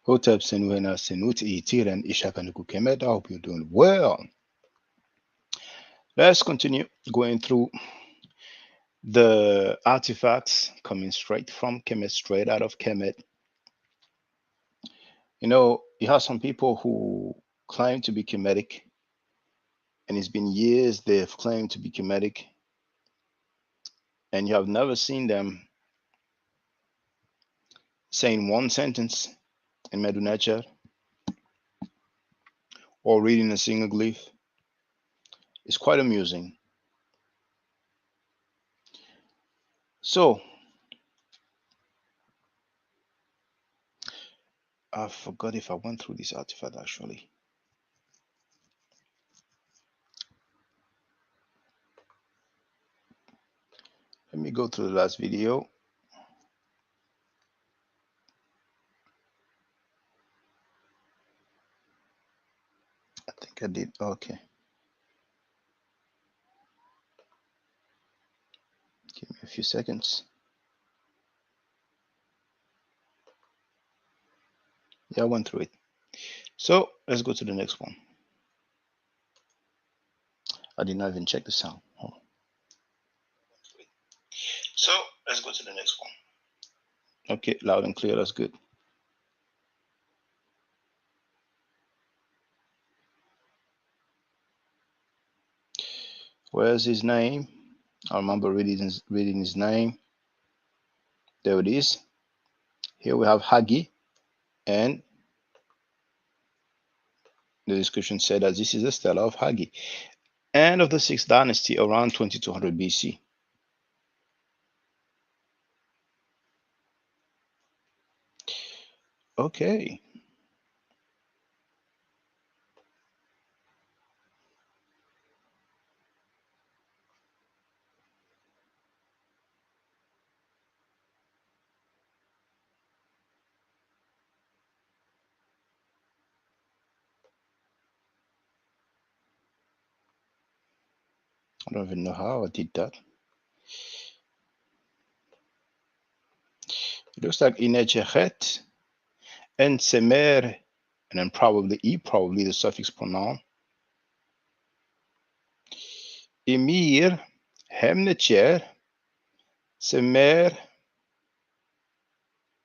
Hotep Senuhena Senut Itiren Ishakanuku Kemet. I hope you're doing well. Let's continue going through the artifacts coming straight from Kemet, straight out of Kemet. You have some people who claim to be Kemetic, and it's been years they've claimed to be Kemetic, and you have never seen them saying one sentence in Medu nature or reading a single glyph. It's quite amusing. So, I forgot if I went through this artifact actually. Let me go through the last video. I think I did. Okay. Give me a few seconds. Yeah, I went through it. So let's go to the next one. I did not even check the sound. Oh. So let's go to the next one. Okay, loud and clear. That's good. Where's his name? I remember reading his name. There it is. Here we have Hagi, and the description said that this is the stela of Hagi, end of the 6th dynasty around 2200 BC. Okay. I don't even know how I did that. It looks like Inechechet and Semer, and then probably the suffix pronoun. Emir, Hemnecher, Semer,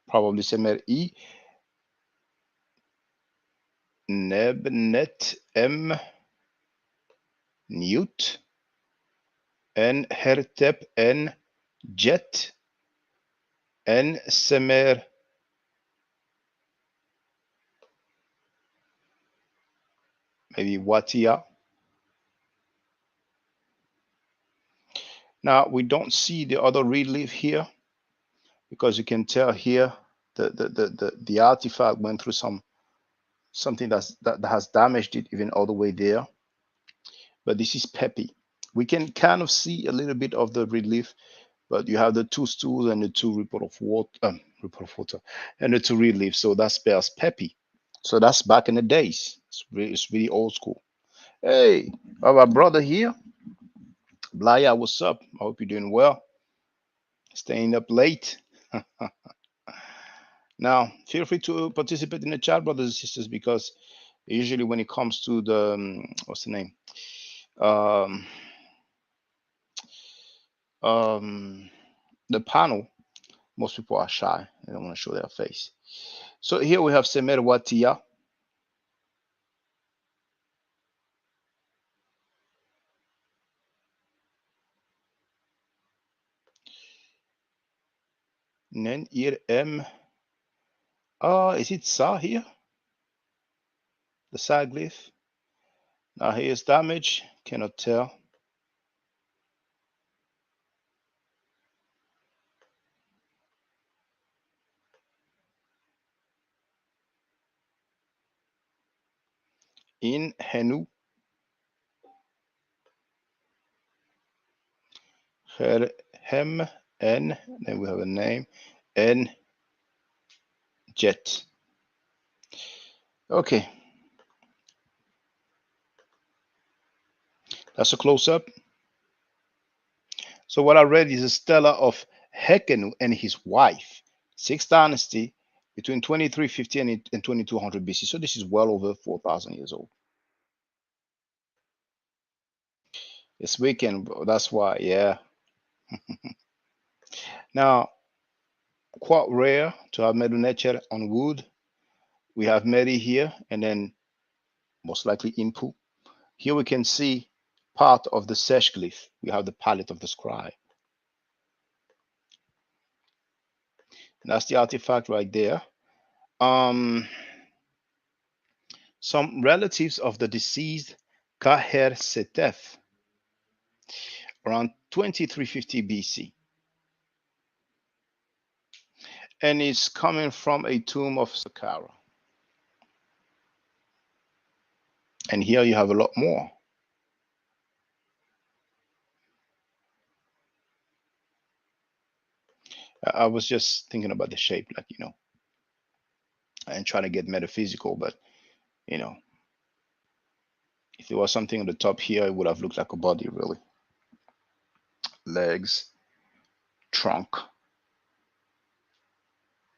probably Semer I, Nebnet M, Newt, and Hertep and Jet, and Semer. Maybe Watia. Now we don't see the other relief here because you can tell here the artifact went through something that has damaged it even all the way there. But this is peppy. We can kind of see a little bit of the relief, but you have the 2 stools and the 2 report of water, and the 2 reliefs. So that spells peppy. So that's back in the days. It's really old school. Hey, our brother here, Blaya, what's up? I hope you're doing well. Staying up late. Now, feel free to participate in the chat, brothers and sisters, because usually when it comes to the what's the name? The panel, most people are shy. They don't want to show their face. So here we have Semer Watia. Nen Ir M. Is it Sa here? The side glyph. Now here's damage. Cannot tell. In Henu. Hem N. Then we have a name. N Jet. Okay. That's a close-up. So what I read is a stela of Hekenu and his wife, 6th dynasty, between 2350 and 2200 BC. So this is well over 4,000 years old. It's weekend, that's why, yeah. Now, quite rare to have Medu nature on wood. We have Meri here, and then most likely Impu. Here we can see part of the sesh glyph. We have the palette of the scribe. And that's the artifact right there. Some relatives of the deceased Kaher Setef around 2350 BC. And it's coming from a tomb of Saqqara. And here you have a lot more. I was just thinking about the shape, like, you know, and trying to get metaphysical, but, you know, if there was something on the top here, it would have looked like a body, really. Legs, trunk,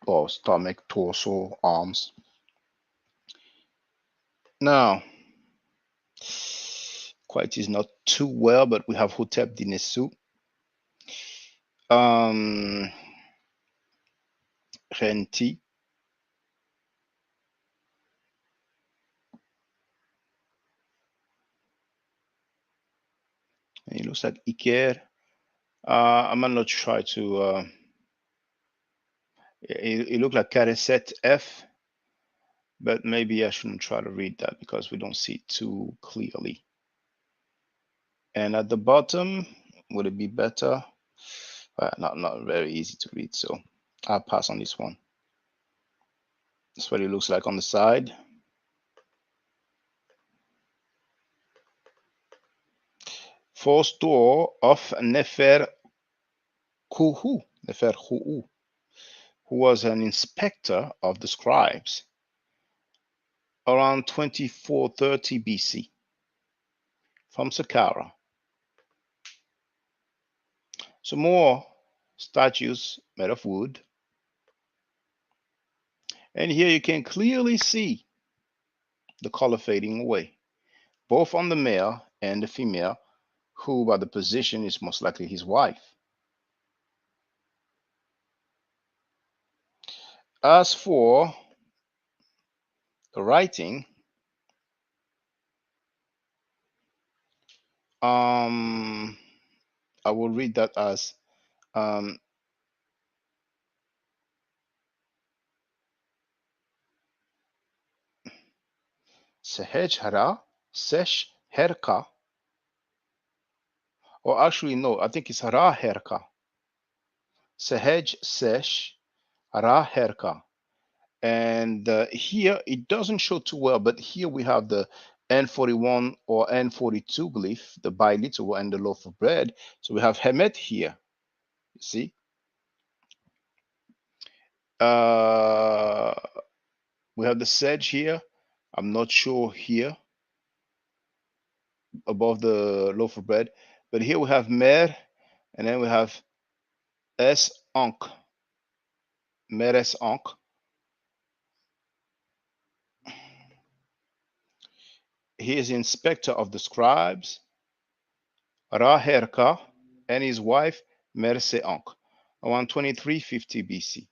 or stomach, torso, arms. Now, quite is not too well, but we have Hotep Dinesu. Renti. And it looks like Iker. I might not try to. It looked like Careset F, but maybe I shouldn't try to read that because we don't see it too clearly. And at the bottom, would it be better? Not very easy to read, so I'll pass on this one. That's what it looks like on the side. Fourth door of Nefer Kuhu, who was an inspector of the scribes around 2430 BC from Saqqara. Some more statues made of wood. And here you can clearly see the color fading away, both on the male and the female, who by the position is most likely his wife. As for the writing, I will read that as Sehej Hara, Sesh Herka, or actually, no, I think it's Hara Herka. Sehej Sesh Hara Herka. And here it doesn't show too well, but here we have the N41 or N42 glyph, the biliteral and the loaf of bread. So we have Kemet here, you see. We have the sedge here. I'm not sure here above the loaf of bread, but here we have Mer, and then we have S Ankh, Meres Ankh. He is inspector of the scribes, Raherka, and his wife Merse Ankh, around 2350 BC.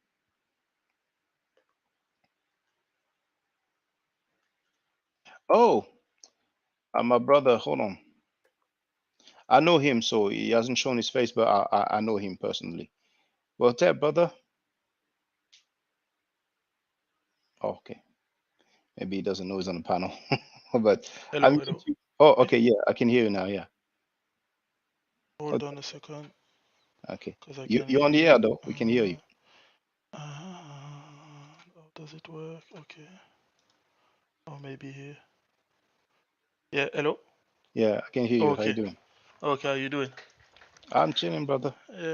Oh, my brother, hold on. I know him, so he hasn't shown his face, but I know him personally. What's that, brother? Oh, okay. Maybe he doesn't know he's on the panel. But Hello, hello. Oh, okay, yeah, I can hear you now, yeah. Hold on a second. Okay. Because I can You're on the air, though. We can hear you. How does it work? Okay. Or maybe here. Yeah, hello? Yeah, I can hear you. How you Okay. doing? Okay, how you doing? I'm chilling, brother.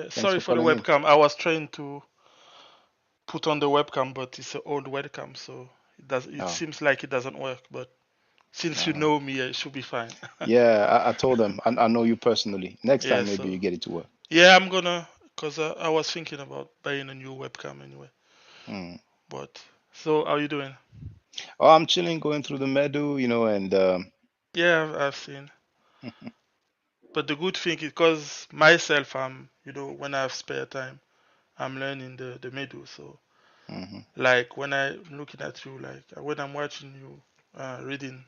Sorry for the calling in. webcam. I was trying to put on the webcam, but it's an old webcam, so it seems like it doesn't work. But since you know me, it should be fine. Yeah, I told them. I know you personally. Next Yeah, time, maybe so you get it to work. yeah, I'm gonna, because I was thinking about buying a new webcam anyway. But so, how you doing? Oh, I'm chilling, going through the Medu, and Yeah, I've seen. But the good thing is, because myself, when I have spare time, I'm learning the Medu. So, mhm. like when I'm looking at you, like when I'm watching you reading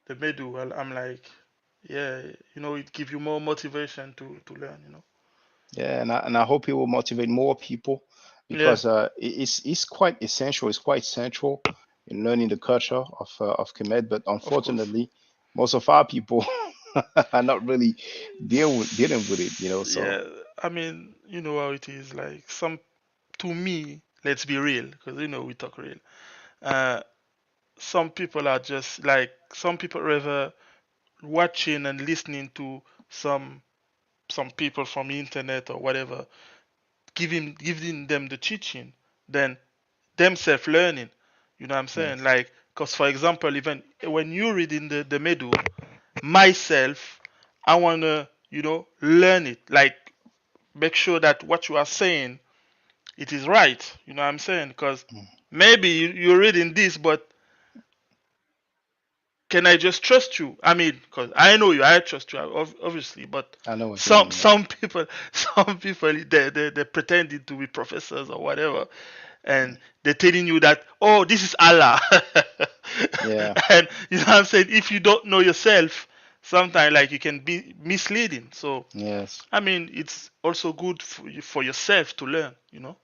the Medu, I'm like, yeah, it gives you more motivation to learn. Yeah, and I hope it will motivate more people Yeah, because it's quite essential. It's quite central in learning the culture of Kemet. But of course. unfortunately, most of our people are not really dealing with it. So Yeah, I mean, you know how it is. Like to me, let's be real, because we talk real. Uh, some people are just like some people rather watching and listening to some some people from the internet or whatever, giving them the teaching than themselves learning. You know what I'm saying? yes, Like, because for example, even when you read in the Medu, myself, I wanna learn it. Like, make sure that what you are saying it is right. You know what I'm saying? Because mm, maybe you're reading this, but can I just trust you? I mean, because I know you, I trust you, obviously, but I know what you some mean. Yeah, some people, some people, they pretending to be professors or whatever, and they're telling you that, oh, this is Allah, yeah, and you know what I'm saying. If you don't know yourself, sometimes like you can be misleading. So yes. I mean, it's also good for yourself to learn.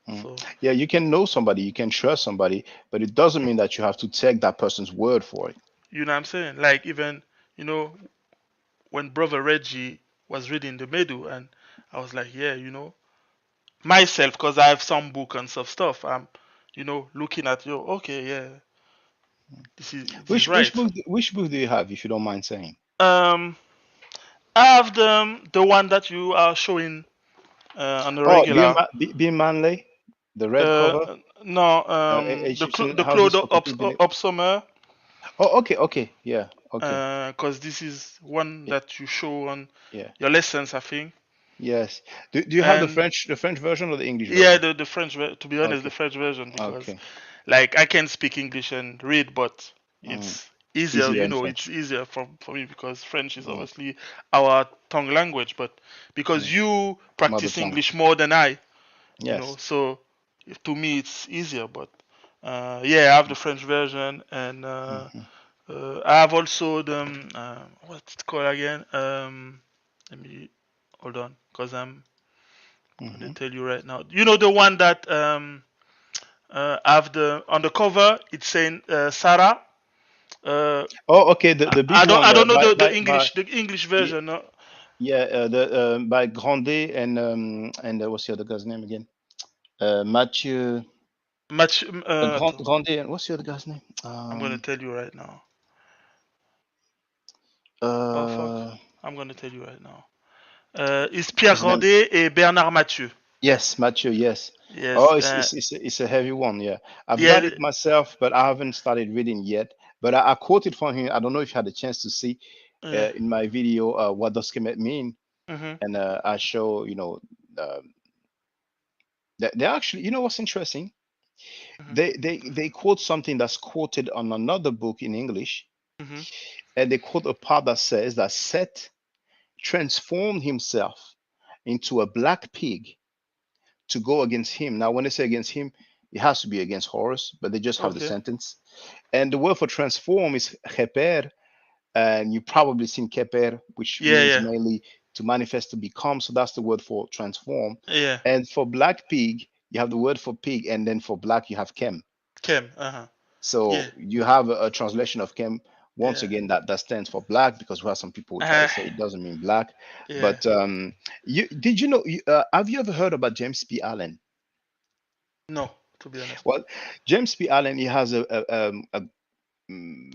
Mm. So Yeah, you can know somebody, you can trust somebody, but it doesn't mean that you have to take that person's word for it. you know what I'm saying. Like even you know when Brother Reggie was reading the Medu, and I was like, yeah, myself, because I have some book and some stuff. I'm, looking at you. Okay, yeah, this is right. Which book do you have, if you don't mind saying? Um, I have the one that you are showing on the Oh, regular. Being Manley, the red Uh, cover, no, Egyptian the Claude houses for people believe. Upsummer, Oh, okay, okay, yeah, okay, because this is one yeah, that you show on yeah, your lessons, I think. yes. Do you have And The French version or the English yeah, version? the to be honest, the Okay, French version, because okay. like I can speak English and read, but Mm. it's easier, Easier in it's French. easier for me because French is Mm. obviously our tongue language, but because Mm. you Mother practice tongue. English more than I, Yes. so to me it's easier. But yeah, I have the French version, and Mm-hmm. I have also the what's it called again? Let me hold on, because I'm gonna Mm-hmm. tell you right now. You know the one that have the on the cover it's saying Sarah. Uh, Oh, okay. The I big don't one I don't know by the English y- version. No? yeah, the by Grandet and what's the other guy's name again? Mathieu. Much. Grandet and what's the other guy's name? I'm gonna tell you right now. Oh fuck! Uh, I'm gonna tell you right now. It's Pierre his name. Grandet et Bernard Mathieu. Yes, Mathieu. Yes. Yes. Oh, it's a heavy one. Yeah, I've got Yeah. it myself, but I haven't started reading yet. But I quoted from him. I don't know if you had a chance to see Yeah. in my video what does Kemet mean, Mhm. and I show they actually, what's interesting, Mhm. they quote something that's quoted on another book in English, Mhm. and they quote a part that says that Set transformed himself into a black pig to go against him. Now when they say against him, it has to be against Horus, but they just have the Okay. sentence. And the word for transform is keper, and you probably seen keper, which Yeah. means Yeah. mainly to manifest, to become. So that's the word for transform. Yeah. And for black pig, you have the word for pig, and then for black you have kem. Chem. Uh huh. Yeah. So you have a translation of kem. Once Yeah. again, that stands for black, because we have some people who try to Uh, say it doesn't mean black. yeah. But you know? Have you ever heard about James P. Allen? No, to be honest. Well, James P. Allen, he has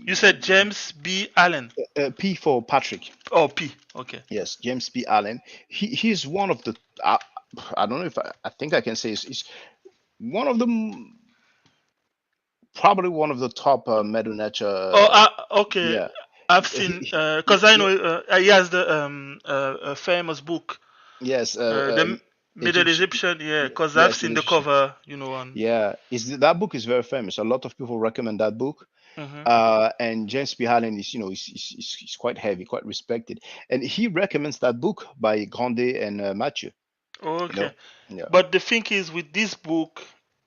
You said mm, James B. Allen. a P for Patrick. Oh, P. Okay. Yes, James P. Allen. He's one of the. I don't know if I think I can say he's one of the probably one of the top Medu Oh, nature. okay. Yeah, I've seen because I know he has the famous book. yes. The Middle Egyptian. Egyptian, yeah, because I've Yes, in seen the Egyptian. cover, you know, on. Yeah, that book is very famous. A lot of people recommend that book. Hmm. And James P. Allen is, he's quite heavy, quite respected, and he recommends that book by Grandet and Mathieu. Oh, You know, okay. yeah. But the thing is, with this book,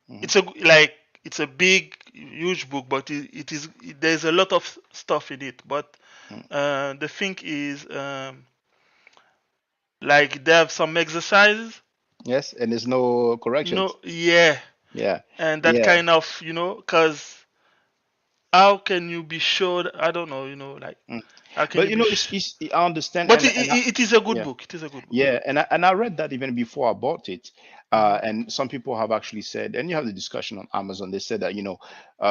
Hmm. it's a like it's a big, huge book, but it is there's a lot of stuff in it. But the thing is, like they have some exercises, Yes, and there's no corrections. yeah, Yeah, and that yeah. kind of, cause how can you be sure? I don't know, like Mm. how can But you be? I understand, But and it is a good yeah. book. It is a good book. Yeah, and I read that even before I bought it. Hmm. And some people have actually said, and you have the discussion on Amazon, they said that,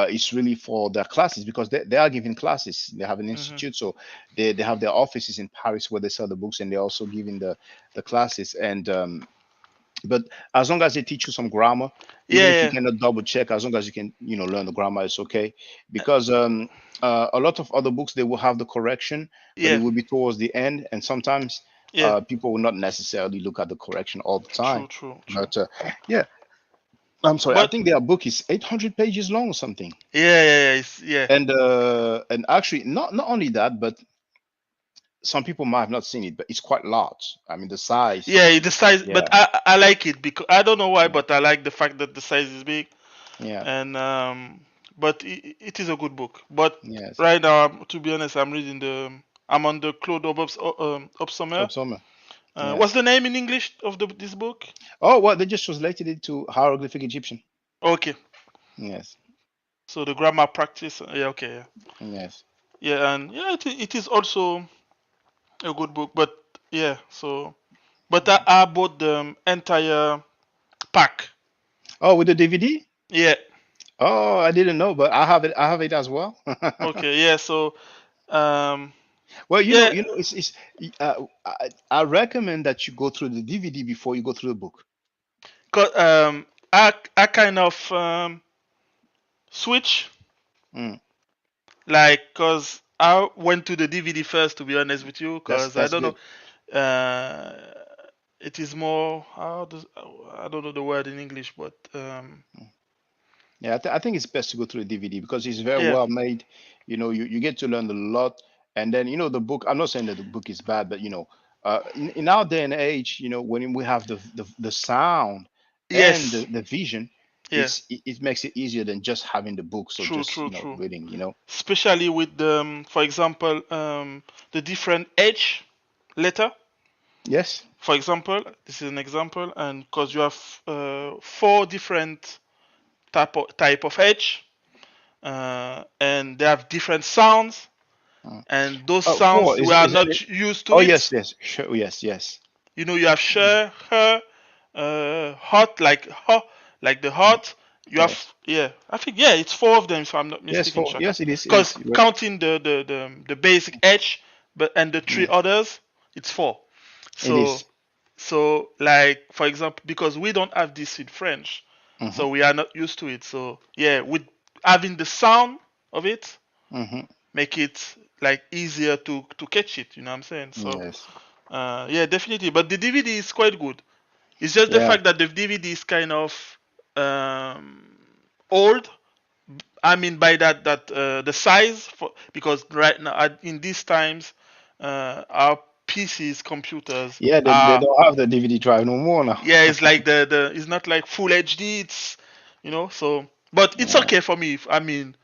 it's really for their classes because they are giving classes. They have an Hmm. institute, so they have their offices in Paris where they sell the books, and they're also giving the classes. And but as long as they teach you some grammar, even Yeah, if you yeah, cannot double check, as long as you can, learn the grammar, it's okay. Because a lot of other books, they will have the correction, but it yeah, will be towards the end, and sometimes yeah. people will not necessarily look at the correction all the time. True, true, true. But yeah, I'm sorry, I But think their book is 800 pages long or something. yeah, yeah, yeah, yeah. And actually, not only that, but some people might have not seen it, but it's quite large. I mean, the size. Yeah, the size, but Yeah, I like it because I don't know why, yeah, but I like the fact that the size is big, yeah, and but it is a good book. But yes. right now, to be honest, I'm on the Claude Obsommer. Of summer. What's Yes. the name in English of this book? Oh, well, they just translated it to hieroglyphic Egyptian. Okay, Yes, so the grammar practice. Yeah, okay, yeah, yes. yeah, and yeah, it is also a good book. But yeah, so but I bought the entire pack. Oh, with the DVD? Yeah. Oh, I didn't know, but I have it. I have it as well. Okay. Yeah. So um. Well, Yeah. I recommend that you go through the DVD before you go through the book. I kind of switch, Mm, cause I went to the DVD first, to be honest with you, cause I that's don't know. good. Uh, it is more, I don't know the word in English, but Yeah, I think it's best to go through the DVD because it's very yeah. well made. You get to learn a lot, and then the book. I'm not saying that the book is bad, but in our day and age, when we have the sound and Yes. the vision, Yeah. it makes it easier than just having the book. So True. just True. True. reading. Especially with for example, the different H letter. Yes. For example, this is an example, and because you have four different type of H, and they have different sounds, Uh, and those oh, four sounds we are is that not it? used to Oh it. yes, yes, sure, yes, yes. You have sure, her, hot, like the hot. You have, Yes. yeah, I think, yeah, it's four of them if I'm not Yes, mistaken, four. Shaka. Yes, it is. It Because is. counting the basic H, and the three Yes, others, it's four. it So is. like, for example, because we don't have this in French, Mm-hmm. so we are not used to it. So yeah, with having the sound of it, Mm-hmm. make it like easier to catch it. You know what I'm saying? So Yes. yeah, definitely. But the DVD is quite good. It's just the Yeah. fact that the DVD is kind of um, old. I mean by that the size, because right now in these times, our PCs, computers Yeah, they are, don't have the DVD drive no more now. yeah, it's like the it's not like full HD. It's, so, but it's Yeah. okay for me. I mean,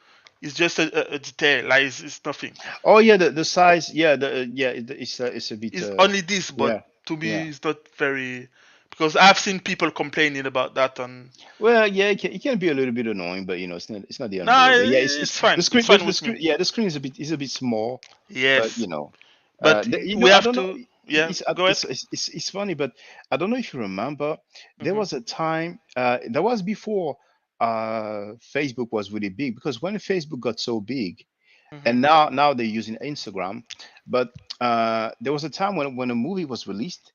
it's just a detail. Like it's nothing. Oh yeah, the size. Yeah, it's a bit. It's only this, but Yeah, to yeah. me, it's not very, because I've seen people complaining about that, and Well, yeah, it can be a little bit annoying, but it's not the end of the nah, world. But yeah, it's it's fine. the It's screen. fine The with me. screen. Yeah, the screen is a bit small, but Yes, but we I have don't know. to. Yeah, go ahead. It's funny, but I don't know if you remember. There Hmm. was a time. That was before Facebook was really big because when Facebook got so big, Hmm. and now they're using Instagram, but there was a time when a movie was released,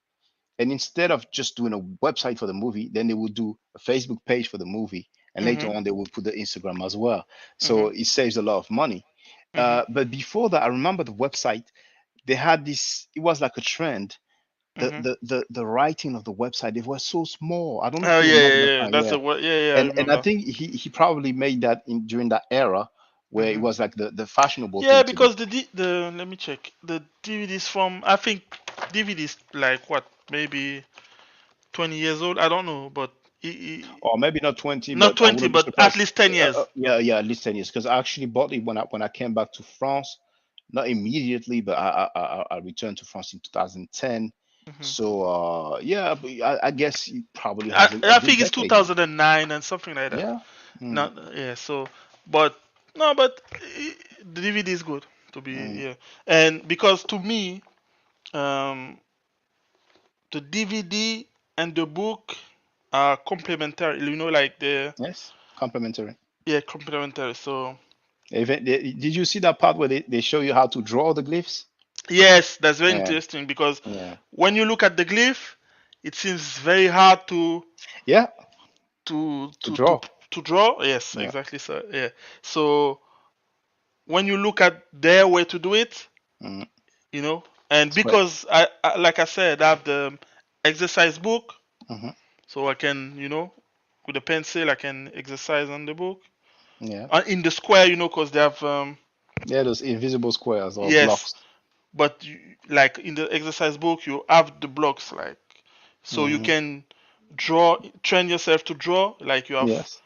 and instead of just doing a website for the movie, then they would do a Facebook page for the movie, and later Hmm. on they would put the Instagram as well. Hmm. So it saves a lot of money. Hmm. But before that, I remember the website, they had this. It was like a trend. Mm-hmm. The writing of the website, it was so small. I don't know if Oh you yeah, remember yeah, that yeah. time. That's Yeah, a what? Yeah, yeah. I and I remember. think he probably made that in during that era where it Mm-hmm. was like the fashionable Yeah, thing to do. because the let me check the DVDs from, I think DVDs like what, maybe 20 years old. I don't know, but Or maybe not 20, not but I 20, wouldn't be but at surprised. least 10 years. Yeah, yeah, at least 10 years. Because I actually bought it when I came back to France, not immediately, but I returned to France in 2010. Hmm. So yeah, but I guess it probably I, has a I good think it's decade now. 2009 and something like that. Yeah. Mm, Not yeah. So, but no, but the DVD is good to be, mm, yeah. And because to me, um, the DVD and the book are complementary. You know, like the yes, complimentary. yeah, complementary. So Even, did you see that part where they show you how to draw the glyphs? yes, that's very Yeah, interesting because yeah, when you look at the glyph, it seems very hard yeah. to To to to draw. to draw. Yes, Yeah. exactly. So yeah. So when you look at their way to do it, Mm, you know, and it's quite. because I like I said, I have the exercise book, Hmm. so I can, with a pencil, I can exercise on the book, Yeah, in the square, because they have yeah. Those invisible squares or yes, blocks. but like in the exercise book, you have the blocks, like, so you Hmm. can train yourself to draw, like you have Yes.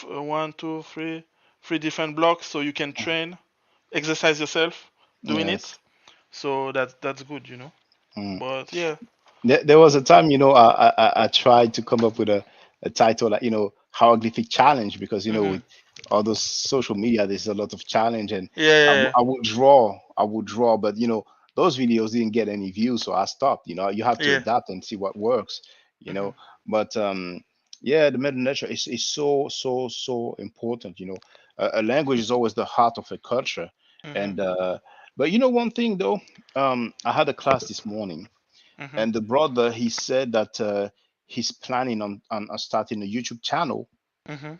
one, two, three different blocks, so you can exercise yourself doing it. Yes. So that's good, Mm. But yeah. There was a time, I tried to come up with a title like, hieroglyphic challenge because, Hmm. with all those social media, there's a lot of challenge and Yeah. I would draw, but, those videos didn't get any views. So I stopped, you have to Yeah. adapt and see what works, you Hmm. know, but, yeah, the meta nature is so, so, so important, a language is always the heart of a culture. Hmm. And, but one thing though, I had a class this morning Hmm. and the brother he said that he's planning on starting a YouTube channel Hmm.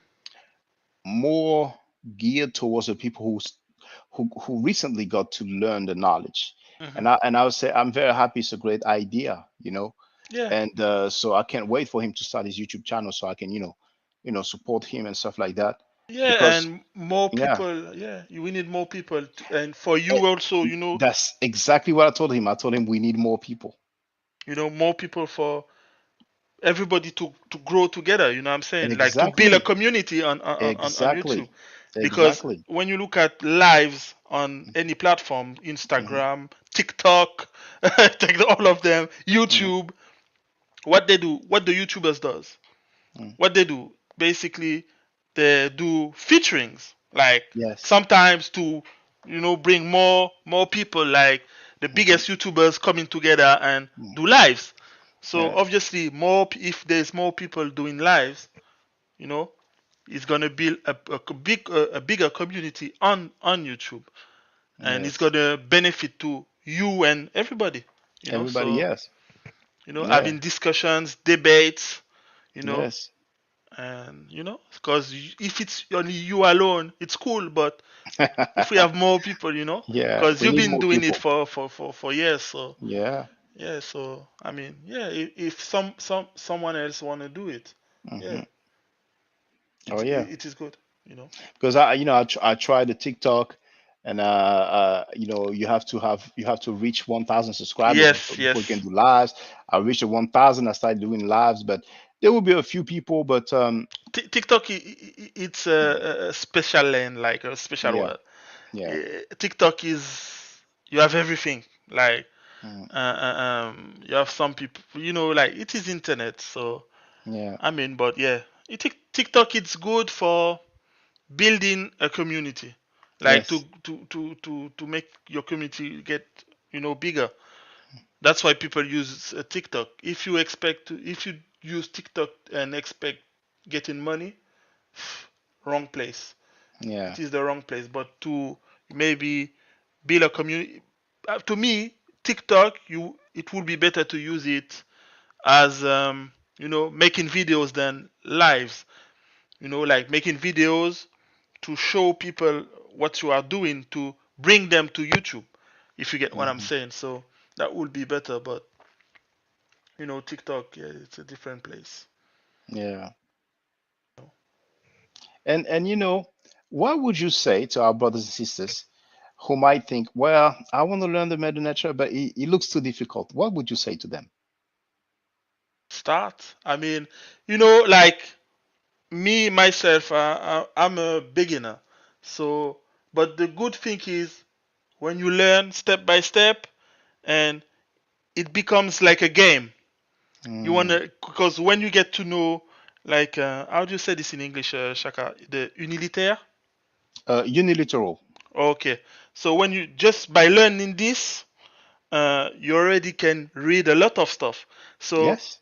more geared towards the people who recently got to learn the knowledge. Hmm. And I would say I'm very happy. It's a great idea, Yeah. and so I can't wait for him to start his YouTube channel so I can support him and stuff like that Yeah, because and more yeah. people. Yeah, we need more people, and for eh, you also, that's exactly what I told him. I told him we need more people. more people for everybody to grow together. You know what I'm saying? Like to build a Exactly, community on YouTube. exactly, Because exactly. when you look at lives on any platform, Hmm. Instagram, TikTok, take all of them, Hmm. YouTube, what they do, what the YouTubers does, Hmm. what they do, basically, they do featurings, like Yes. sometimes to, bring more people, like the Hmm. biggest YouTubers coming together and do lives. So Yeah. obviously, if there's more people doing lives, you know, it's gonna build a bigger community on YouTube, and it's Yes. gonna benefit to you and everybody. Everybody. So Yes. Yeah. having discussions, debates, you know, Yes. and because if it's only you alone, it's cool, but if we have more people, Yeah. because We you've need been more doing it people. for years, so Yeah. yeah. So I mean, yeah, if someone else want to do it, yeah, Hmm. Oh yeah. it is good, you know. Because I tried the TikTok, and you have to reach 1,000 subscribers Yes, before you can yes. do lives. I reached the 1,000. I started doing lives, but there will be a few people. But TikTok, it's a special lane, like a special yeah, world. yeah, TikTok is, you have everything, like mm, you have some people, like it is internet. So yeah, I mean, but yeah, TikTok it's good for building a community, like yes, to make your community get bigger. That's why people use TikTok. If you use TikTok and expect getting money, wrong place. yeah, It is the wrong place. But to maybe build a community, to me, TikTok, it would be better to use it as making videos than lives. Like making videos to show people what you are doing to bring them to YouTube. If you get what I'm hmm, saying, so that would be better. But TikTok, yeah, it's a different place. Yeah. And what would you say to our brothers and sisters who might think, well, I want to learn the Medu nature, but it looks too difficult? What would you say to them? Start. I mean, like me myself, I'm a beginner. So, but the good thing is when you learn step by step, and it becomes like a game. You Mm. wanna, because when you get to know, like, how do you say this in English, Shaka? The unilitaire. Unilateral. Okay. So when you just by learning this, you already can read a lot of stuff. So Yes.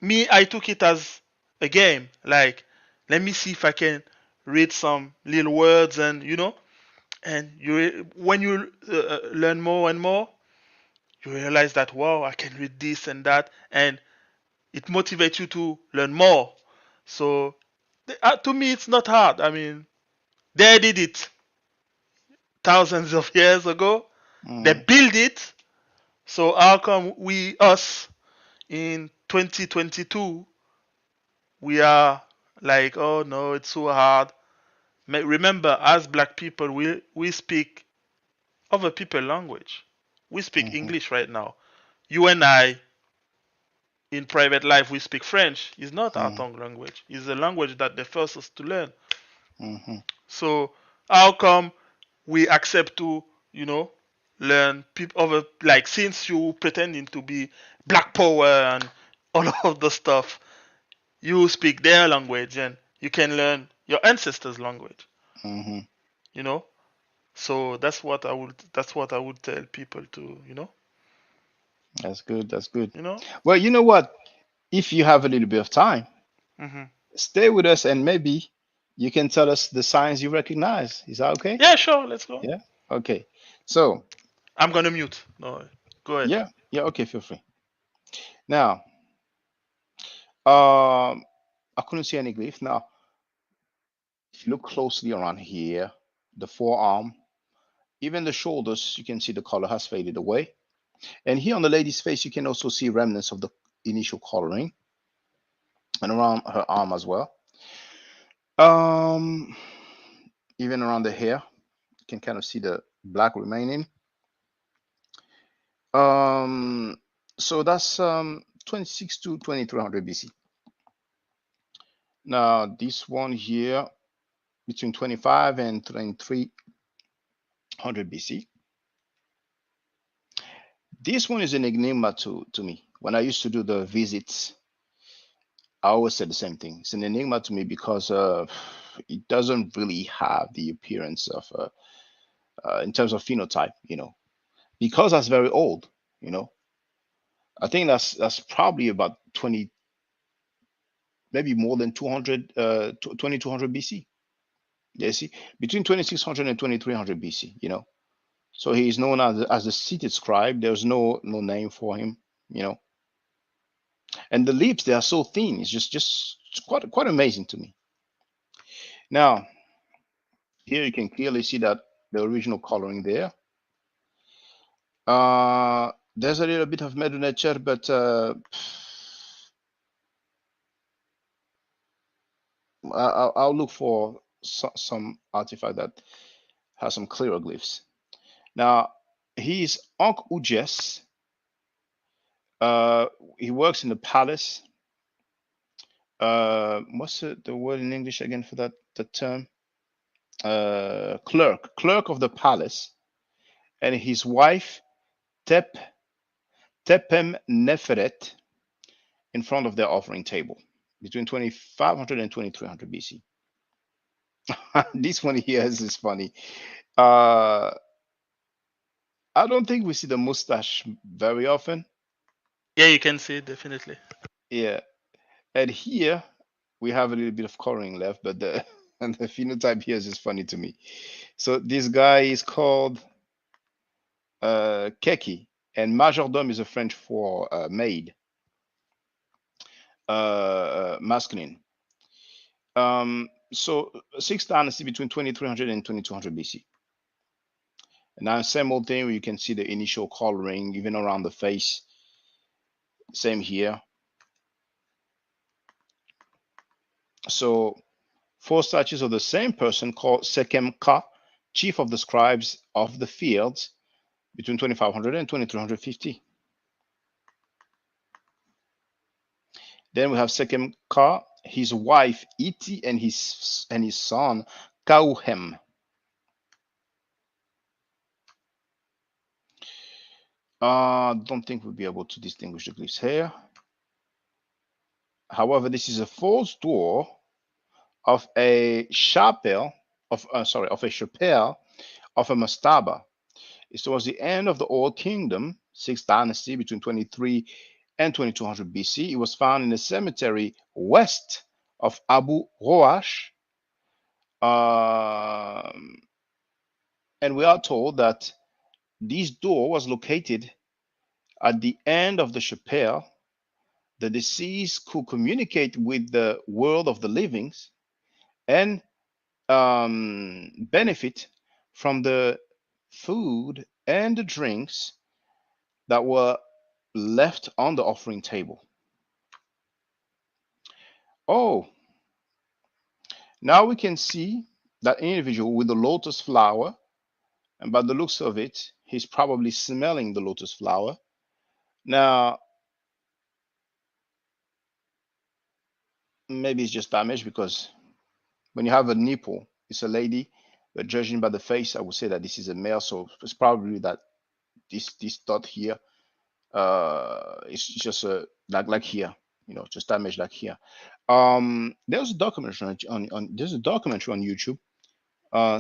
me, I took it as a game. Like, let me see if I can read some little words, and and when you learn more and more, you realize that wow, I can read this and that, and it motivates you to learn more. So to me, it's not hard. I mean, they did it thousands of years ago. They Mm. built it. So how come us in 2022, we are like, oh no, it's so hard. Remember, as black people, we speak other people language. We speak Hmm. English right now. You and I, in private life, we speak French. It's not our Hmm. tongue language. It's a language that they force us to learn. Hmm. So how come we accept to, you know, learn people other, like, since you pretending to be black power and all of the stuff, you speak their language and you can learn your ancestors' language, Hmm. you know? So that's what I would tell people to, That's good. That's good. you know? Well, you know what? If you have a little bit of time, hmm stay with us and maybe you can tell us the signs you recognize. Is that okay? Yeah, sure, let's go. Yeah. Okay. So, I'm gonna mute. No, go ahead. yeah. Yeah. Okay. Feel free. Now, I couldn't see any glyph. Now, if you look closely around here, the forearm, even the shoulders, you can see the color has faded away. And here on the lady's face, you can also see remnants of the initial coloring and around her arm as well. Um, Even around the hair, you can kind of see the black remaining. Um, so that's 26 to 2300 BC. Now, this one here, between 25 and 2300 BC. This one is an enigma to me. When I used to do the visits, I always said the same thing. It's an enigma to me because it doesn't really have the appearance of, in terms of phenotype, because that's very old. You know, I think that's probably about 20, maybe more than 200, 2200 BC. You see, between 2600 and 2300 BC. So he is known as the seated scribe. There's no name for him. You know, and the lips, they are so thin. It's just quite amazing to me. Now, here you can clearly see that the original coloring there. There's a little bit of Medu nature, but I'll look for some artifact that has some hieroglyphs. Now, he's Ankh Ujes. Uh, he works in the palace. What's the word in English again for the term? Clerk of the palace, and his wife Tep Tepem Neferet in front of their offering table between 2500 and 2300 BC. This one here is funny. Uh, I don't think we see the mustache very often. Yeah, you can see it definitely. Yeah, and here we have a little bit of coloring left, but the and the phenotype here is just funny to me. So this guy is called Keki, and majordome is a French for maid, masculine. So sixth dynasty between 2300 and 2200 BC. Now, same old thing where you can see the initial coloring, even around the face. Same here. So 4 statues of the same person called Sekemka, chief of the scribes of the fields, between 2500 and 2350. Then we have Sekemka, his wife Iti, and his son Kauhem. Don't think we'll be able to distinguish the glyphs here. However, this is a false door of a chapel of a chapel of a mastaba. It's towards the end of the Old Kingdom, 6th dynasty, between 23 and 2200 BC. It was found in a cemetery west of Abu Roash. And we are told that this door was located at the end of the chapel. The deceased could communicate with the world of the living and benefit from the food and the drinks that were left on the offering table. Oh, now we can see that individual with the lotus flower, and by the looks of it, he's probably smelling the lotus flower. Now, maybe it's just damaged because when you have a nipple, it's a lady, but judging by the face, I would say that this is a male. So it's probably that this dot here, it's just a like here, just damage like here. There's a documentary there's a documentary on YouTube,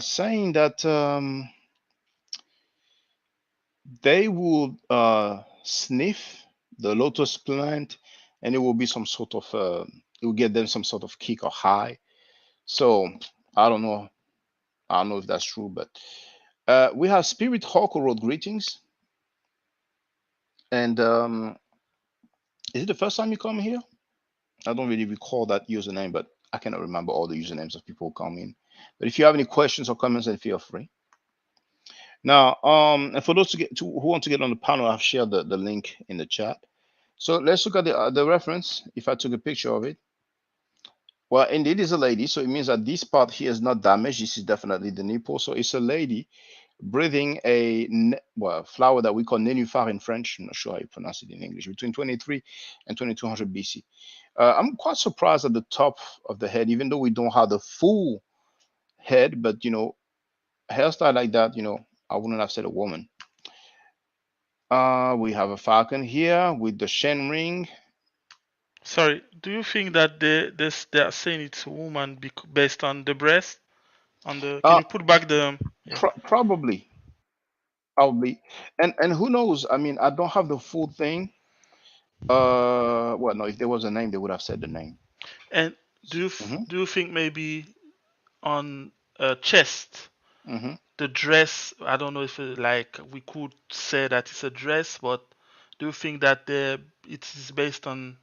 saying that they would sniff the lotus plant, and it will be some sort of it will get them some sort of kick or high. So I don't know. I don't know if that's true, but we have Spirit Hawk who wrote greetings. And is it the first time you come here? I don't really recall that username, but I cannot remember all the usernames of people who come in. But if you have any questions or comments, then feel free. Now, and for those who want to get on the panel, I've shared the link in the chat. So let's look at the reference. If I took a picture of it, well, indeed, it's a lady. So it means that this part here is not damaged. This is definitely the nipple. So it's a lady breathing a flower that we call nénuphar in French. I'm not sure how you pronounce it in English. Between 23 and 2200 BC. I'm quite surprised at the top of the head, even though we don't have the full head, but hairstyle like that, I wouldn't have said a woman. We have a falcon here with the chain ring. Sorry, do you think that they are saying it's a woman based on the breast? Can you put back the yeah? Probably, and who knows? I mean, I don't have the full thing. Well, no, if there was a name, they would have said the name. And do you think maybe on chest, the dress? I don't know if like we could say that it's a dress, but do you think that it is based on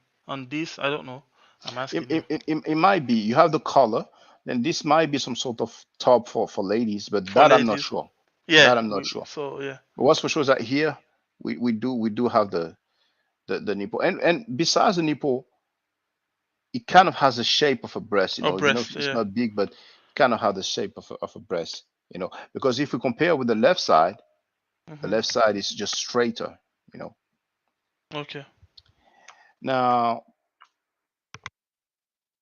this? I don't know. I'm asking you. It might be. You have the color, then this might be some sort of top for ladies, but For that I'm not ladies. sure. Yeah. That I'm not sure. So yeah. But what's for sure is that here we do have the nipple, and besides the nipple, it kind of has the shape of a breast. Or Even though breast. it's Yeah. not big, but kind of has the shape of a breast. Because if we compare with the left side, the left side is just straighter. Okay. Now,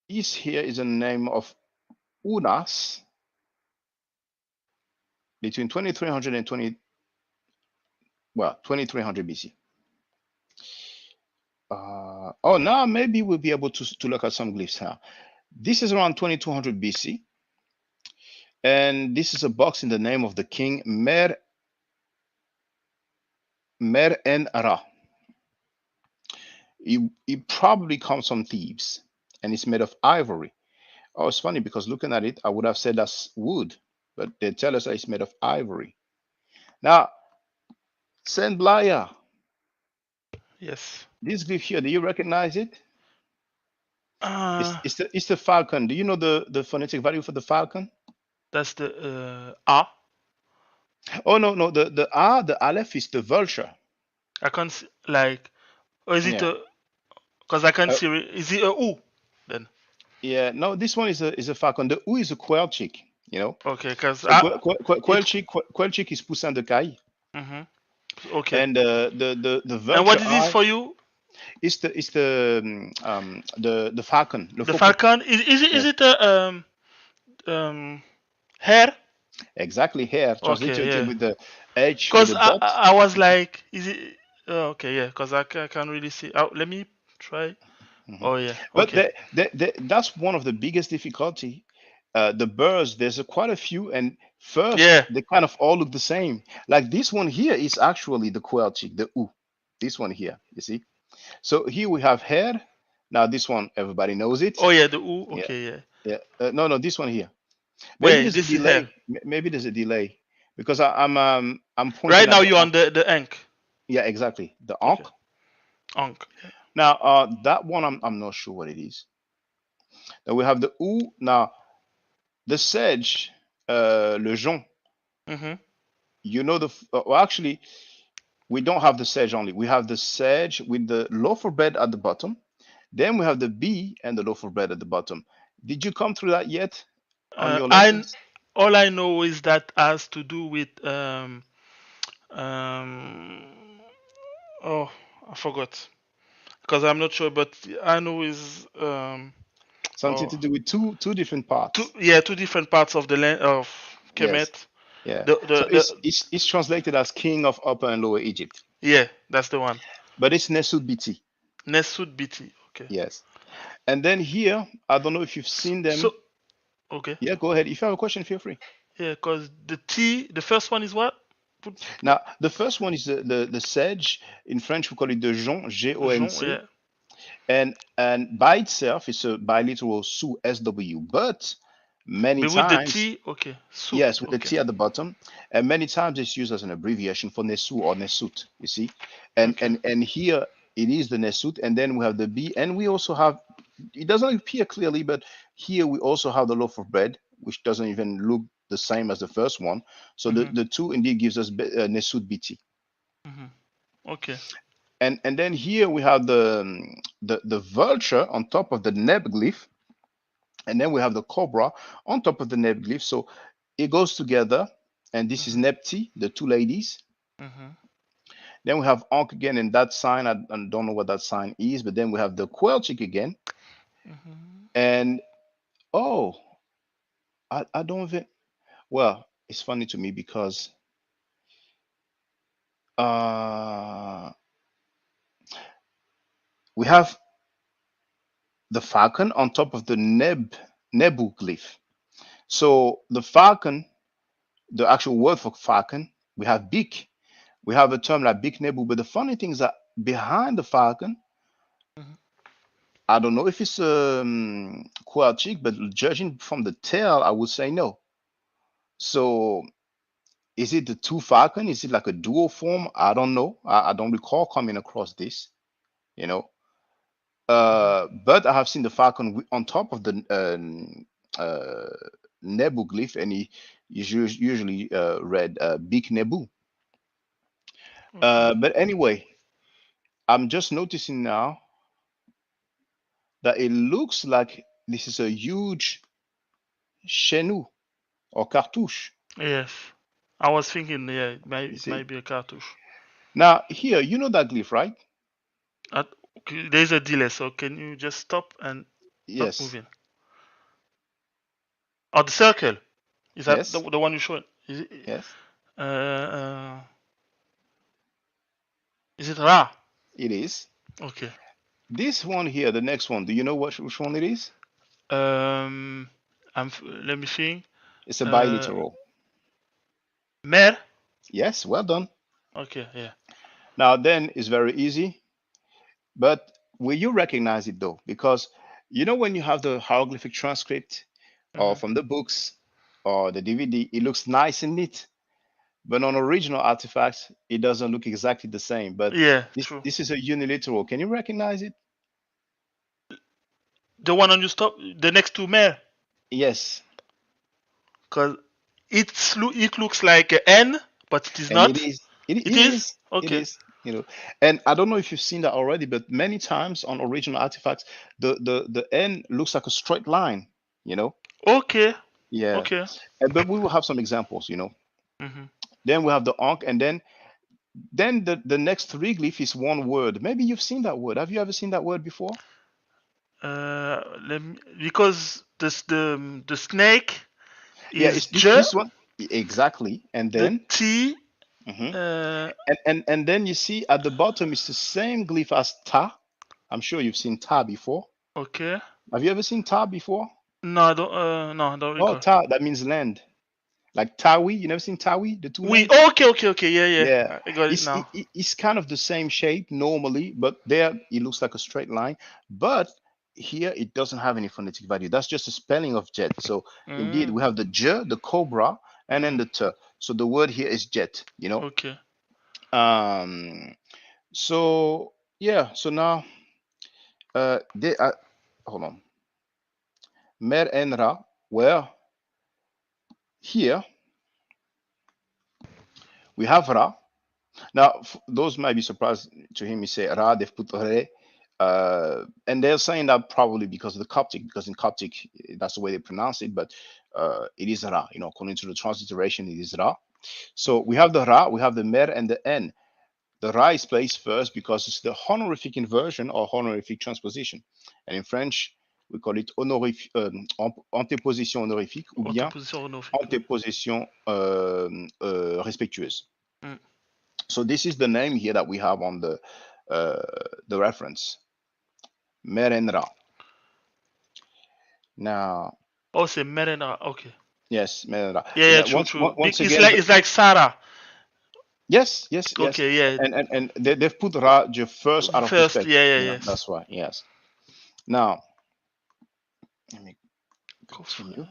this here is a name of Unas between 2300 and 2300 BC. Now maybe we'll be able to look at some glyphs here. This is around 2200 BC, and this is a box in the name of the king Mer en Ra. It probably comes from Thebes, and it's made of ivory. Oh, it's funny because looking at it, I would have said that's wood, but they tell us that it's made of ivory. Now, Saint Blaya. Yes. This glyph here, do you recognize it? Uh, It's the falcon. Do you know the phonetic value for the falcon? that's the A. Oh no, the aleph is the vulture. I can't see, like, or is it Yeah. Because I can Uh, see. Is it a U? Then. yeah, no, this one is a falcon. The U is a quail chick, you know. Okay, because So it. quail chick is poussin de caille, Mhm. Okay. and the And what vulture is this eye for you? is the falcon, le The faucon. falcon. Is Yes, it a um hare? exactly. Hair Okay, transliterated yeah. with the edge with Cause a dot. I was like, is it? Oh, okay, yeah. Cause I can't really see. Oh, let me try. Mhm. Oh yeah. But Okay. that's one of the biggest difficulty. The birds, there's quite a few, and first Yeah. they kind of all look the same. Like this one here is actually the quail chick, the U. This one here, you see. So here we have hair. Now this one, everybody knows it. Oh yeah. The U. Yeah, Okay, yeah. yeah. No, no, this one here. Maybe Where there's a this is hare. delay. Maybe there's a delay because I'm pointing Right at now the you're ankh. on the ink. Yeah, exactly, the ankh. Okay. Unk. Yeah. Now that one I'm not sure what it is. Then we have the U. Now the sedge, le jonc. Mhm. You know well, actually we don't have the sedge only. We have the sedge with the loaf of bread at the bottom. Then we have the bee and the loaf of bread at the bottom. Did you come through that yet on your I lessons? all I know is that has to do with um oh, I forgot because I'm not sure, but I know is Something oh, to do with two different parts. two different parts of the land of Yes. Kemet. Yeah. The So the the it's translated as king of Upper and Lower Egypt, yeah, that's the one. but it's Nesut Biti. Nesud BT. Okay. Yes. And then here, I don't know if you've seen them. So okay. Yeah, go ahead. If you have a question, feel free. Yeah, because the T, the first one is what? Put Now, the first one is the sedge. In French, we call it the jonc, Jean, Gonc, yeah. and by itself, it's a biliteral SU, SW. But many But with the times, T, okay. Su, yes, with the okay. T at the bottom, and many times it's used as an abbreviation for Nesu or Nesut. You see, and Okay. and and here it is the Nesut, and then we have the B, and we also have. It doesn't appear clearly, but here we also have the loaf of bread, which doesn't even look the same as the first one. So the, Mhm. the two indeed gives us Nesut BT. Mhm. Okay. And then here we have the vulture on top of the nebglyph, and then we have the cobra on top of the nebglyph. So it goes together, and this is Mhm. Nepti, the two ladies. Mhm. Then we have Ankh again, and that sign I don't know what that sign is, but then we have the quail chick again, Mhm. and oh, I don't even. Well, it's funny to me because uh we have the falcon on top of the nebu glyph. So the falcon, the actual word for falcon, we have beak. We have a term like beak nebu, but the funny thing is that behind the falcon, Mhm. I don't know if it's quail chick, but judging from the tail, I would say no. So is it the two falcon? Is it like a dual form? I don't know. I don't recall coming across this, you know. Mhm. But I have seen the falcon on top of the Nebu glyph, and he is usually read Big Nebu. Okay. But anyway, I'm just noticing now that it looks like this is a huge chenou or cartouche. Yes. I was thinking, yeah, You it see? might be a cartouche. Now, here, you know that glyph, right? At, okay, there's a delay, so can you just stop and stop Yes. moving? Oh, the circle. Is that Yes. the one you showed? Yes. Uh, uh, is it Ra? It is. Okay. This one here, the next one, do you know which one it is? Um, let me think. It's a Uh, biliteral. Mer? Yes, well done. Okay, yeah. Now, then it's very easy, but will you recognize it though? Because you know, when you have the hieroglyphic transcript or Mhm. from the books or the DVD, it looks nice and neat. But on original artifacts, it doesn't look exactly the same. But Yeah, this true. this is a unilateral. Can you recognize it? The one on your stop, the next to Mer, Yes, because it looks like an N, but it is and it not. is. It It it is? is. It Okay. is. you know. And I don't know if you've seen that already, but many times on original artifacts, the end looks like a straight line, you know. Okay. Yeah. Okay. But we will have some examples, you know. Hmm. Then we have the Ankh, and then the next three glyph is one word. Maybe you've seen that word. Have you ever seen that word before? Because the snake Yeah, is it's J, this one. Exactly. And the then T. mhm. Uh, And then you see at the bottom it's the same glyph as Ta. I'm sure you've seen Ta before. okay. Have you ever seen Ta before? No, I don't. No, I don't Oh, recall. Ta, that means land. Like Tawi, you never seen Tawi, the two We lands? okay, okay, okay. Yeah, yeah. Yeah, I got it now. it's kind of the same shape normally, but there it looks like a straight line. But here it doesn't have any phonetic value. That's just a spelling of jet. So indeed, Mm, we have the j, the cobra, and then mm, the t. So the word here is jet. You know. okay. Um. So yeah. So now, they hold on. Mer and Ra. Well, here we have Ra. Now, those might be surprised to hear me say Ra, they've put Re. And they're saying that probably because of the Coptic, because in Coptic, that's the way they pronounce it, but it is Ra. You know, according to the transliteration, it is Ra. So we have the Ra, we have the Mer, and the N. The Ra is placed first because it's the honorific inversion or honorific transposition. And in French, we call it antéposition honorifique ou bien Anteposition honorifique. Ouais. antéposition respectueuse. Mm. So this is the name here that we have on the reference, Merenra. Now, Oh, c'est Merena. Okay. yes, Merenra. Yeah, And yeah, true, true. once again, It's like Sarah. yes, yes, yes, Okay, yeah. and they've put Ra just first out of First, respect. yeah, yeah, You know, yes. that's why. Yes. Now, let me Coffre. continue.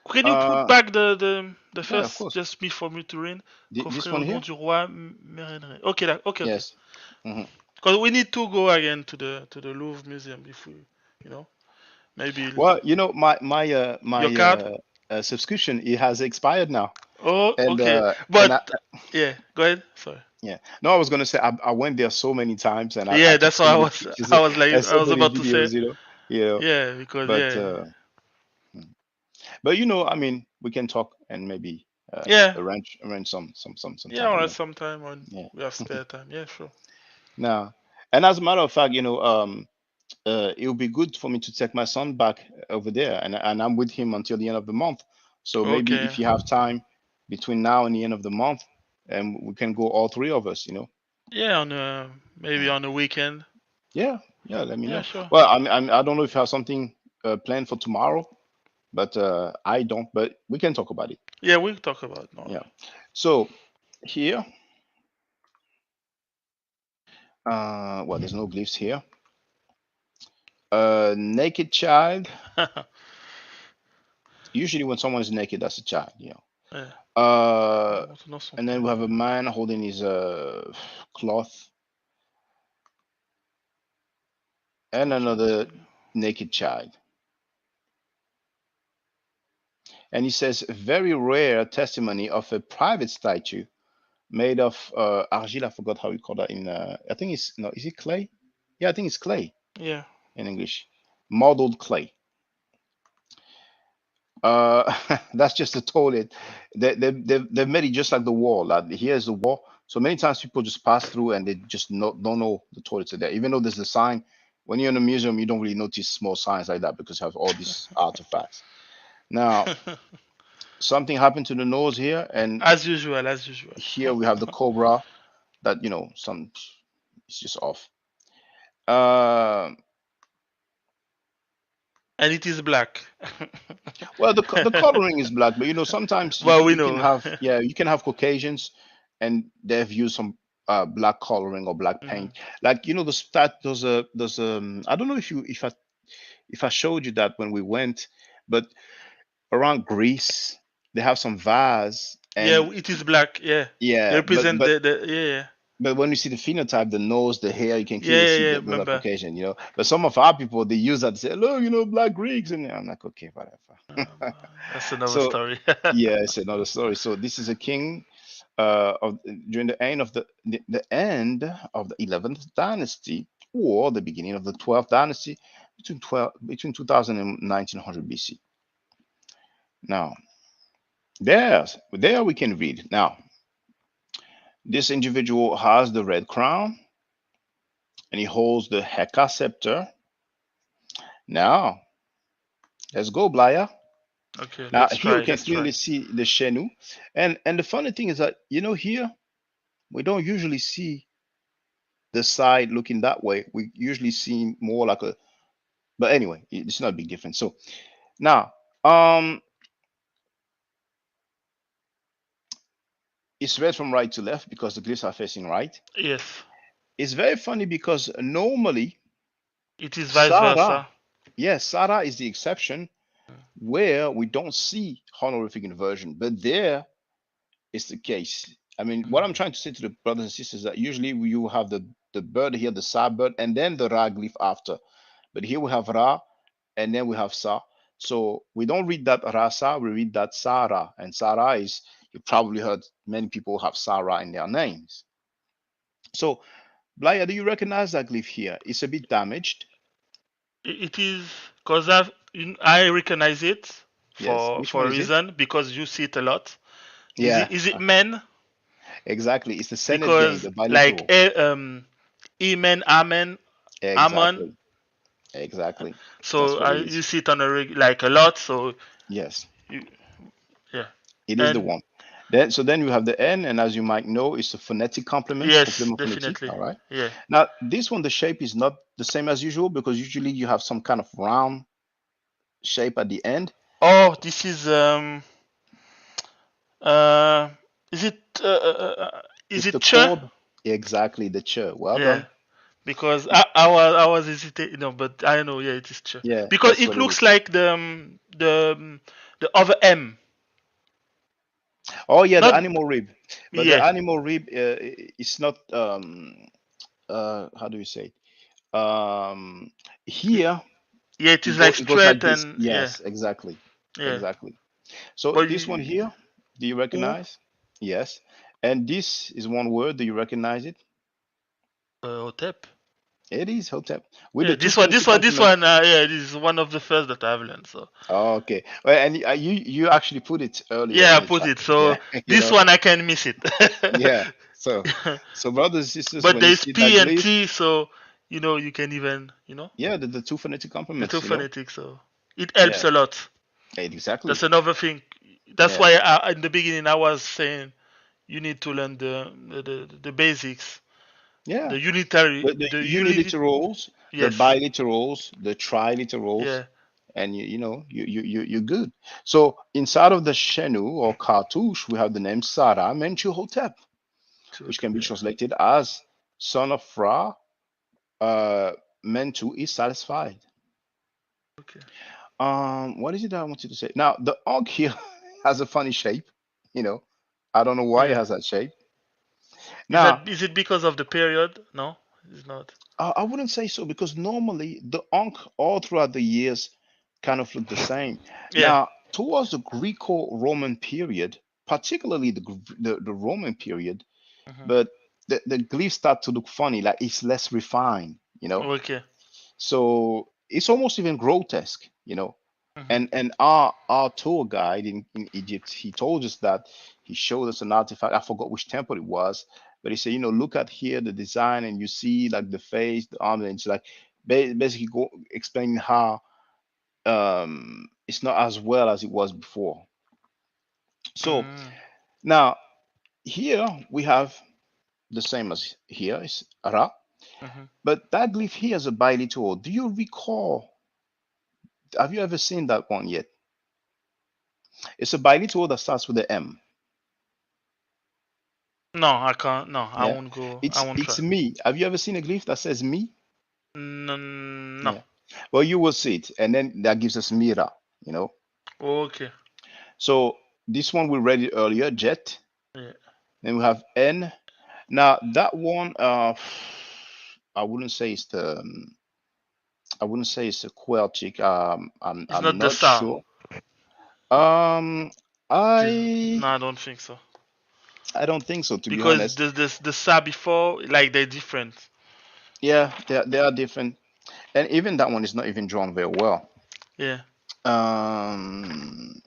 Can you put Uh, back the yeah, of first, course. just me for me to read? This Coffret one au nom here. du roi Mérénée. Okay, okay, okay. Yes. Hmm. Because we need to go again to the Louvre Museum if we, you know, maybe Well, you know, my your card. subscription it has expired now, Oh, and okay. uh, and I, But yeah, go ahead. Sorry. yeah. No, I was gonna say I went there so many times and I Yeah, took that's so why I many was pictures I was like and I so was many about to say videos, you know. yeah because But yeah you know, I mean, we can talk and maybe yeah arrange some yeah. time, All you right, know. sometime when Yeah. we have spare time. Yeah, sure. Now, and as a matter of fact, you know, it would be good for me to take my son back over there, and I'm with him until the end of the month. So maybe Okay. if you have time between now and the end of the month, and we can go all three of us, you know. Yeah, on maybe Mm. on the weekend. Yeah, yeah. Let me Yeah, know. sure. Well, I don't know if you have something planned for tomorrow, but I don't. But we can talk about it. Yeah, we'll talk about no. Yeah. So here, well, there's no glyphs here. Naked child. Usually, when someone is naked, that's a child. You know. Yeah. Uh, Montre-nous son and then we temps. have a man holding his cloth, and another naked child. And he says, very rare testimony of a private statue made of argile. I forgot how you call that in. I think it's no. Is it clay? Yeah, I think it's clay Yeah. in English. Modeled clay. That's just a toilet. They've made it just like the wall. Like here's the wall. So many times people just pass through and they just don't know the toilets are there. Even though there's a sign, when you're in a museum, you don't really notice small signs like that because you have all these artifacts. Now, something happened to the nose here, and As usual, as usual. here we have the cobra that some it's just off. Uh, And it is black. well, the coloring is black, but sometimes Well, we you can know. have you can have Caucasians, and they've used some black coloring or black Mhm. paint. Like the stat those I don't know if I showed you that when we went, but around Greece they have some vase Yeah, and it is black. Yeah, they yeah, but represent but the yeah yeah but when you see the phenotype, the nose, the hair, you can yeah clearly yeah. see Yeah, that those are remember. Caucasian. But some of our people they use that to say, look, black Greeks, and I'm like, okay, whatever. That's another So story. yeah, it's another story. So this is a king. during the end of the end of the 11th dynasty or the beginning of the 12th dynasty between 2000 and 1900 BC. Now, there we can read. Now, this individual has the red crown and he holds the Heka scepter. Now, let's go, Blaya. Okay, Now, let's here we try. can Let's clearly try. see the Shenu. And the funny thing is that, here we don't usually see the side looking that way. We usually see more like a, but anyway, it's not a big difference. So now, it's read from right to left because the glyphs are facing right. Yes, It's very funny because normally it is vice Sarah, versa. yes, Sarah is the exception where we don't see honorific inversion, but there is the case. I mean, what I'm Mhm. trying to say to the brothers and sisters is that usually you have the bird here, the Sa bird, and then the Ra glyph after. But here we have Ra, and then we have Sa. So we don't read that Rasa, we read that Sarah. And Sarah is, you probably heard many people have Sarah in their names. So, Blaya, do you recognize that glyph here? It's a bit damaged. It is because I recognize it Yes. for Which one a is it? reason because you see it a lot. Yeah, Is it men? exactly. It's the Senate gain, Because the like biliteral. amen, amen, amen. Exactly. Exactly. That's So what it you is. see it on like a lot. So Yes, you, yeah, it is the and one. Then you have the N, and as you might know, it's a phonetic complement, yes, complement phonetique. definitely, All right. yeah. Now, this one, the shape is not the same as usual because usually you have some kind of round shape at the end. Oh, this uh, is it uh, uh, uh, is It's it the ch? chord. Exactly, the ch. Well Yeah, done. because I was hesitating, but I know, yeah, it is ch Yeah, because that's it what it looks is. like the other M, Oh yeah, the not animal rib. But the yeah. animal rib is not how do you say it? It, Here yeah, it it is like goes like straight this. and yeah, Yes, exactly. yeah. Exactly. So But this one here, do you u recognize? Yes. And this is one word. Do you recognize it? Hotep. It is Hotep with Yeah, the two phonetic this complements. one. Yeah, this is one of the first that I've learned. So Oh, okay. Well, and you actually put it earlier yeah, in I the put chat. it. So Yeah, this one I can miss it. yeah. So brothers and sisters, But when you there's see that P and glyph, T, so you can even yeah, the two phonetic the two complements, phonetics. So it helps Yeah, a lot. exactly. That's another thing. That's Yeah, why in the beginning I was saying you need to learn the basics, yeah. the unitary, The the unity. uniliterals, the Yes. biliterals, the triliterals, Yeah. and you're good. So inside of the Shenu or Cartouche, we have the name Sarah Menchu Hotep, which can be Yeah. translated as son of Ra. Uh, Mentu is satisfied. Okay. What is it that I wanted to say? Now the Ankh here has a funny shape. You know, I don't know why it Yeah. has that shape. Is Now that is it because of the period? No, it's not. I wouldn't say so because normally the Ankh all throughout the years kind of look the same. Yeah. Now, towards the Greco-Roman period, particularly the Roman period, Mhm. but the glyphs start to look funny, like it's less refined. Okay. So it's almost even grotesque. Mhm. And our tour guide in Egypt, he told us that he showed us an artifact. I forgot which temple it was, but he said, look at here the design, and you see like the face, the arm, and it's like basically explaining how it's not as well as it was before. So Mm. now here we have the same as here is Ra, Mhm. but that glyph here is a biliteral. Do you recall? Have you ever seen that one yet? It's a biliteral that starts with the M. No, I can't. No, I Yeah, won't go. I won't it's try. me. Have you ever seen a glyph that says me? No. No. Yeah. Well, you will see it, and then that gives us Mira. You know. Okay. So this one we read it earlier, Jet. Yeah. Then we have N. Now that one, I wouldn't say it's the. I wouldn't say it's a Queltic. It's I'm not the not star. sure. Um, It is. I No, I don't think so. I don't think so, to be Because honest. the sa before, like, they're different. Yeah, they are different, and even that one is not even drawn very well. Yeah. Um,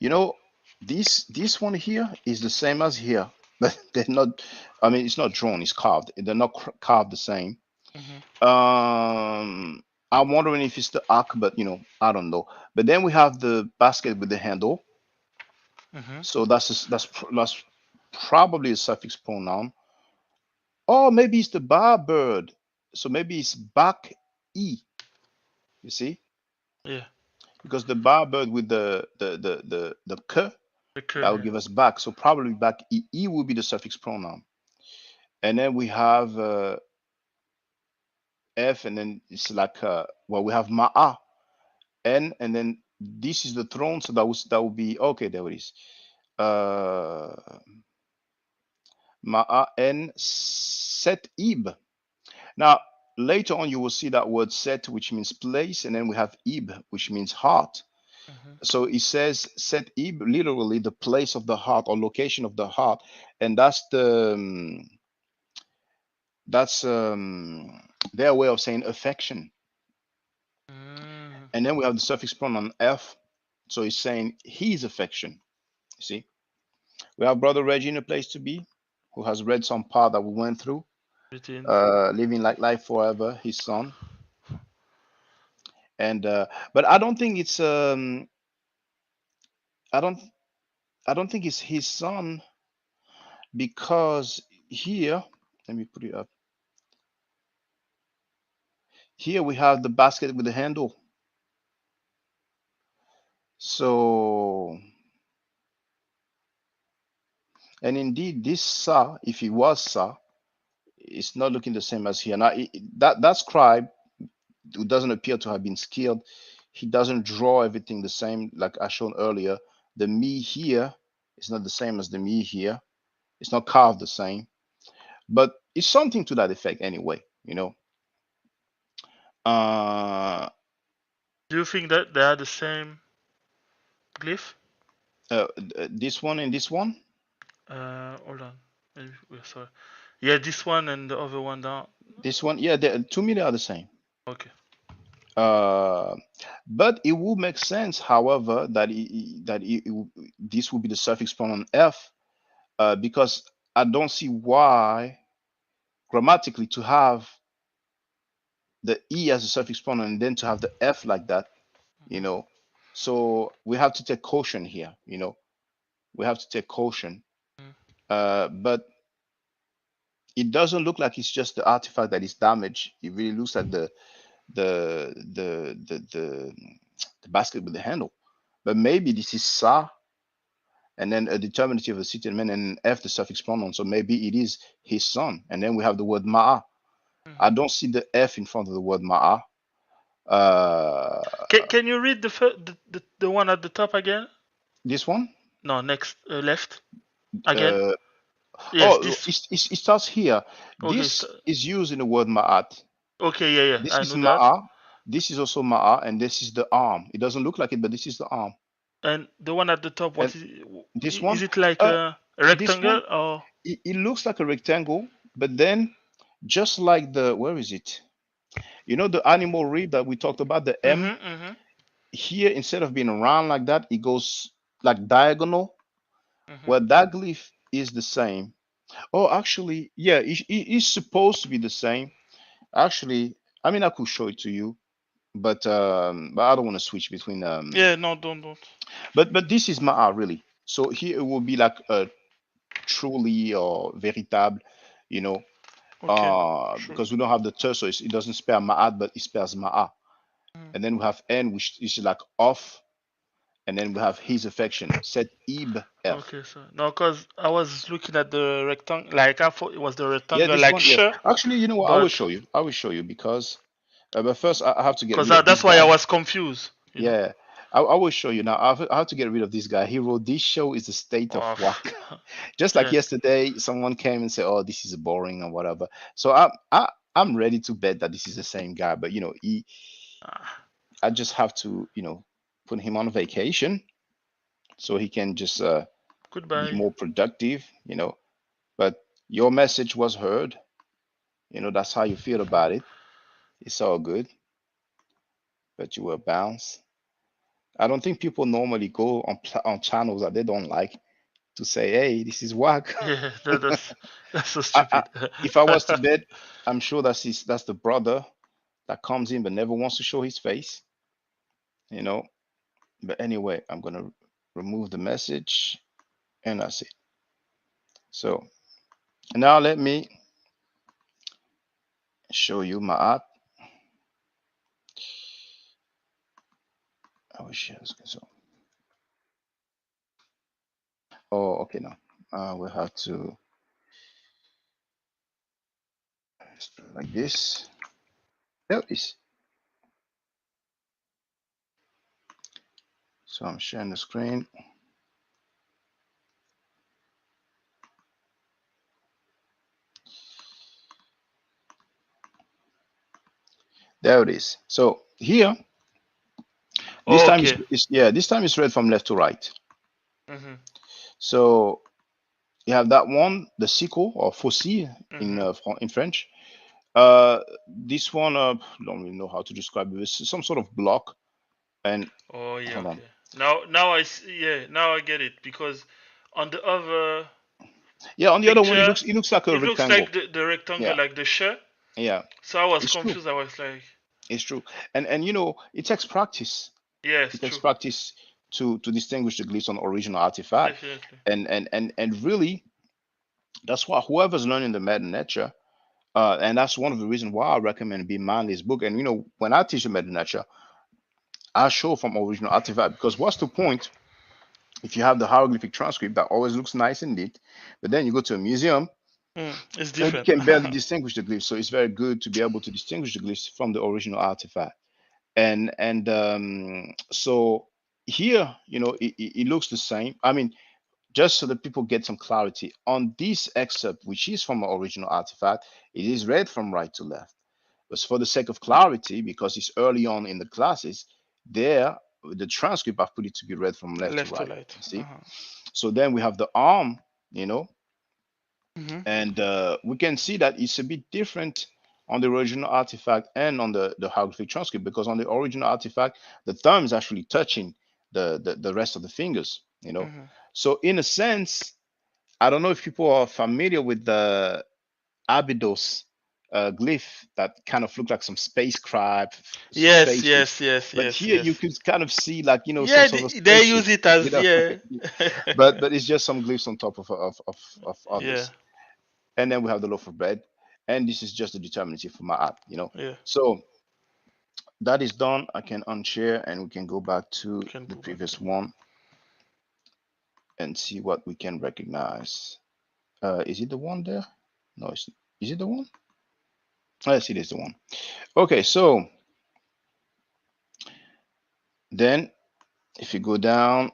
you know, this one here is the same as here, but they're not. I mean, it's not drawn; it's carved. They're not carved the same. Mhm. I'm wondering if it's the arc, but I don't know. But then we have the basket with the handle. Mhm. So that's probably a suffix pronoun. Or maybe it's the bar bird. So maybe it's back e. You see, Yeah. because the bar bird with the k, The that will curve. give us back. So probably back e. E will be the suffix pronoun. And then we have f, and then it's like well, we have ma'a n, and then this is the throne. So that would be okay. There it is. Uh, ma'a n set ib. Now, later on, you will see that word set, which means place, and then we have ib, which means heart. Mhm. So it says set ib, literally the place of the heart or location of the heart, and that's their way of saying affection. Mm. And then we have the suffix pronoun f, so it's saying his affection. You see, we have brother Reggie in a place to be, who has read some part that we went through, Between. living like life forever, his son, and but I don't think it's I don't I don't think it's his son because here, let me put it up. Here we have the basket with the handle. So, and indeed, this Sa, if he was Sa, it's not looking the same as here. Now, that scribe who doesn't appear to have been skilled, he doesn't draw everything the same like I shown earlier. The me here is not the same as the me here. It's not carved the same, but it's something to that effect anyway. Uh, Do you think that they are the same glyph? this one and this one. Hold on. Maybe we're sorry. Yeah, this one and the other one down. This one, yeah, to me they are the same. Okay. Uh, but it would make sense, however, this would be the suffix pronoun f, because I don't see why grammatically to have the e as a suffix pronoun and then to have the f like that, you Mhm. know. So we have to take caution here. We have to take caution. Mm. But it doesn't look like it's just the artifact that is damaged. It really looks like the the the the, the basket with the handle. But maybe this is sa, and then a determinative of a settlement, and f the suffix pronoun. So maybe it is his son. And then we have the word ma'a. I Mhm. don't see the f in front of the word ma'a. Uh, Can you read the one at the top again? this one. No, next, left again. Uh, Yes, oh, this. it starts here. Okay. This is used in the word ma'at. Okay, yeah, yeah, This I is know that. ma'a. This is also ma'a, and this is the arm. It doesn't look like it, but this is the arm. And the one at the top, And what is it? this Is one, it like uh, a this one, rectangle or? it looks like a rectangle, but then just like where is it? The animal rib that we talked about, the M, Mhm, mhm, here instead of being round like that, it goes like diagonal. mhm. Well, that glyph is the same. Oh, actually, yeah, it's supposed to be the same. Actually, I mean, I could show it to you, but I don't want to switch between Yeah, no, don't. but this is Ma'a really. So here it will be like a truly or véritable, you know, Okay, sure. because we don't have the ter, so it doesn't spell Ma'at, but it spells Ma'a. Mm. And then we have N, which is like off, and then we have his affection. Set Ib F. Okay, so no, cause I was looking at the rectangle, like I thought it was the Yeah, rectangle, this like one, yes. sh, Actually, you know what? I will but show you. I will show you because, but first I have to get cause rid of this that's why I guy. was confused. Yeah, I will show you now. I have to get rid of this guy. He wrote, "This show is a state of Oh, whack." Just like yeah. yesterday, someone came and said, "Oh, this is boring" or whatever. So I'm ready to bet that this is the same guy. But Ah, I just have to put him on vacation so he can just be Goodbye. more productive, but your message was heard. That's how you feel about it. It's all good, but you were bounced. I don't think people normally go on channels that they don't like to say, "Hey, this is whack." Yeah, that's so I, I, stupid. if I was to bet, I'm sure that's the brother that comes in but never wants to show his face, you know. But anyway, I'm gonna remove the message and that's it. So now let me show you my art. Oh shit. So, oh, okay, now we'll have to like this. There it is. So I'm sharing the screen. There it is. So here, this time Okay. this time it's read from left to right. Mhm. So you have that one, the sickle or faucille in Mhm. in French. This one, don't really know how to describe it. It's some sort of block. And Oh yeah. hold on. Okay. Now I see, yeah. Now I get it because on the other Yeah, on the other one, picture it looks like a it looks rectangle. like the rectangle, Yeah, like the shirt. yeah, So I was it's true. confused. I was like, It's true. And it takes practice. yeah, It it's takes true. practice to distinguish the glyphs on the original artifact. Definitely. And really, that's why whoever's learning the meta nature, and that's one of the reasons why I recommend being mindless book. And when I teach the meta nature, I show from original artifact because what's the point if you have the hieroglyphic transcript that always looks nice and neat, but then you go to a museum It's and you different. can barely distinguish the glyphs. So it's very good to be able to distinguish the glyphs from the original artifact. And so here, it looks the same. I mean, just so that people get some clarity on this excerpt, which is from an original artifact, it is read from right to left. But for the sake of clarity, because it's early on in the classes, there the transcript I've put it to be read from left to Left to right. right. You see? So then we have the arm, you know, Mhm. and we can see that it's a bit different on the original artifact and on the hieroglyphic transcript because on the original artifact, the thumb is actually touching the rest of the fingers, you know. Mhm. So in a sense, I don't know if people are familiar with the Abydos glyph that kind of look like some spacecraft Yes, spaceships. yes, yes, But yes, here you yes. could kind of see like some Yeah, sort of they spaceship, use it you as, know. yeah. but it's just some glyphs on top of Yeah, others. And then we have the loaf of bread, and this is just the determinative for my app. yeah. So that is done. I can unshare and we can go back to Can the go back to. previous one and see what we can recognize. Is it the one there? No, is it the one? Yes, it is the one. Okay, so then if you go down,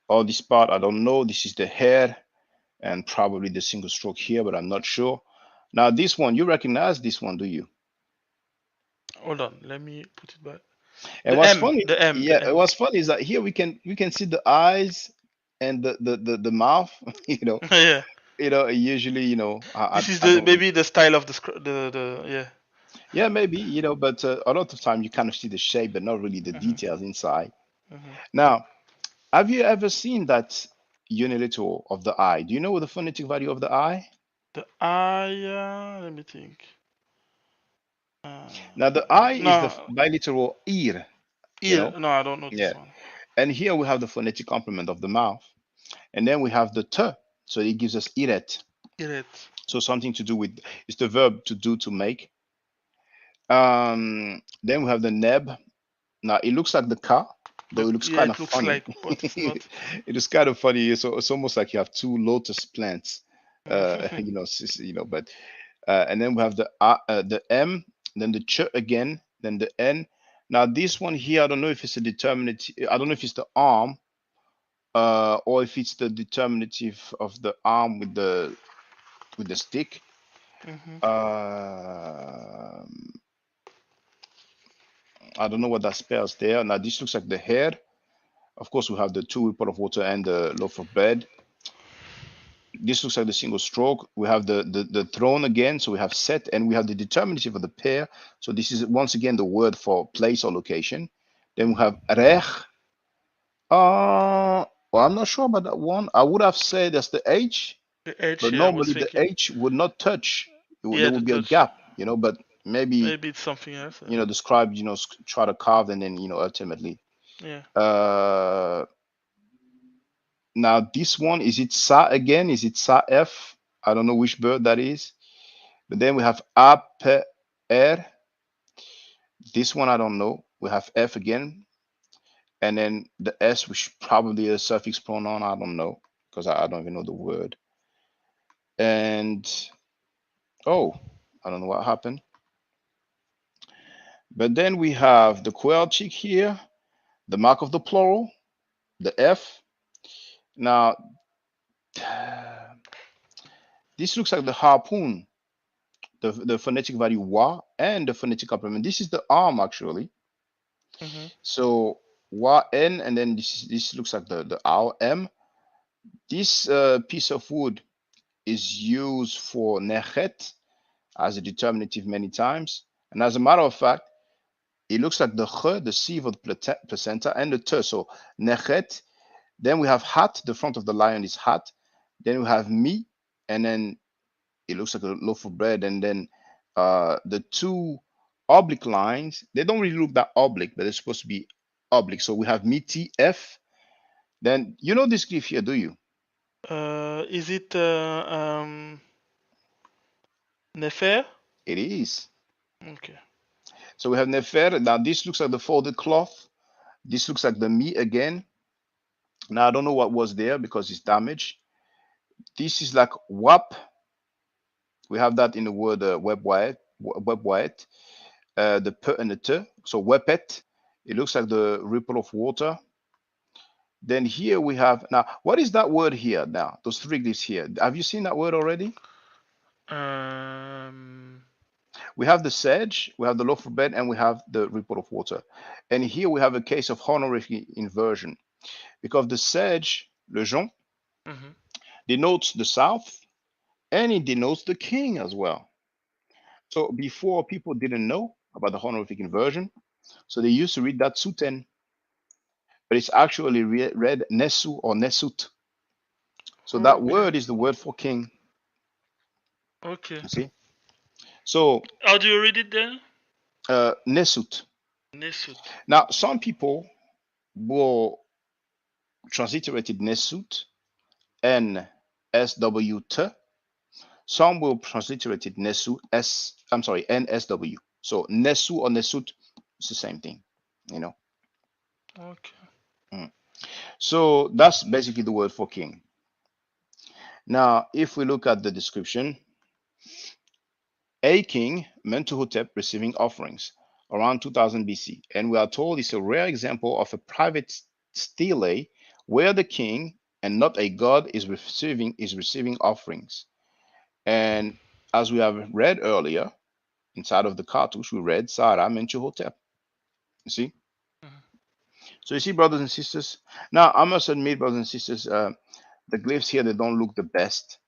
all this part, I don't know. This is the head and probably the single stroke here, but I'm not sure. Now this one, you recognize this one, do you? Hold on, let me put it back. And what's funny, The M, the yeah, M. what's funny is that here we can see the eyes and the mouth. you know, Yeah. usually, This is I the don't really, maybe the style of the yeah. yeah, maybe, but a lot of time you kind of see the shape, but not really the Mhm. details inside. Mhm. Now, have you ever seen that unilateral of the eye? Do you know what the phonetic value of the eye? The eye. Let me think. Now, the eye is the No, bilateral ear, you ear. know? No, I don't know this Yeah. one. And here we have the phonetic complement of the mouth. And then we have the t. So it gives us iret. Ear. So something to do with, it's the verb to do, to make. Then we have the neb. Now it looks like the ka, though it looks Yeah, kind of it looks funny. like, but it's not. It is kind of funny. It's almost like you have two lotus plants, Mhm. but and then we have the M, then the ch again, then the N. Now this one here, I don't know if it's a determinative. I don't know if it's the arm, or if it's the determinative of the arm with the stick. Mhm. I don't know what that spells there. Now this looks like the head. Of course, we have the two pot of water and the loaf of bread. This looks like the single stroke. We have the throne again. So we have set, and we have the determinative of the pair. So this is once again the word for place or location. Then we have rech. Well, I'm not sure about that one. I would have said that's the H, The edge but here, I was normally the thinking. H would not touch. Yeah, There the would be a touch. gap, but maybe, Maybe it's something else. the scribe, try to carve and then, ultimately. Yeah. Uh, Now this one, is it Sa again? Is it Sa F? I don't know which bird that is. But then we have A, P, R. This one I don't know. We have F again. And then the S, which probably a suffix pronoun. I don't know because I don't even know the word. And oh, I don't know what happened. But then we have the Quelchic here, the mark of the plural, the F. Now, this looks like the harpoon, the phonetic value wa and the phonetic complement. This is the arm actually. Mhm. So wa n, and then this looks like the R M. This piece of wood is used for nechet as a determinative many times. And as a matter of fact, it looks like the ch, the sieve of the placenta, and the t. So nechet. Then we have hat. The front of the lion is hat. Then we have mi, and then it looks like a loaf of bread. And then the two oblique lines, they don't really look that oblique, but they're supposed to be oblique. So we have mi t f. Then you know this glyph here, do you? Is it Nefer? It is. Okay. So we have nefer. Now this looks like the folded cloth. This looks like the mi again. Now I don't know what was there because it's damaged. This is like wap. We have that in the word web white. The p and the t. So wepet. It looks like the ripple of water. Then here we have, now what is that word here now? Those three glyphs here. Have you seen that word already? Um. We have the sedge, we have the loaf of bread, and we have the ripple of water. And here we have a case of honorific inversion because the sedge, le jonc, Mhm. denotes the south and it denotes the king as well. So before, people didn't know about the honorific inversion, so they used to read that suten, but it's actually read nesu or nesut. So that Okay. word is the word for king. Okay. You see? So How do you read it then? nesut. Nesut. Now some people will transliterate it nesut, N S W T. Some will transliterate it nesu S. I'm sorry, N S W. So nesu or nesut, it's the same thing. You know. Okay. Mm. So that's basically the word for king. Now, if we look at the description, a king, Mentuhotep, receiving offerings around 2000 BC, and we are told it's a rare example of a private stele where the king and not a god is receiving offerings. And as we have read earlier, inside of the cartouche, we read Sarah Mentuhotep. You see? Mhm. So you see, brothers and sisters. Now, I must admit, brothers and sisters, the glyphs here, they don't look the best.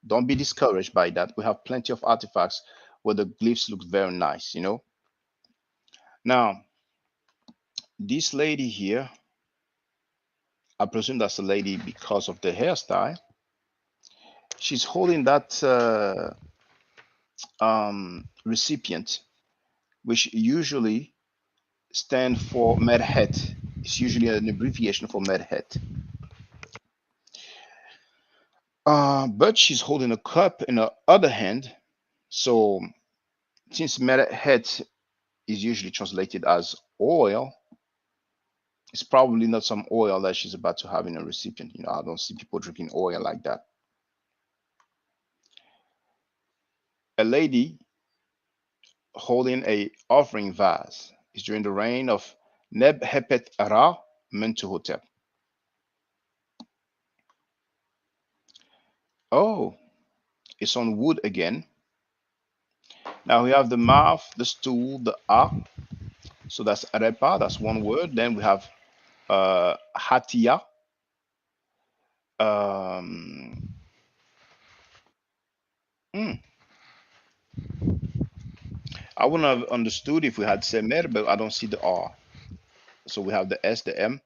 Don't be discouraged by that. We have plenty of artifacts where the glyphs look very nice. Now, this lady here, I presume that's a lady because of the hairstyle. She's holding that recipient, which usually stand for Merhet. It's usually an abbreviation for Merhet. But she's holding a cup in her other hand. So since Merhet is usually translated as oil, it's probably not some oil that she's about to have in a recipient. I don't see people drinking oil like that. A lady holding a offering vase is during the reign of Nebhepet Ra Mentuhotep. Oh, it's on wood again. Now we have the mouth, the stool, the a. So that's arepa, that's one word. Then we have Hatia. Um, hmm, I wouldn't have understood if we had Semer, but I don't see the R. So we have the S, the M.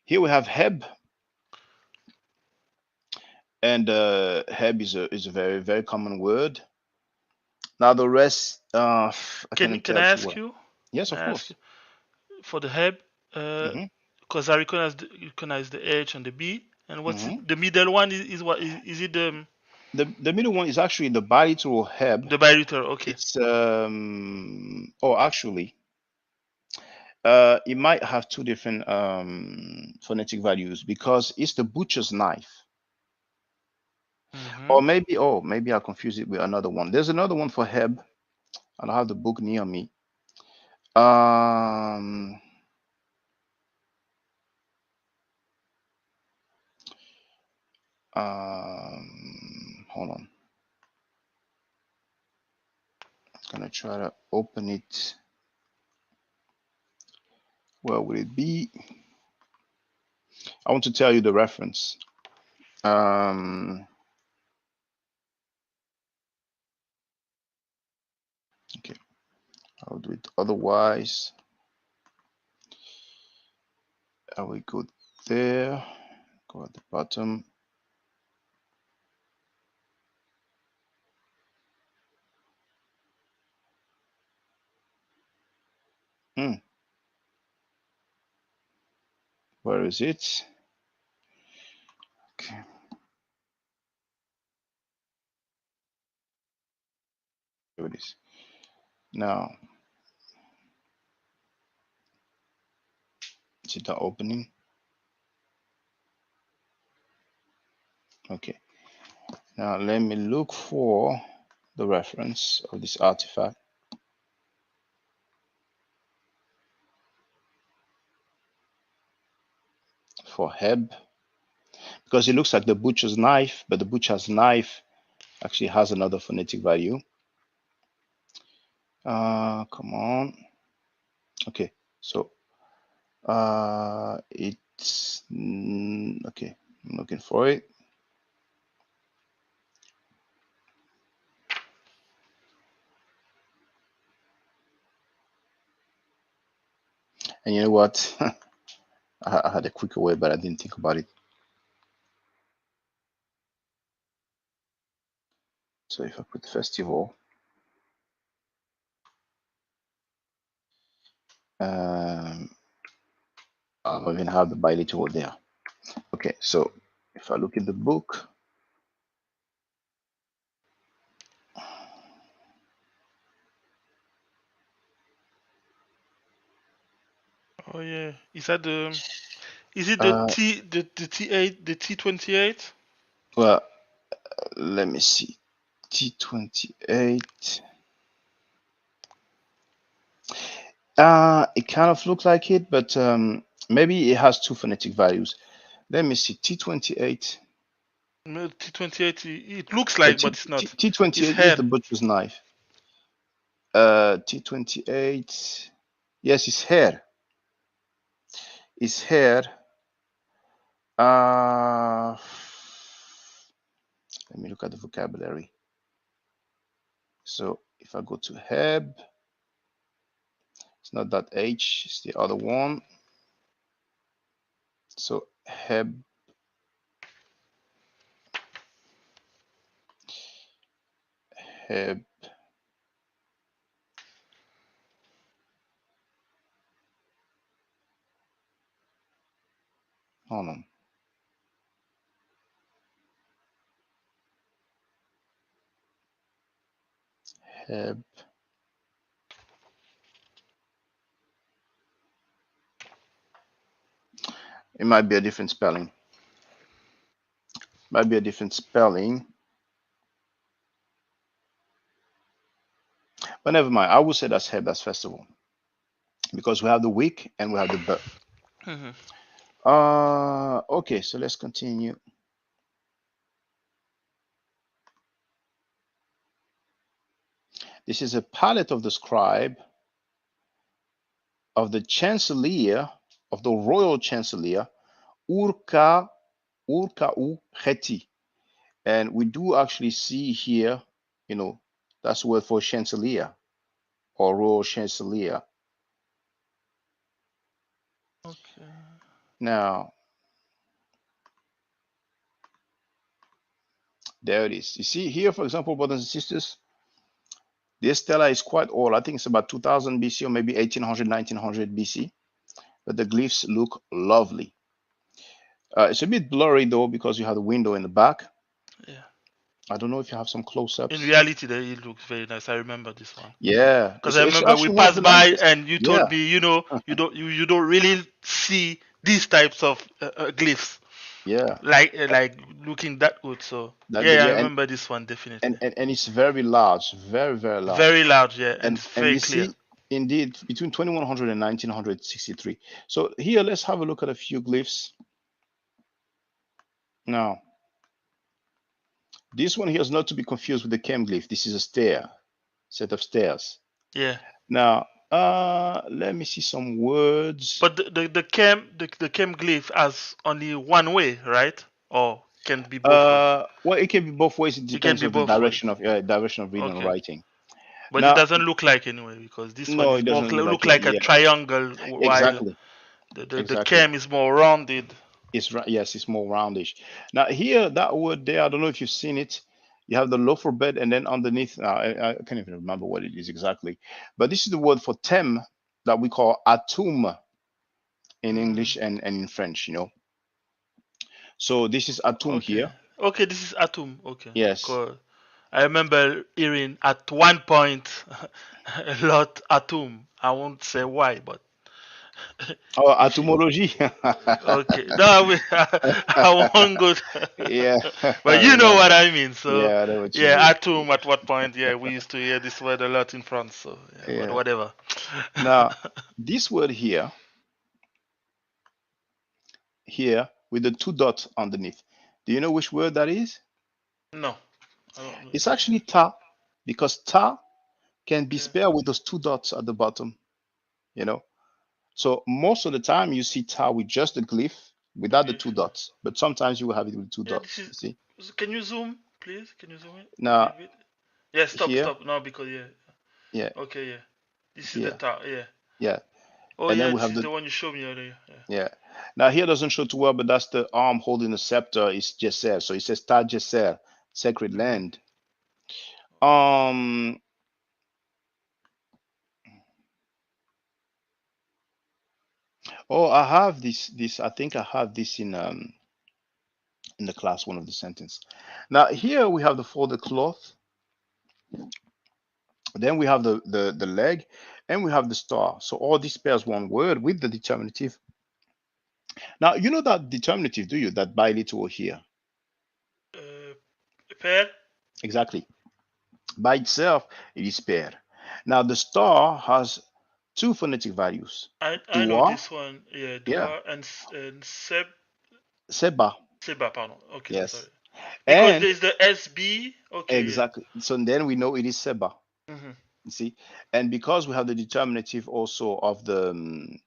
Here we have Heb, and Heb is a very very common word. Now the rest, I cannot Can tell I too ask well. you? Yes, Can of I ask course. you for the heb? Hmm. Because I recognize the H and the B. And what's Hmm. the middle one is what is it The middle one is actually the bilateral Heb. the bilateral? Okay. It's oh, actually, it might have two different phonetic values because it's the butcher's knife. Mm-hmm. Or maybe, oh, maybe I'll confuse it with another one. There's another one for Heb. I don't have the book near me. Um, Hold on. I'm gonna try to open it. Where would it be? I want to tell you the reference. Okay, I'll do it otherwise. I will go there, go at the bottom. Hmm, where is it? Okay, here it is. Now, is it not opening? Okay, now let me look for the reference of this artifact for Heb, because it looks like the butcher's knife, but the butcher's knife actually has another phonetic value. Come on. Okay, so it's okay. I'm looking for it. And you know what? I had a quicker way, but I didn't think about it. So if I put festival, um, I'll even have the bilateral there. Okay, so if I look in the book, Oh yeah. Is it uh, the T8 the T28? well, let me see. T28. It kind of looks like it, but maybe it has two phonetic values. Let me see. T28. No, T28 it looks Yeah, like but it's not. It's T28 is the head. butcher's knife. T28. Yes, it's hair. It's hair. Uh, Let me look at the vocabulary. So if I go to Heb, it's not that H, it's the other one. So Heb, Heb, hold on. Heb. It might be a different spelling. Might be a different spelling. But never mind. I will say that's Heb, that's festival. Because we have the week and we have the birth. Mm-hmm. Okay, so let's continue. This is a palette of the scribe, of the chancellor, of the royal chancellor, Urka Urkau Kheti. And we do actually see here, that's the word for chancellor or royal chancellor. Okay. Now, there it is. You see here, for example, brothers and sisters, this stela is quite old. I think it's about 2000 BC or maybe 1800, 1900 BC. But the glyphs look lovely. It's a bit blurry though because you have the window in the back. Yeah. I don't know if you have some In close-ups. reality, it looks very nice. I remember this one. Yeah, Because I it's remember we actually one of the passed by nicest. and you Yeah, told me, you don't really see these types of glyphs yeah, like looking that good. So that good. yeah, I Yeah, remember this one definitely. and it's very large, very very large. Very loud, yeah, and it's And very you clear. see, indeed, between 2100 and 1963. So here, let's have a look at a few glyphs. Now, this one here is not to be confused with the Kem glyph. This is a stair, set of stairs. Yeah. Now, let me see some words. But the chem glyph has only one way, right? Or can be both way. Well, it can be both ways. It It can depends be on the both ways. direction of reading and Okay. writing. But it Now, doesn't look like anyway because this one no, is it more doesn't look like look it. like a Yeah, triangle while exactly, the exactly. chem is more rounded. It's yes, it's more roundish. Now here, that word there, I don't know if you've seen it. You have the loafer bed, and then underneath, I can't even remember what it is exactly. But this is the word for tem that we call atum in Mm. English and in French. So this is atum Okay. here. Okay, this is atom. Okay. Yes. Cool. I remember hearing at one point a lot atom. I won't say why, but Oh, if you atomology. okay, no, I won't go. Yeah, But I you know remember. what I mean. So Yeah, I know what you yeah, mean. atom. At what point? Yeah, we used to hear this word a lot in France. So yeah, but Yeah. whatever. Now, this word here with the two dots underneath. Do you know which word that is? No, I don't know It's this. actually ta, because ta can be Okay. spelled with those two dots at the bottom, you know. So most of the time you see ta with just the glyph without the Yeah. two dots, but sometimes you will have it with two Yeah, this dots, is. you see. Can you zoom, please? Can you zoom it a Now little bit? Yeah, stop, here, stop. No, because yeah. yeah, Okay, yeah. This is the here, top. Yeah. yeah. Oh And then yeah, we this have is the the one you showed me earlier. Yeah. yeah. Now here doesn't show too well, but that's the arm holding the scepter is Jesser. So it says Ta Jesser, sacred Mm. land. Um oh, I have this I think I have this in the class one of the sentence. Now here we have the folded cloth, then we have the leg, and we have the star. So all this pairs one word with the determinative. Now you know that determinative, do you? That bilateral here. Uh, pair. Exactly. By itself, it is pair. Now the star has two phonetic values. I know Dua, this one. Yeah, yeah, Dua and Seba, Seba. Pardon. Okay, sorry. yes. Because And there's the SB. Okay, yeah. exactly. So then we know it is Seba. Hmm. You see, and because we have the determinative also of the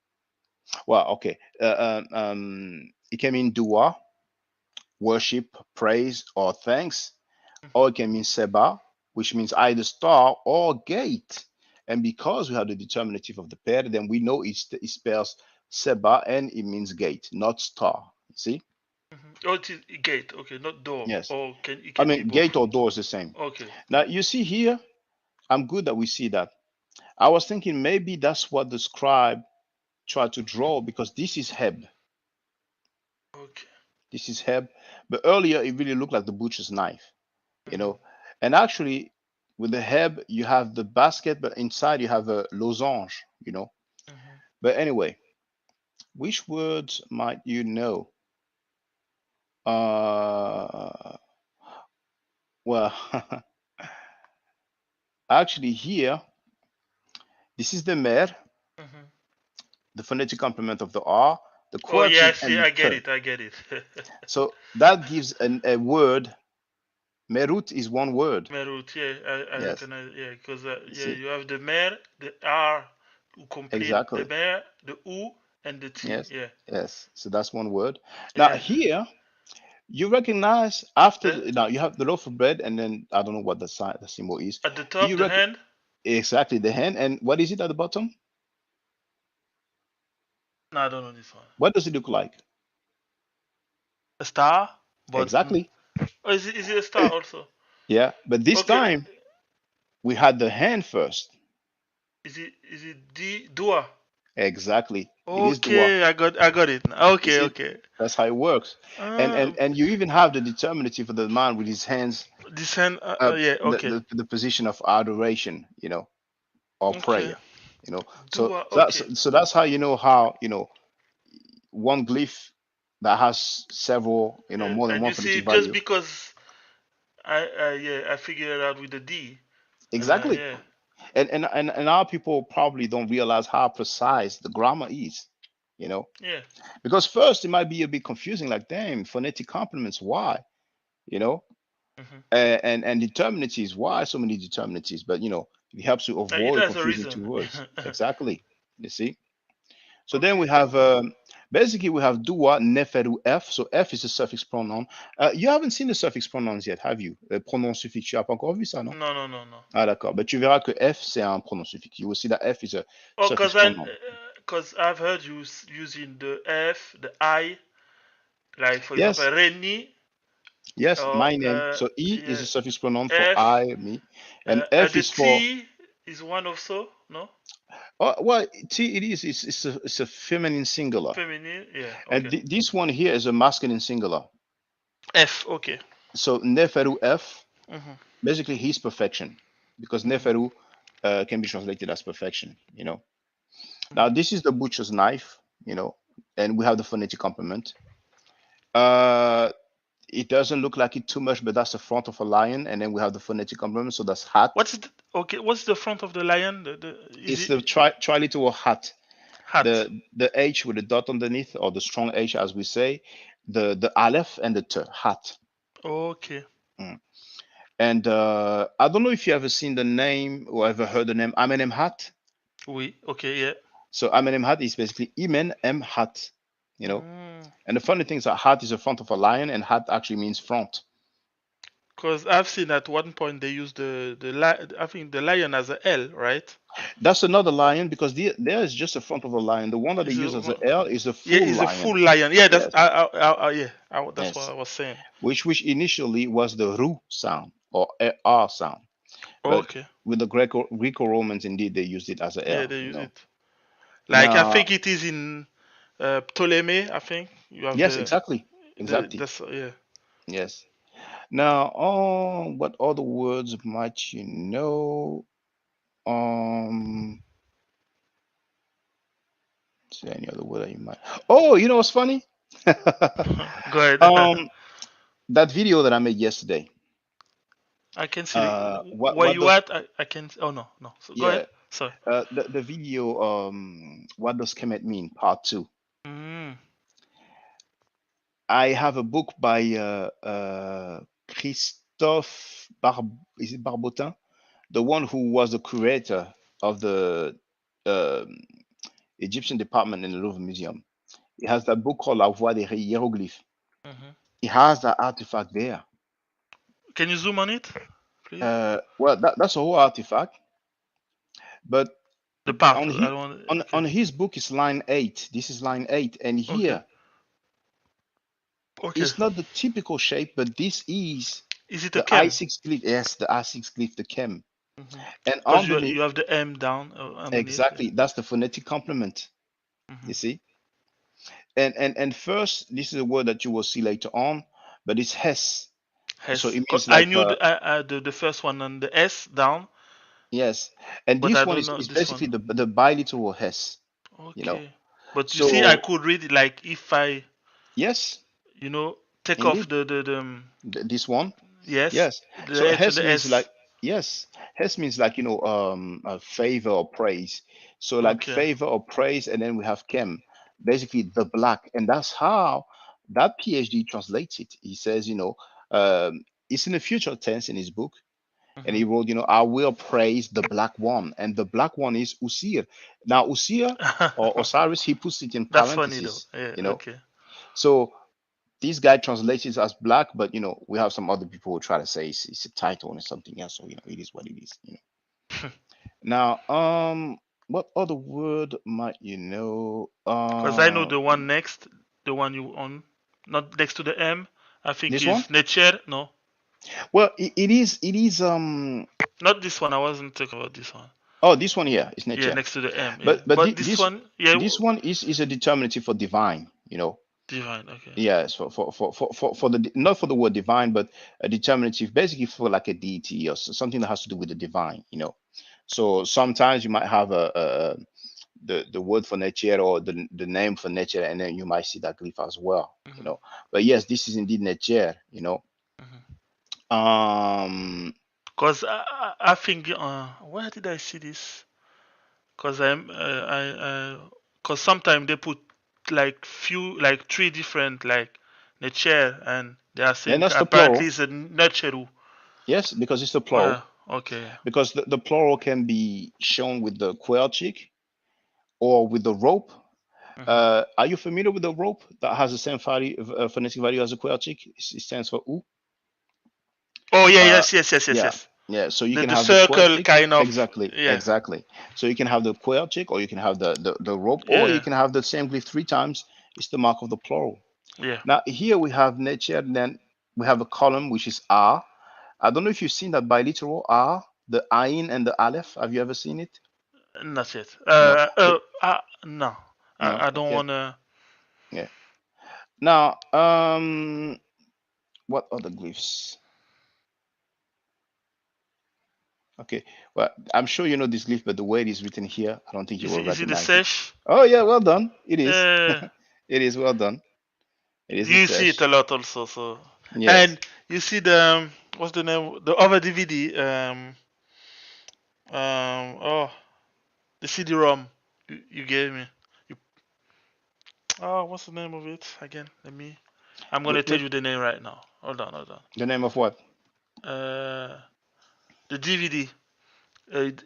well, okay, it can mean dua, worship, praise, or thanks, or it can mean seba, which means either star or gate. And because we have the determinative of the pair, then we know it spells seba and it means gate, not star. See? Oh, it is gate. Okay, not door. Yes. Or it I can be mean, both. gate or door is the same. Okay. Now, you see here, I'm good that we see that. I was thinking maybe that's what the scribe tried to draw because this is Heb. Okay. This is Heb. But earlier, it really looked like the butcher's knife, you Hmm. know. And actually, with the Heb, you have the basket, but inside you have a losange. Hmm. But anyway, which words might you know? Uh, well, actually, here, this is the mer, Hmm. the phonetic complement of the R, the Oh yeah, I quertic, see. and the I get k. it. I get it. So that gives a word. Merut is one word. Merut, yeah, I Yes, recognize, yeah, because you yeah, see, you have the mer, the R, who complete the exactly. mer, the U, and the T. Yes, Yeah. yes. So that's one word. Now Yeah. here you recognize after The now you have the loaf of bread, and then I don't know what the sign, the symbol is. at the Do top, you the rec hand, exactly the hand, and what is it at the bottom? no, I don't know this one. What does it look like? A star, but Exactly. oh, is it a star also? Yeah, but this Okay. time we had the hand first. Is it D Dua? Exactly. It is the one. Okay, I got it now. You Okay, see, okay. that's how it works. And Ah, and you even have the determinative of the man with his hands this hand. Yeah. the, Okay. the position of adoration, or Okay. prayer. So Dua. Okay. that's how how one glyph that has several, Yeah. more than And one you see, phonetic just value. because I figured it out with the D, and Exactly. yeah, And our people probably don't realize how precise the grammar is, you know. yeah. Because first it might be a bit confusing, like, damn, phonetic complements, why? You know, Hmm. and determinatives, why so many determinatives? But it helps to It avoid has a confusing reason. two words. Exactly. You see. So then we Okay. have basically we have dua, neferu, f. So f is a suffix pronoun. You haven't seen the suffix pronouns yet, have you? Le pronom suffixe. Tu n'as pas encore vu ça, non? No, no, no, no. Ah, d'accord. But tu verras que f c'est un pronom suffixe. You will see that f is a Oh, suffix cause I, pronoun. cause I've heard you using the F, the I, like for example, Yes, Reni, yes, or my name. So e is yeah, a suffix pronoun for F. I, me, and f The is for. T is one also, no? Oh, well, t it is. It's a feminine singular, Feminine, yeah, and okay. this one here is a masculine singular. F, okay. So neferu f, Hmm. basically he's perfection, because Hmm. neferu can be translated as perfection. Now Hmm. this is the butcher's knife, and we have the phonetic complement. Uh, it doesn't look like it too much, but that's the front of a lion, and then we have the phonetic complement, so that's hat. What's the, okay? What's the front of the lion? Is It's it the triliteral hat. hat? The H with the dot underneath, or the strong H as we say, the aleph and the t, hat. Okay. Mm. And I don't know if you ever seen the name or ever heard the name Amenem hat. Oui. Okay. Yeah. So Amenem hat is basically Imen M hat, you know. Mm. And the funny thing is that hat is the front of a lion, and hat actually means front. Cause I've seen at one point they use I think the lion as a L, right? That's another lion, because there is just the front of a lion. The one that they Is use as a a L is a Yeah, full it's a lion. full lion. Yeah, that's Yes, yeah, that's what yes. I was saying. Which initially was the ru sound, or R sound, but Okay. with the Greco-Romans, indeed they used it as a Yeah, L. they use it. Like I Now, think it is in Ptolemy. I think you have yes, exactly, the exactly, that's yeah. yes. Now, what other words might you know? Um, is there any other word that you might? Oh, you know what's funny? Go ahead. um, that video that I made yesterday. I can see What where what you does at. I can. Oh no, no. So go yeah ahead. Sorry. the video, what does Kemet mean? Part two. Mm, I have a book by Christophe is it Barbotin, the one who was the curator of the um Egyptian department in the Louvre Museum. He has that book called La Voix des Hiéroglyphes. hmm. He has that artifact there. Can you zoom on it, please? Well, that's a whole artifact, but The part. on I his don't want. on Okay. his book is line 8. This is line 8, and Okay. here Okay. it's not the typical shape, but this is Is it a the chem? I6 glyph. Yes, the I6 glyph, the chem, and Because underneath. you have the M down underneath. Yeah. Exactly, that's the phonetic complement. You Hmm. see, and first, this is a word that you will see later on, but it's Hess. So Has. it means I like knew the first one on the S down, yes, and but this I one don't is, know is this basically one. the biliteral Hess. You know, Okay. But you see, I so could read it like if I, yes, you know, take off indeed, the this one, yes, yes. the So H and Hess the means like S. yes, Hess means like favor or praise. So like Okay. favor or praise, and then we have Chem, basically the black, and that's how that PhD translates it. He says, it's in the future tense in his book. And he wrote, I will praise the black one. And the black one is Usir. Now, Usir or Osiris, he puts it in That's funny though. parentheses, Yeah. you know. Okay. So this guy translates it as black, but we have some other people who try to say it's a title and something else. So it is what it is. Now, what other word might you know? Because I know the one next, the one you on, not next to the M. I think This one? is nature. No, Well, it is not this one. I wasn't talking about this one. oh, this one here is Yeah, nature. next to the M. Yeah, But but this one, yeah, this one is a determinative for divine. divine. Okay. Yes, for the not for the word divine, but a determinative, basically for like a deity or something that has to do with the divine. So sometimes you might have the word for nature or the name for nature, and then you might see that glyph as well. But yes, this is indeed nature. Um, Cause I think where did I see this? Cause cause sometimes they put like three different like nature, and they are and saying that's the apparently plural. it's a nature. Yes, because it's the Well, plural. okay. Because the plural can be shown with the querchic or with the rope. Are you familiar with the rope that has the same phonetic value as the querchic? It stands for U. Oh yeah, Uh, yeah, yes. yeah. So you can The have the circle querchic. kind of, Exactly, yeah, exactly. So you can have the querchic, or you can have the rope, or you yeah, can have the same glyph three times. It's the mark of the plural. yeah. Now here we have nature, and then we have a column which is R. I don't know if you've seen that biliteral R, the ayin and the aleph. Have you ever seen it? Not yet. No. No. No. I don't Okay. wanna. Yeah. Now, what other glyphs? Okay. Well, I'm sure you know this glyph, but the way it is written here, I don't think you will Is it the recognize it. sesh? Oh yeah, well done. It is. Uh, It is well done. It is a you see it a sesh. lot also. So, Yes. and you see the what's the name? The other DVD. Oh, the CD-ROM you gave me. You, oh, what's the name of it again? I'm gonna tell With you the name right now. Hold on. the name of what? Uh, the DVD.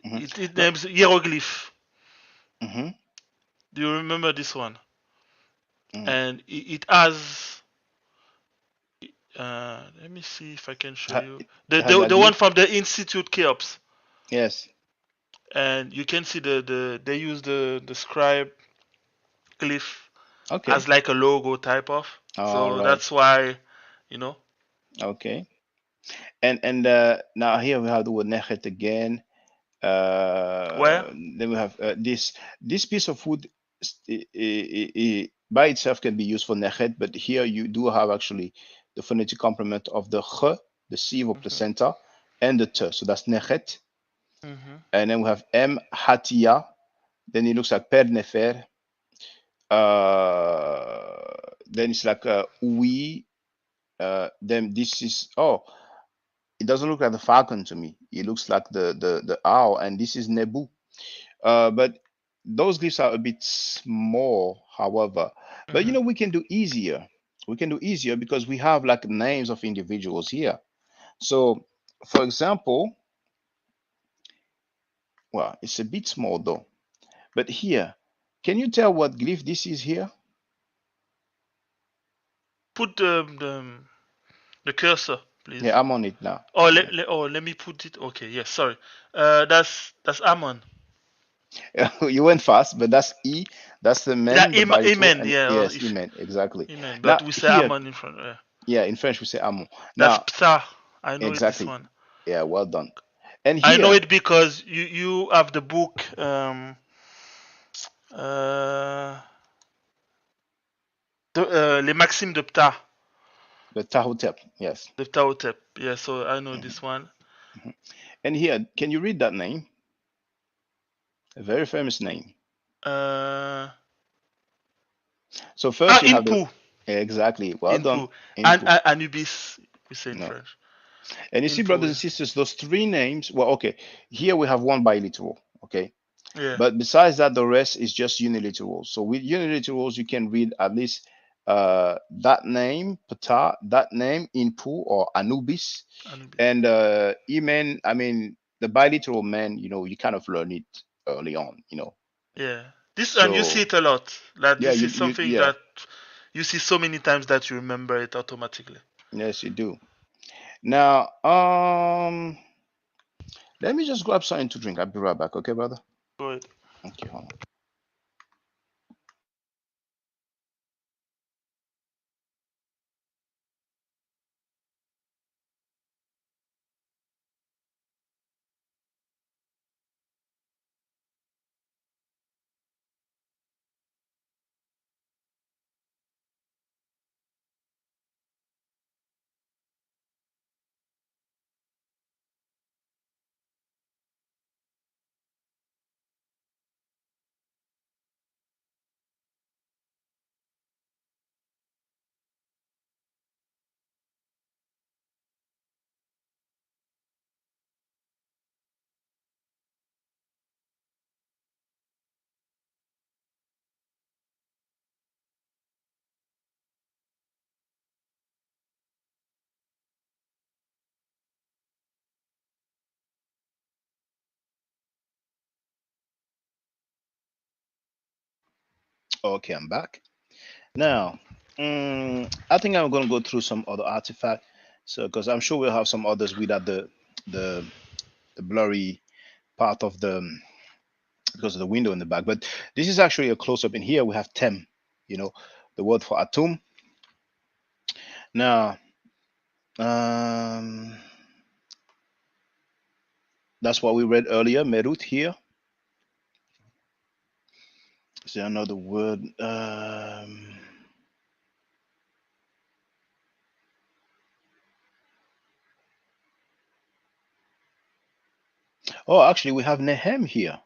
Hmm. It No. names Hieroglyph. Hmm. Do you remember this one? Hmm. And it has. Let me see if I can show you It has that the one glyph. from the Institute Cheops, Yes. and you can see they use the scribe glyph Okay. as like a logo type of. All So right. that's why, you know. Okay. And now here we have the word nechet again. Where? Then we have this piece of wood by itself can be used for nechet, but here you do have actually the phonetic complement of the ch, the sieve or Mhm. placenta, and the t. So that's nechet. Mhm. And then we have m hatia. Then it looks like per nefer. Then it's like oui. Then this is it doesn't look like the falcon to me. It looks like the owl, and this is nebu. But those glyphs are a bit small, however. But Mhm. we can do easier. We can do easier because we have like names of individuals here. So, for example, well, it's a bit small though. But here, can you tell what glyph this is here? Put the cursor, please. Yeah, I'm on it now. Oh, Yeah. let me put it. Okay, yes, sorry. That's Ammon. You went fast, but that's E. That's the Yeah, men, the biliteral, amen. and Yeah, yes, if Emen, exactly. amen, Now but we say here, Ammon in front. Yeah. yeah, in French we say amon. That's Now, Psa. I know it. This exactly. one. Yeah, well done. And I know here, it because you have the book uh les Maximes de Ptah, the Tahotep, yes. the Ptahotep. Yeah, so I know Mhm, this one. mhm. And here, can you read that name? A very famous name. Uh, So first you have the Inpu, exactly. Well done, Inpu, and Inpu. Anubis. We say in No. French. And you see, brothers Inpu. and sisters, those three names. Well, okay. Here we have one biliteral. Okay. Yeah. But besides that, the rest is just uniliterals. So with uniliterals, you can read at least that name Ptah, that name Inpu or Anubis, Anubis. and Emen. I mean, the biliteral man. You kind of learn it early on. Yeah. This and you see So it a lot. Like yeah, this you is you something yeah, that you see so many times that you remember it automatically. yes, you do. Now, let me just grab something to drink. I'll be right back. Okay, brother. Go ahead. Okay, hold on. Okay, I'm back. Now, I think I'm gonna go through some other artifact. So, because I'm sure we'll have some others without the the blurry part of the because of the window in the back. But this is actually a close up. In here, we have tem. You know, the word for atum. Now, um, that's what we read earlier. Merut here. Is there another word? Oh, actually, we have Nehem here.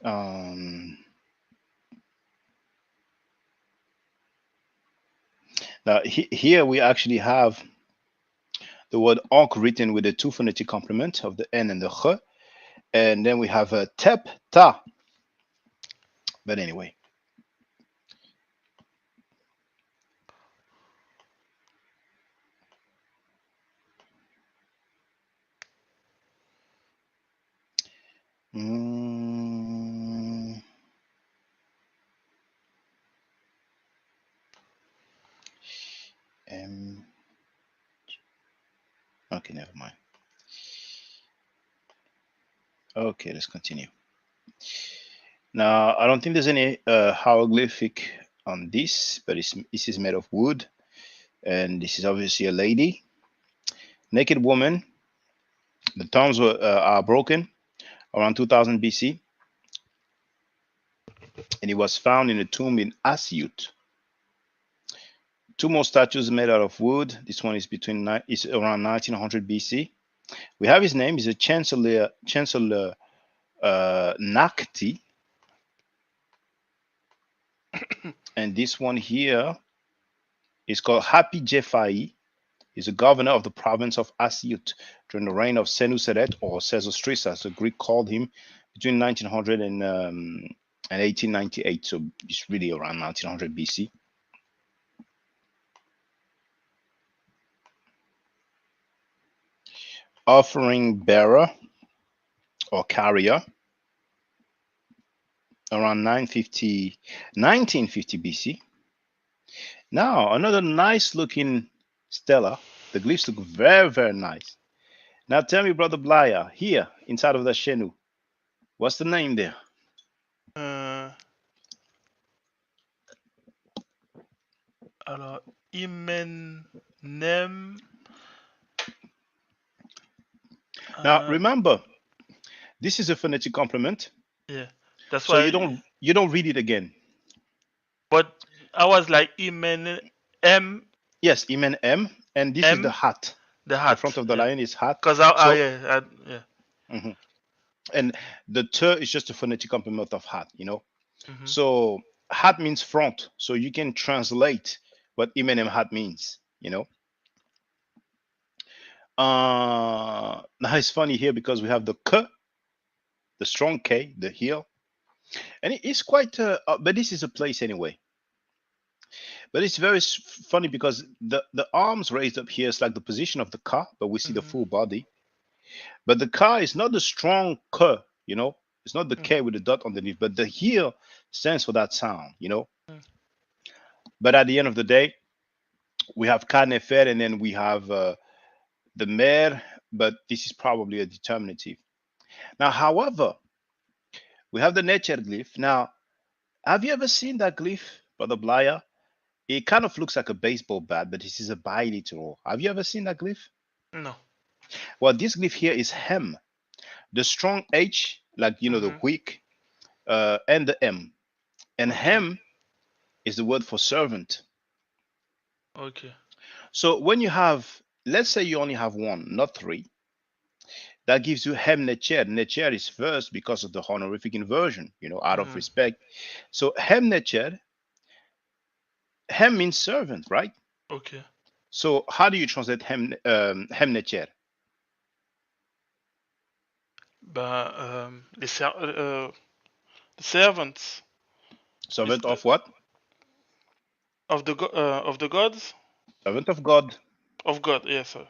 Um, Now, here we actually have the word onk written with the two phonetic complement of the n and the ch, and then we have a tep ta. But anyway, mm, um, okay, never mind. Okay, let's continue. Now, I don't think there's any hieroglyphic on this, but this is made of wood, and this is obviously a lady, naked woman. The thumbs are broken around 2000 BC, and it was found in a tomb in Asiut. Two more statues made out of wood. This one is around 1900 BC. We have his name. He's a Chancellor Nakti, and this one here is called Hapi Jefai. He's a governor of the province of Asiut during the reign of Senuseret or Sesostris, as the Greek called him, between 1900 and 1898. So it's really around 1900 BC. Offering bearer or carrier around 1950 BC. Now, another nice looking stela. The glyphs look very, very nice. Now, tell me, Brother Blaya, here inside of the Shenu, what's the name there? Uh, alors, Imenem. Now, Uh, remember, this is a phonetic complement, yeah, that's so why. you don't read it again. But I was like Imen M Yes, Imen M, and this is the M hat. the The hat. front of the Yeah, lion is hat. cause So, yeah yeah. mhm. And the te is just a phonetic complement of hat. Mm-hmm. So hat means front, so you can translate what Imen M hat means. Now it's funny here because we have the k the strong K, the heel, and it's quite. But this is a place anyway. But it's very funny because the arms raised up here is like the position of the car, but we see the Mm-hmm. full body. But the car is not the strong K, you know. It's not the K with the dot underneath, but the heel stands for that sound, you know. Mm-hmm. But at the end of the day, we have Canefer and then we have the mer, but this is probably a determinative. Now, however, we have the nature glyph. Now, have you ever seen that glyph, Brother Blaya? It kind of looks like a baseball bat, but this is a biliteral. Have you ever seen that glyph? No. Well, this glyph here is hem. The strong H, like you know, the Mm-hmm. weak, and the M. And Okay. hem is the word for servant. Okay. So when you have, let's say you only have one, not three, that gives you hem necher. Necher is first because of the honorific inversion, you know, out of Mm-hmm. respect. So hem necher, hem means servant, right? Okay. So how do you translate hem necher? But the servants is Servant of what? of the gods Servant of God. of God. Yes, sir.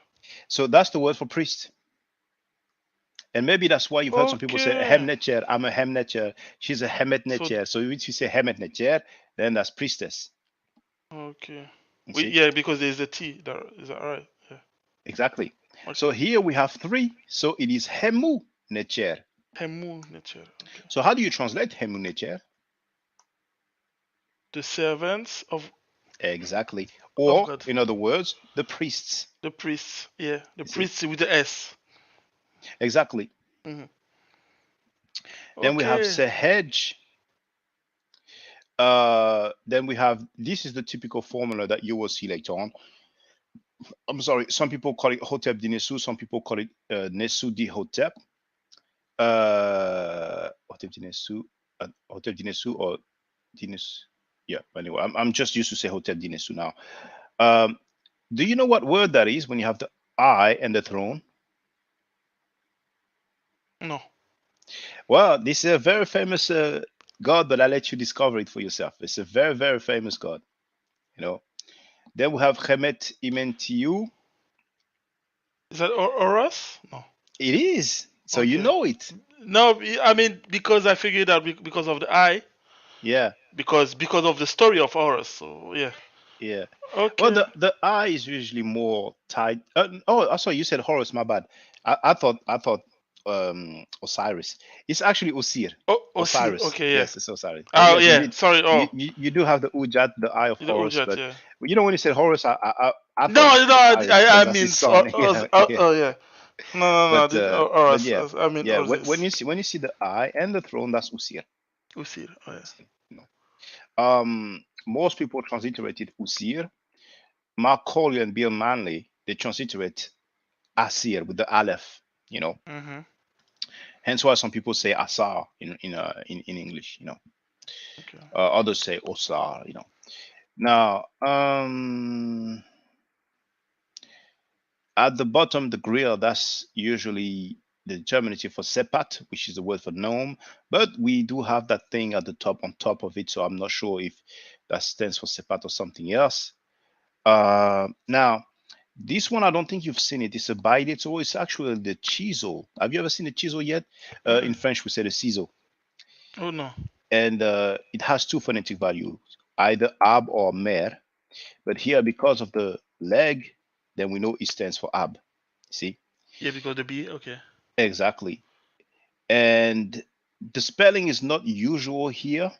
So that's the word for priest. And maybe that's why you've heard some people say hem Okay. necher. I'm a hem necher. She's a hemet So necher. So if you say hemet necher, then that's priestess. okay. You We see? yeah because there's a T. Is that right? Yeah. Exactly. So Okay. here we have three. So it is hemu necher. Hemu nature. Okay. So how do you translate hemu necher? The servants Exactly. of Or, God. in other words, the priests. The priests. Yeah. The You see? priests with the S. Exactly. Mm-hmm. Then we have Okay. sehej. Then we have, this is the typical formula that you will see later on. I'm sorry, some people call it Hotep Dinesu, some people call it Nesu di Hotep. Hotep Dinesu, Hotep Dinesu or Dines. Yeah, anyway, I'm just used to say Hotep Dinesu now. Um, do you know what word that is when you have the I and the throne? No. Well, this is a very famous god, but I'll let you discover it for yourself. It's a very, very famous god, you know. Then we have Kemet Imentiu. Is that Horus? No. It is. So you Okay. know it. No, I mean because I figured out because of the I, Yeah, because of the story of Horus. So yeah. yeah. Well, Okay. the I is usually more tied. Oh, sorry, you said Horus. My bad. I thought Osiris. It's actually Osir. Oh, see. Osiris. Okay. Yeah. Yes, it's Osiris. But Oh yes, yeah. indeed, Sorry. Oh, you do have the Ujat, the Eye of the Horus. Ujat. But Yeah. you know when you said Horus, I No, thought no. Osiris because I that's mean, his son. Yeah, yeah. oh yeah. No, no, no. But Horus. yeah, I mean, yeah. When Osiris. you see the eye and the throne, that's Usir. Usir. Oh yeah. Usir, you know. Most people transliterate it Usir. Mark Collier and Bill Manley, they transliterate Asir with the Aleph, you know. Mhm. Hence why some people say Asar in English, you know. Okay. Others say Osar, you know. Now, at the bottom, the grill, that's usually the determinative for sepat, which is the word for gnome. But we do have that thing at the top on top of it, so I'm not sure if that stands for sepat or something else. Now, this one, I don't think you've seen it. It's a bite. It's actually the chisel. Have you ever seen the chisel yet? In Mm-mm. French, we say the ciseau. Oh no. And it has two phonetic values, either ab or mer. But here, because of the leg, then we know it stands for ab. See? Yeah, because the B. Okay. Exactly. And the spelling is not usual here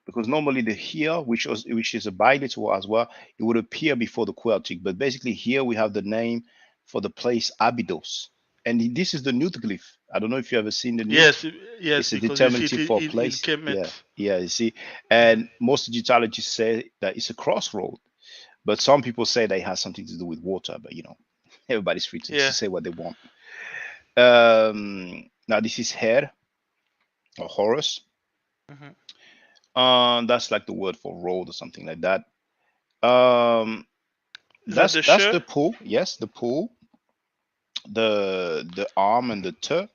because normally the here, which is a bilateral as well, it would appear before the Celtic. But basically here we have the name for the place Abydos. And this is the newt glyph. I don't know if you ever seen the newt. Yes. Yes, It's a because you see it determinative for a in place. Kemet. Yeah, yeah, you see. Yeah. And most Egyptologists say that it's a crossroad. But some people say that it has something to do with water. But everybody's free to Yeah. say what they want. Now this is hair or Horus. Mhm. That's like the word for road or something like that. Um, Is that that's the that's Sh? the pull. Yes, the pull, the arm and the te.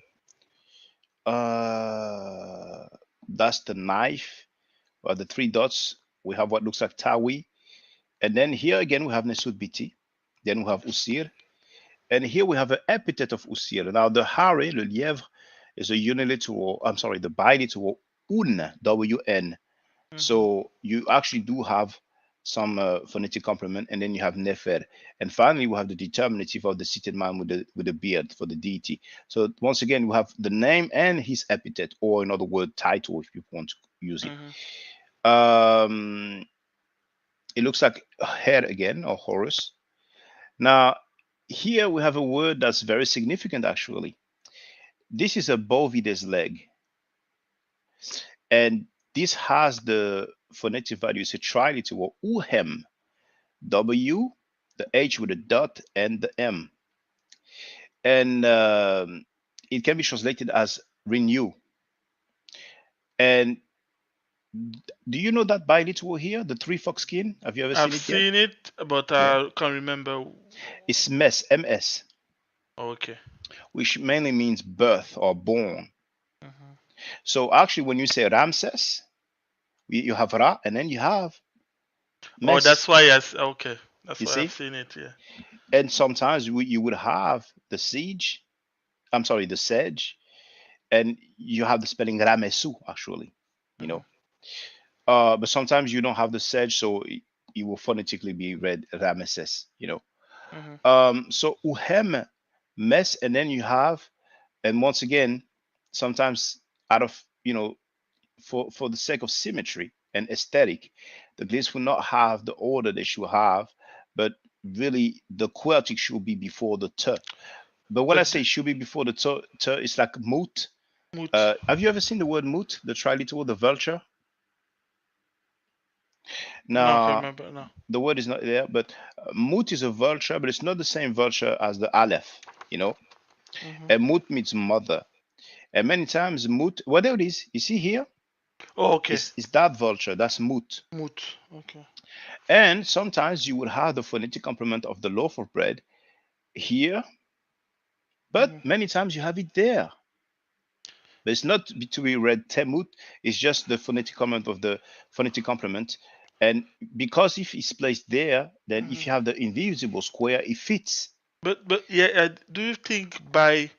That's the knife, or the three dots. We have what looks like Tawi. And then here again, we have Nesut Biti. Then we have Usir. And here we have an epithet of Usir. Now, the hare, le lièvre, is a uniliteral, I'm sorry, the biliteral un, W-N. Mm-hmm. So you actually do have some phonetic complement, and then you have nefer. And finally, we have the determinative of the seated man with the beard for the deity. So once again, we have the name and his epithet, or in other words, title, if you want to use it. Mm-hmm. It looks like head again, or Horus. Now, here we have a word that's very significant, actually. This is a bovides leg, and this has the phonetic value, it's a triliteral, uhem, W, the H with a dot, and the M. And it can be translated as renew. And do you know that biliteral here, the three fox skin? Have you ever I've seen it yet? seen it, but Yeah. I can't remember. It's mes, MS, Okay. which mainly means birth or born. Mm-hmm. So actually, when you say Ramses, you have Ra, and then you have Oh, Mes. that's why okay. That's You why I've see? seen it. Yeah. And sometimes you would have the siege. I'm sorry, the sedge, and you have the spelling Ramesu actually. You Mm-hmm. know, but sometimes you don't have the sedge, so it will phonetically be read Rameses. Mm-hmm. So uhem, mes, and then you have, and once again, sometimes out of for the sake of symmetry and aesthetic, the glyphs will not have the order they should have, but really the Celtic should be before the t. But when I But say should be before the t, it's like moot. Mut. Have you ever seen the word moot, the triliteral, the vulture? No, I can't Now, remember. No. the word is not there, but moot is a vulture, but it's not the same vulture as the aleph, you know? Mm-hmm. And moot means mother. And many times moot, whatever it is, you see here, Oh, okay. it's that vulture, that's moot. Mut. Okay. And sometimes you would have the phonetic complement of the loaf of bread here, but Mm-hmm. many times you have it there. But it's not to be read temut, it's just the phonetic complement of the phonetic complement. And because if it's placed there, then Mm-hmm. if you have the invisible square, it fits. But yeah, do you think by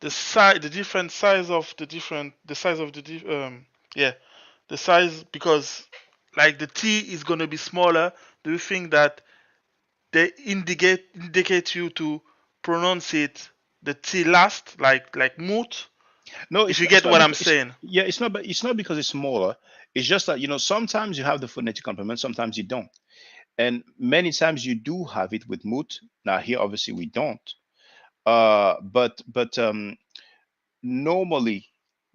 the size, the different size of the size of yeah, the size, because like the T is gonna be smaller? Do you think that they indicate you to pronounce it the T last, like Mut? No, If you it's get not what I'm because saying. yeah, it's not because it's smaller. It's just that sometimes you have the phonetic complement, sometimes you don't. And many times you do have it with moot. Now here obviously we don't. But normally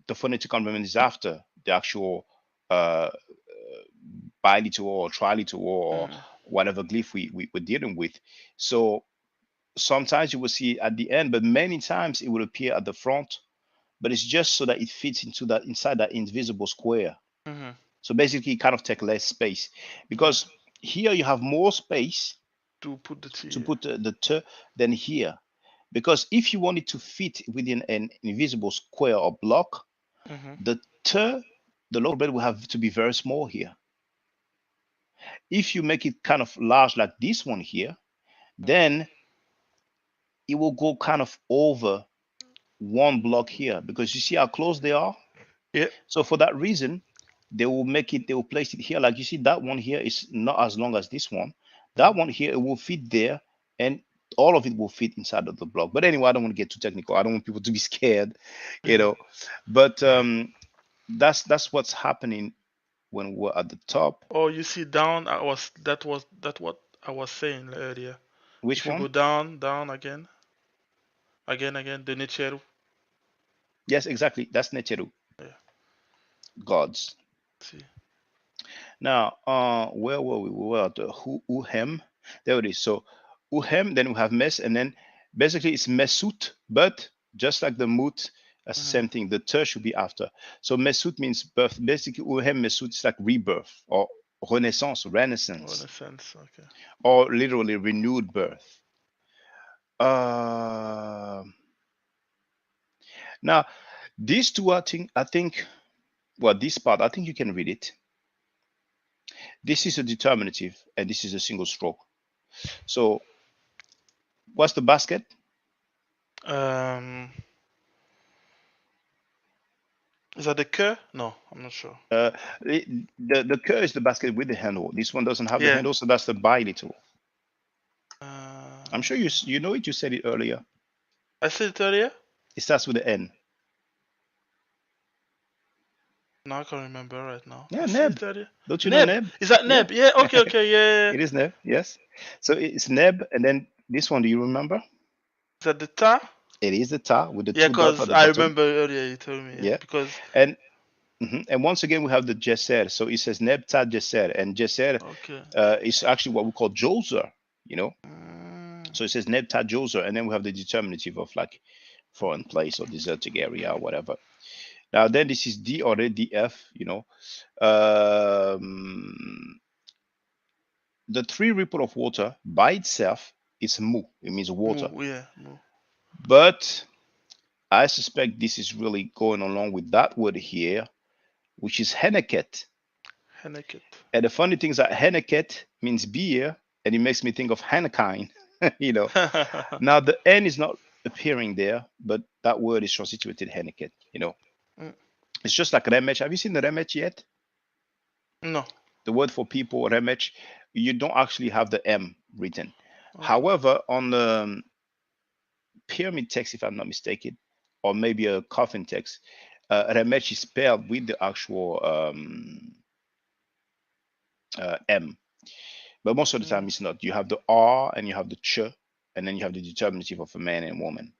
the phonetic complement is after the actual uh, biliteral or triliteral or Mm-hmm. whatever glyph we're dealing with. So sometimes you will see it at the end, but many times it will appear at the front. But it's just so that it fits into that inside that invisible square. Mm-hmm. So basically, it kind of take less space Yeah. because here you have more space To put the T. to put the t than here. Because if you want it to fit within an invisible square or block, Mm-hmm. the t, the lower bed will have to be very small here. If you make it kind of large like this one here, then it will go kind of over one block here because you see how close they are. Yeah. So for that reason, they will place it here. Like you see, that one here is not as long as this one. That one here, it will fit there, and all of it will fit inside of the block. But anyway, I don't want to get too technical. I don't want people to be scared, you Yeah. know. But that's what's happening when we're at the top. Or you see down, that what I was saying earlier. Which If you go one? down again, the nature. Yes, exactly. That's Neteru, Yeah. gods. See. Now, where were we? We were at Uhem. There it is. So Uhem, then we have Mes, and then basically it's Mesut, but just like the Mut, that's the Mm-hmm. same thing. The Ter should be after. So Mesut means birth. Basically, Uhem Mesut is like rebirth or Oh, in renaissance, a sense. Okay. or literally renewed birth. Uh, Now, These two, I think, well, this part, I think you can read it. This is a determinative, and this is a single stroke. So, what's the basket? Um, is that the ke? No, I'm not sure. Uh, the cur is the basket with the handle. This one doesn't have the Yeah. handle, so that's the biliteral. I'm Uh, sure you know it. You said it earlier. I said it earlier. It starts with the N. No, I can't remember right now. I Yeah, said neb. it earlier. Don't you know Neb. neb? Is that Yeah, neb? Yeah. Okay. Okay. Yeah. it is neb. Yes. So it's neb, and then this one. Do you remember? Is that the ta? It is the ta with the Yeah, two dots cause at the I bottom. remember earlier you told me. Yeah, Yeah, because and and once again we have the jesser. So it says neb ta jesser, and jesser okay. is actually what we call joser. You know. Mm, So it says neb ta joser, and then we have the determinative of like foreign place or desertic area or whatever. Now then this is D or DF, you know. Um, the three ripple of water by itself is mu. It means mu. water. Yeah, mu. But I suspect this is really going along with that word here, which is henneket. Henneket. And the funny thing is that henneket means beer, and it makes me think of Hannekine, you know. Now the N is not appearing there, but that word is constituted henneket, you know. Mm, It's just like remech. Have you seen the remech yet? no. The word for people, remech, you don't actually have the M written. Okay. However, on the pyramid text, if I'm not mistaken, or maybe a coffin text, remech is spelled with the actual M. But most of the time, Mm, it's not. You have the R and you have the ch, and then you have the determinative of a man and woman.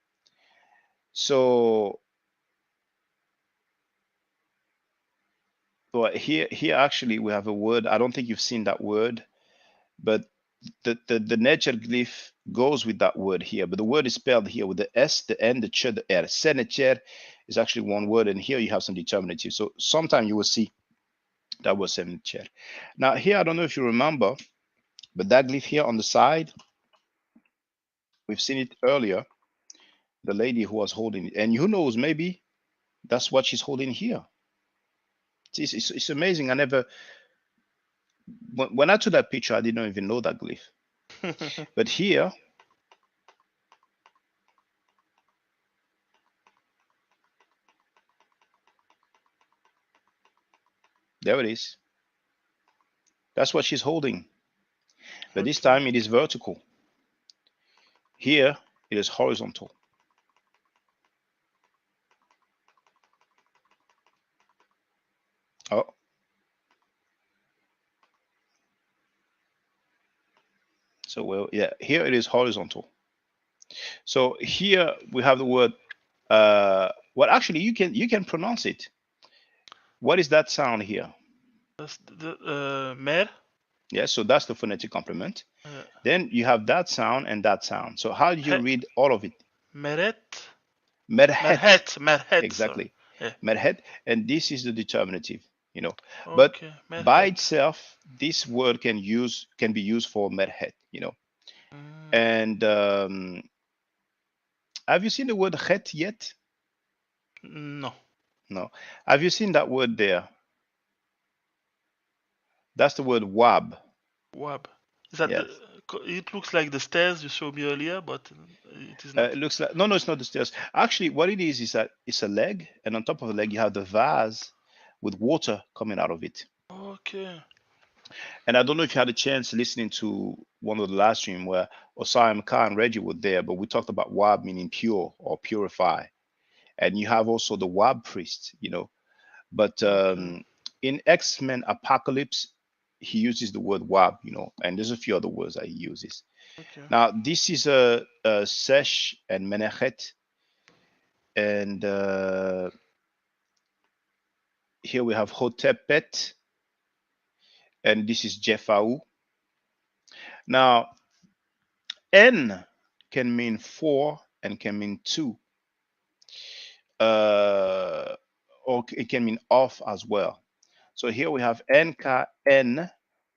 So, but here actually we have a word. I don't think you've seen that word, but the nature glyph goes with that word here, but the word is spelled here with the S, the N, the Ch, the R. Senecher is actually one word, and here you have some determinative. So sometime you will see that was Senecher. Now here, I don't know if you remember, but that glyph here on the side, we've seen it earlier. The lady who was holding it, and who knows, maybe that's what she's holding here. It's amazing. I never, when I took that picture, I didn't even know that glyph. But here, there it is. That's what she's holding. But this okay. time it is vertical. Here it is horizontal. Oh, so well, yeah, here it is horizontal. So here we have the word well actually you can pronounce it. What is that sound here? That's the mer. Yeah, so that's the phonetic complement. Uh, Then you have that sound and that sound. So how do you he, read all of it? meret. Merhet. Merhet. Merhet. Sorry. Exactly. Yeah. Merhet, and this is the determinative, you know. But Okay. by Merhet. itself, this word can be used for merhet, you know. Mm, And have you seen the word het yet? no. No. Have you seen that word there? That's the word wab. Wab. Is that the? Yes. It looks like the stairs you showed me earlier, but it is not. It looks like no, it's not the stairs. Actually, what it is that it's a leg, and on top of the leg you have the vase with water coming out of it. Okay. And I don't know if you had a chance listening to one of the last stream where Osam Khan and Reggie were there, but we talked about wab meaning pure or purify, and you have also the wab priest, you know. But Okay. in X-Men Apocalypse, he uses the word wab, you know, and there's a few other words that he uses. Okay. Now, this is a Sesh and Menachet, and here we have Hotepet, and this is Jefau. Now, N can mean four and can mean two, uh, or it can mean off as well. So here we have NKN,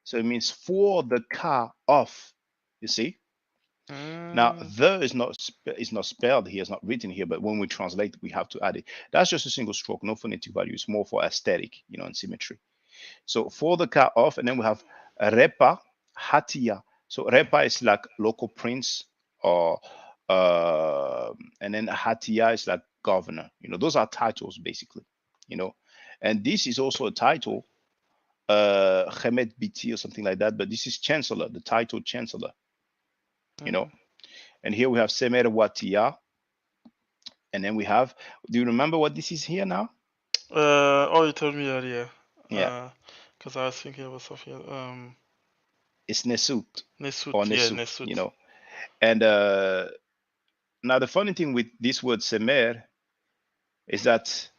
so it means for the car off, you see? Now, Mm, the is not spelled here, it's not written here, but when we translate, we have to add it. That's just a single stroke, no phonetic value. It's more for aesthetic, and symmetry. So for the ka off, and then we have repa, hatia. So repa is like local prince, or and then hatia is like governor. Those are titles basically. You know, and this is also a title, Kemet.t or something like that. But this is chancellor, the title chancellor. You know, mhm. and here we have Semer Watia, and then we have. Do you remember what this is here now? Oh, you told me earlier. Yeah, Because I was thinking about something. it's Nesut or Nesut. Yeah, Nesu. Nesut. And now the funny thing with this word Semer is that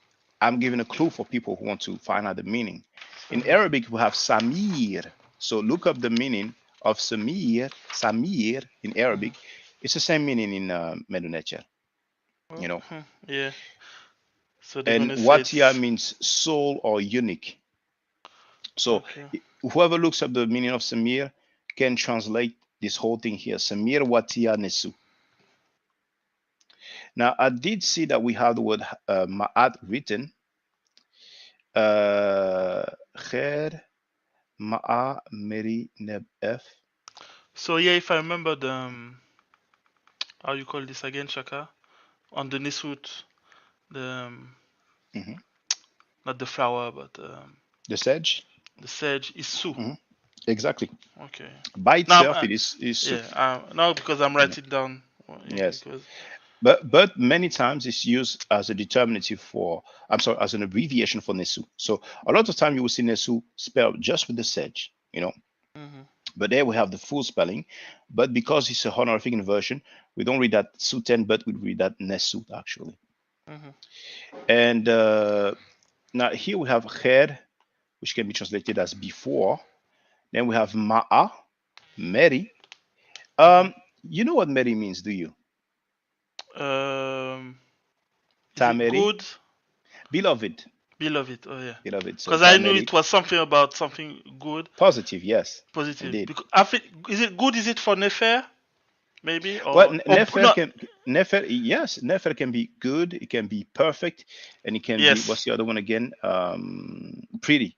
I'm giving a clue for people who want to find out the meaning. In Mhm. Arabic, we have Samir. So look up the meaning of Samir. Samir in Mhm. Arabic, it's the same meaning in Medu. Oh, You know, yeah. So they're and gonna say Watia it's means soul or unique. So okay. whoever looks up the meaning of Samir can translate this whole thing here. Samir Watia Nesu. Now I did see that we have the word Ma'at written. Khair Ma'a Meri Neb F. So yeah, if I remember the how you call this again, Shaka, on the Nesut, the Mhm. not the flower, but The sedge. the sedge is Su. Mhm. Exactly. Okay. By Now, itself, it is su. yeah, now because I'm You know. writing down. Yeah, Yes. because But many times it's used as a determinative for, I'm sorry, as an abbreviation for Nesu. So a lot of time you will see Nesu spelled just with the sedge. hmm But there we have the full spelling. But because it's a honorific inversion, we don't read that Suten, but we read that Nesut actually. hmm And now here we have Kher, which can be translated as before. Then we have Ma'a, Mary. hmm You know what Mary means, do you? Um, is it Tameri, good? beloved, Beloved. Oh yeah. beloved. So Because I knew Tameri, it was something about something good, positive, yes, positive. indeed. Because I think is it good? Is it for Nefer? Maybe Well, or Nefer not? can Nefer, yes, Nefer can be good, it can be perfect, and it can be, what's Yes. the other one again? Pretty,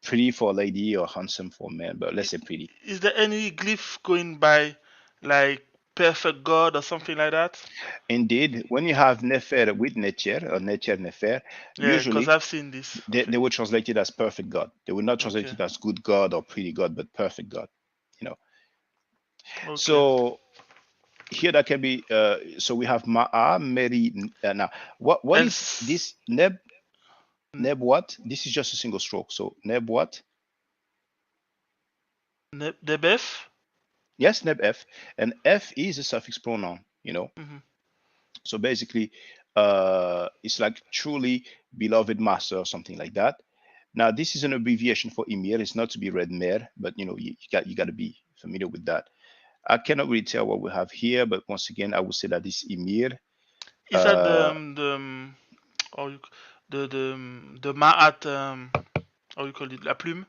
pretty for a lady or handsome for a man, but let's say pretty. Is there any glyph going by like perfect God or something like that? Indeed, when you have Nefer with Necher or Necher Nefer, Yeah, because usually I've seen this. I they think. will translate it as perfect God. They will not translate Okay. it as good God or pretty God, but perfect God. You know. Okay. So here that can be. So we have Ma'a Meri. Now, what And is this Neb what? This is just a single stroke. So Neb what? Debef? Yes, Neb F, and F is a suffix pronoun. Mm-hmm. So basically, it's like truly beloved master or something like that. Now, this is an abbreviation for Emir. It's not to be read Mer, but you got to be familiar with that. I cannot really tell what we have here, but once again, I would say that this Emir. Is that Uh, how you, the Ma'at how you call it la plume?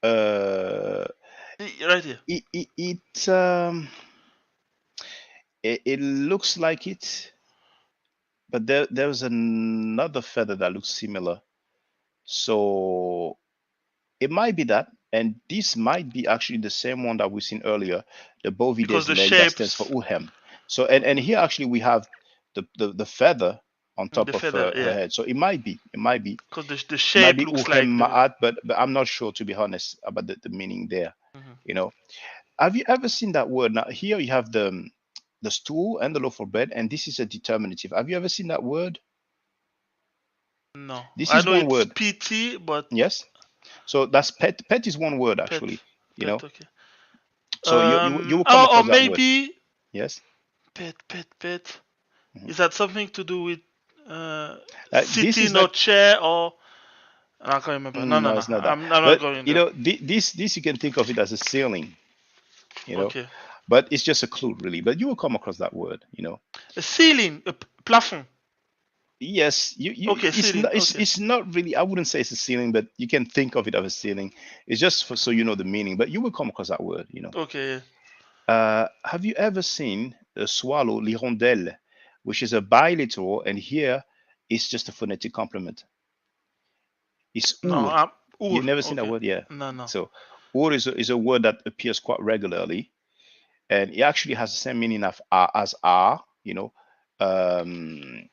uh, Right here. it looks like it, but there's another feather that looks similar. So it might be that, and this might be actually the same one that we've seen earlier, the Because Bovides the neck that stands for shapes, Uhem. So and here actually we have the feather on top the of feather, her yeah. head. So it might be Because the it might shape be looks Uhem like the. Ma'at, but I'm not sure to be honest about the meaning there. Mhm. You know, have you ever seen that word? Now here you have the stool and the loaf of bread, and this is a determinative. Have you ever seen that word? No, This I is know one it's word. PT, but Yes. So that's pet. Pet is one word pet, actually. You pet. know. Okay. So you will come Or across that word. maybe Yes. pet. Mhm. Is that something to do with This is sitting or like chair or? I can't remember. No, no, no, no. it's not that. I'm not But going there. this you can think of it as a ceiling. You know, Okay. but it's just a clue really. But you will come across that word. A ceiling, a plafond. Yes, you Okay, it's ceiling. not it's, Okay. it's not really. I wouldn't say it's a ceiling, but you can think of it as a ceiling. It's just for so you know the meaning. But you will come across that word. Okay. Have you ever seen a swallow, l'hirondelle, which is a bilateral, and here it's just a phonetic complement. It's No, ur. You Ur. never seen that Okay. word? Yeah. No, no. So ur is a word that appears quite regularly, and it actually has the same meaning of as are. Um,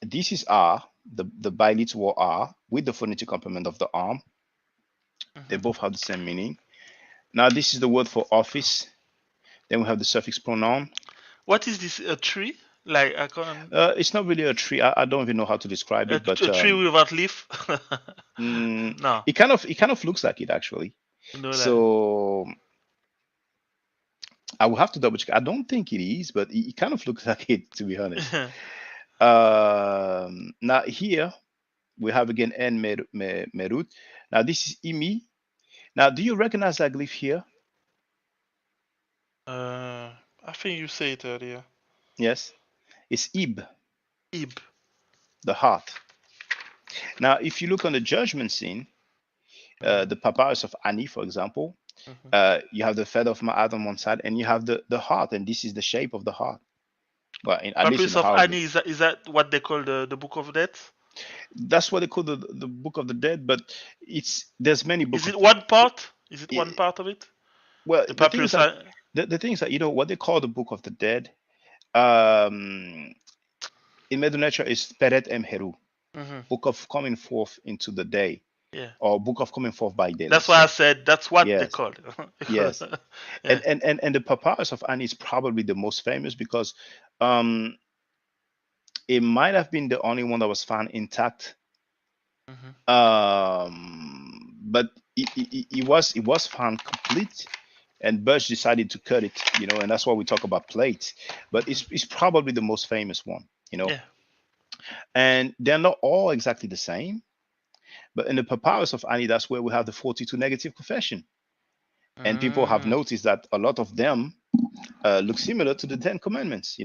this is are, the bilateral are with the phonetic complement of the arm. They Hmm. both have the same meaning. Now this is the word for office. Then we have the suffix pronoun. What is this? A tree? Like I can't. It's not really a tree. I don't even know how to describe it, but A tree without leaf? No, it kind of looks like it actually. no, like. So I will have to double check. I don't think it is, but it kind of looks like it, to be honest. Now here we have again N Merut. Now this is Imi. Now, do you recognize that glyph here? I think you said it earlier. Yes, it's Ib, Ib. the heart. Now, if you look on the judgment scene, the papyrus of Ani, for example, Mhm. you have the feather of Ma'at on one side, and you have the heart, and this is the shape of the heart. Well, at least in Papyrus the of Ani, hieroglyph. is that what they call the Book of Death? That's what they call the Book of the Dead, but there's many book Is of. it one part? Is it one eh, part of it? Well, The the thing is Papyrus. that the thing is that what they call the Book of the Dead. Um, in Medu nature is Peret Emheru, Hmm. Book of coming forth into the day, Yeah. or Book of coming forth by day. That's Let's why I say said that's what they yes, call it. yes, Yeah. and the papyrus of Ani is probably the most famous because um, it might have been the only one that was found intact. Hmm. But it was found complete, and Birch decided to cut it, and that's why we talk about plates. But Hmm. it's probably the most famous one. Yeah. And they're not all exactly the same. But in the papyrus of Ani, that's where we have the 42 negative confession. And people have Mm. noticed that a lot of them look similar to the Ten Commandments.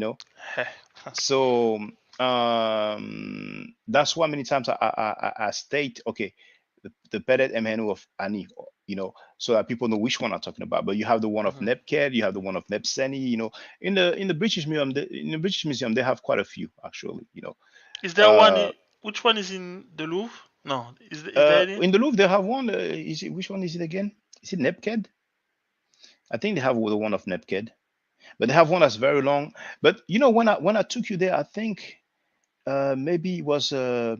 So that's why many times I state, okay, the Peret Emhenu of Ani, so that people know which one I'm talking about. But you have the one of Mhm. Nebked, you have the one of Nebseni, in the British Museum, they have quite a few actually. Is there one? Uh, Which one is in the Louvre? No. Is there any? in the Louvre, they have one. Which one is it again? Is it Nebked? I think they have the one of Nebked, but they have one that's very long. But when I took you there, I think maybe it was they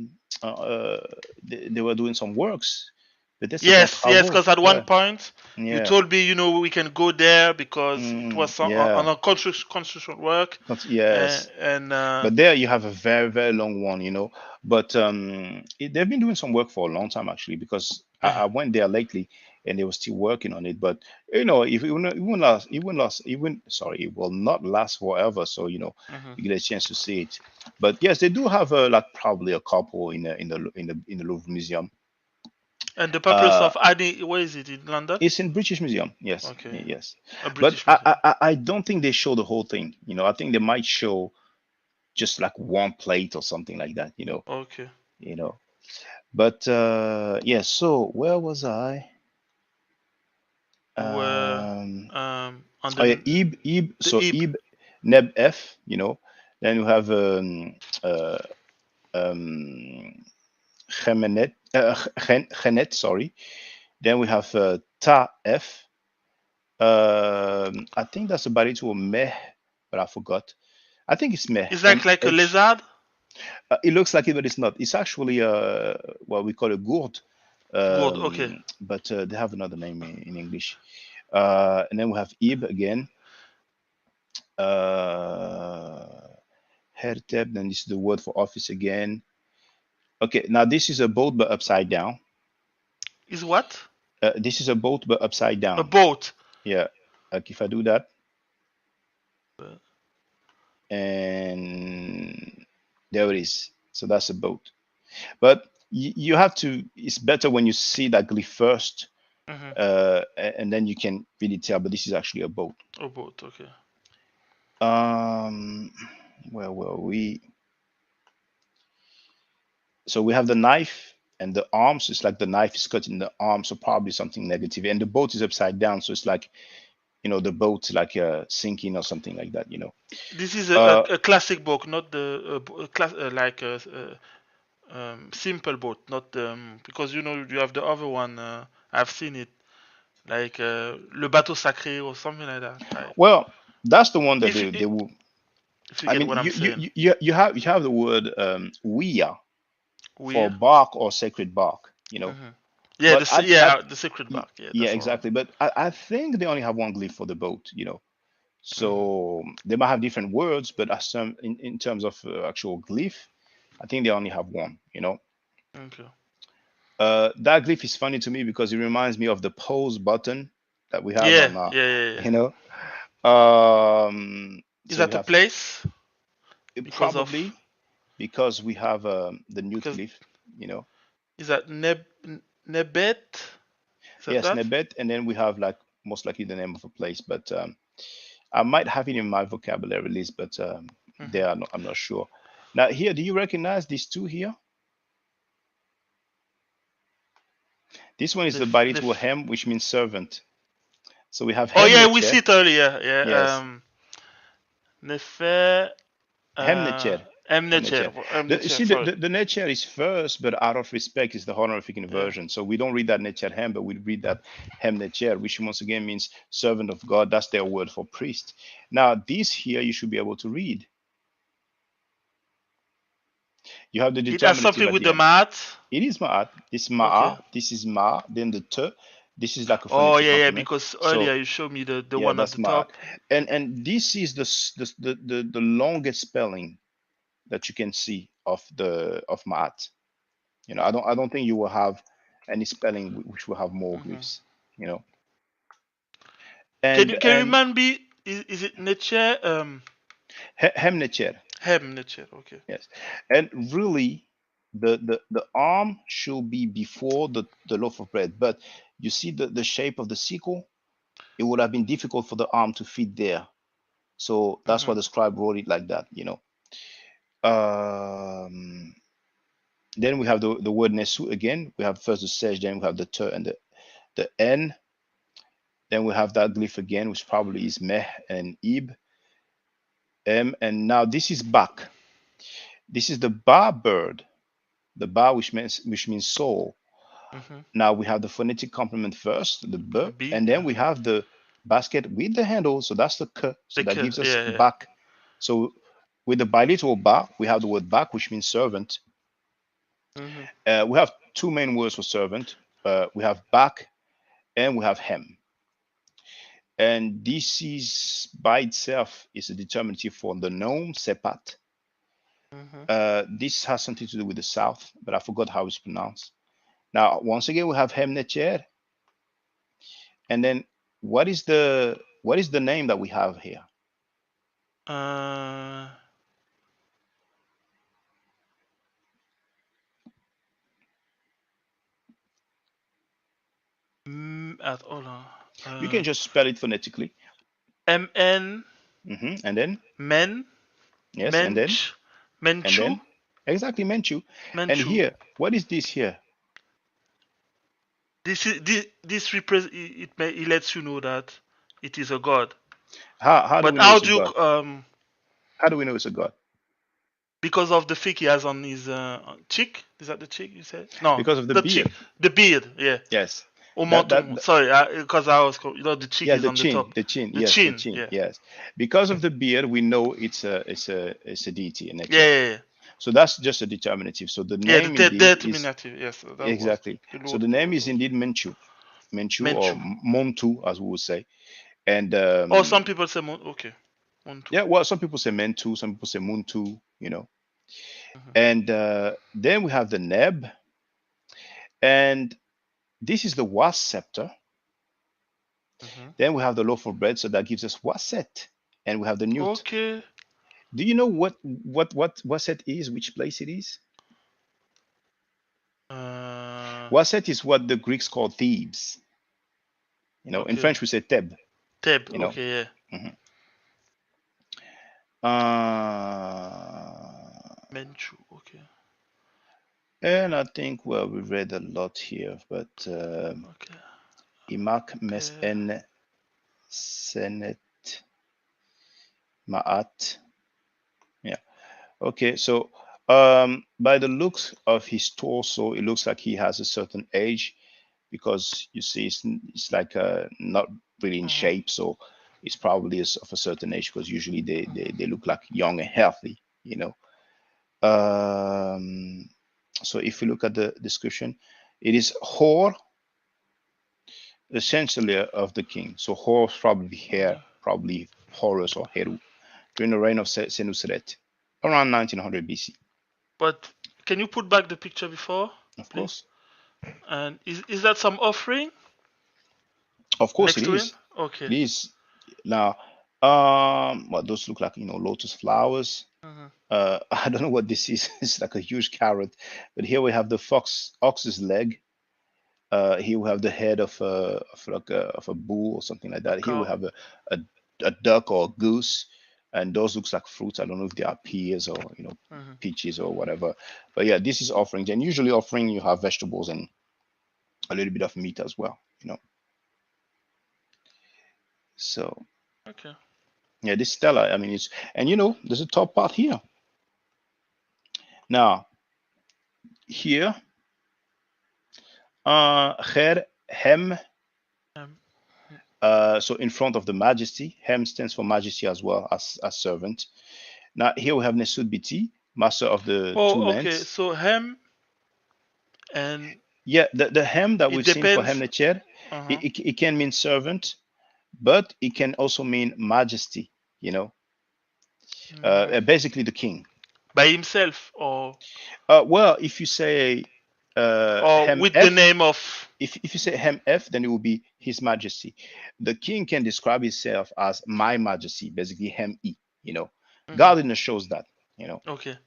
were doing some works. Peut-être c'était en Yes, yes, travaux. because at one Yeah, point you yeah, told me, we can go there because it was on yeah. a construction work, Yes. and But there you have a very, very long one. But they've been doing some work for a long time actually, because I went there lately and they were still working on it. But if it won't last, sorry, it will not last forever. So mhm. you get a chance to see it. But yes, they do have like probably a couple in the Louvre Museum. And the purpose Uh, of Adi, where is it, in London? it's in British Museum. Yes, Okay, yes. a But British I, museum. I I don't think they show the whole thing. I think they might show just like one plate or something like that. Okay. You know. But yeah. So where was I? You were Um, on oh yeah, Ib. the So Ib. Ib Neb F. Then you have uh, um, Gemenet, Genet. Sorry. Then we have Ta F. I think that's about it to Meh, but I forgot. I think it's Meh. Is like a MH. lizard? It looks like it, but it's not. It's actually what we call a gourd, Good. Okay. but they have another name in English. And then we have Ib again. Uh, Herteb. Then this is the word for office again. Okay, now this is a boat but upside down. Is what? This is a boat but upside A down. boat. Yeah, like if I do that, Uh, and there it is. So that's a boat. But you have to. It's better when you see that glyph first, mhm. and then you can really tell. But this is actually a boat. A boat. Okay. Um, where were we? So we have the knife and the arms. It's like the knife is cut in the arm, so probably something negative. And the boat is upside down, so it's like the boat like sinking or something like that. This is Uh, a classic boat, not the class like a simple boat, not because you have the other one. I've seen it like le bateau sacré or something like that. Right? well, that's the one that If you, they will. if you I get mean, what I'm saying, you have the word "wea" for we. bark or sacred bark. Hmm. Yeah, But the sacred y- bark. Yeah, yeah, that's all right. exactly. But I think they only have one glyph for the boat. Hmm. So they might have different words, but as some in terms of actual glyph, I think they only have one. Okay. That glyph is funny to me because it reminds me of the pause button that we have Yeah, on, yeah, yeah, yeah. you know. Is So we that a have place because of probably because we have the newt because glyph, you know. is that Nebet? Is that Yes, that? Nebet, and then we have like most likely the name of a place, but I might have it in my vocabulary list, but Hmm. there I'm not sure. Now here, do you recognize these two here? This one is the Nef, bilateral nef. hem, which means servant. So we have Oh hem yeah, we see necher. it earlier. Yeah. Yes, Nefer. hem necher. Hem necher. You Necher. see, the, Sorry. the, the necher is first, but out of respect is the honorific Yeah. inversion. So we don't read that necher hem, but we read that hem necher, which once again means servant of God. That's their word for priest. Now, this here you should be able to read. You have the It has determinative something at with the the end. math. It is ma'at. This Okay. ma'a. This is ma. Then the t. This is like a Oh phonetic yeah, yeah. complement. Because So earlier you showed me the yeah, one at that's the ma'at. top. And this is the longest spelling that you can see of ma'at. I don't think you will have any spelling which will have more Hmm. glyphs. You know, Can and you and remind me? Is it Necher? hemnecher. Hem Necher. Okay. Yes, and really, the arm should be before the loaf of bread. But you see the shape of the sickle. It would have been difficult for the arm to fit there. So that's why Hmm. the scribe wrote it like that. Um, then we have the word nesu again. We have first the sej, then we have the t and the n. Then we have that glyph again, which probably is meh and ib, m. And now this is bak. This is the ba bird, the ba which means soul. Hmm. Now we have the phonetic complement first, the b, B. and then we have the basket with the handle. So that's the k. So The that K. gives us Yeah, yeah. back. So with the bilateral ba, we have the word back, which means servant. Hmm. We have two main words for servant. We have back and we have hem. And this is by itself is a determinative for the noun sepat. Hmm. This has something to do with the south, but I forgot how it's pronounced. Now, once again, we have hem necher, and then what is the name that we have here? Uh, hold on. You can just spell it phonetically. MN And then Men yes, and then Mench and Menchu then exactly menchu. And Menchu. here, what is this here? This it lets you know that it is a god. How do But we know how it's a do you god? How do we know it's a god? because of the thick he has on his cheek? Is that the cheek you said? No, Because of the the cheek, beard. the beard. Yeah. Yes. Au That that, menton. that Sorry, because I was the cheek yeah, is the on the chin, top. the chin, The yes, the chin. chin, Yeah. yes. Because of the beard, we know it's a deity, a Yeah. nature. Yeah. Yeah. So that's just a determinative. So the Yeah, name the indeed is determinative. Yes, that was exactly. the So word. the The name word is was indeed Menchu or Menchu. Montu, as we would say. And Oh, some people say okay, Montu. yeah, well, some people say Mentu, some people say Muntu. Hmm. And then we have the Neb, and this is the Was scepter. Hmm. Then we have the loaf of bread, so that gives us Waset, and we have the Newt. Okay. Do you know what Waset is? Which place it is? Uh, Waset is what the Greeks call Thebes. In okay. French we say Theb. Teb. You know. Okay. Yeah. Mhm. Uh, Menchu. Okay. and I think we read a lot here, but Okay. Imak Mes Pe- En Senet, Ma'at. Yeah. Okay. So by the looks of his torso, it looks like he has a certain age because you see it's like not really in Mhm. shape. So it's probably is of a certain age because usually they look like young and healthy, you know. So if you look at the description, it is Hor, the chancellor of the king. So Hor is probably here, probably Horus or Heru, during the reign of Senusret, around 1900 BC. But can you put back the picture before, Of please? course, And is that some offering of course, next it to him? is. Okay. It is now. Well, those look like lotus flowers. Mhm. I don't know what this is. It's like a huge carrot. But here we have the ox's leg. Here we have the head of a bull or something like A that. Here we cow. have a, a duck or a goose, and those looks like fruits. I don't know if they are pears or Mhm. peaches or whatever. But yeah, this is offerings, and usually offering you have vegetables and a little bit of meat as well. So Okay. yeah, this stela. I mean, it's and there's a top part here. Now here, Her Hem. Um, So in front of the majesty, Hem stands for majesty as well as servant. Now here we have Nesud Biti, master of the two oh, okay. lands. So hem and Yeah, the Hem that it we've seen for depends. Hemnecher, Uh-huh. it can mean servant, but it can also mean majesty. You know, basically the king. By himself Well, if you say or Hem with the F, name of. if you say Hem F, then it will be His Majesty. The king can describe himself as My Majesty, basically Hem E. You know, Mhm. godliness shows that. You know, Okay.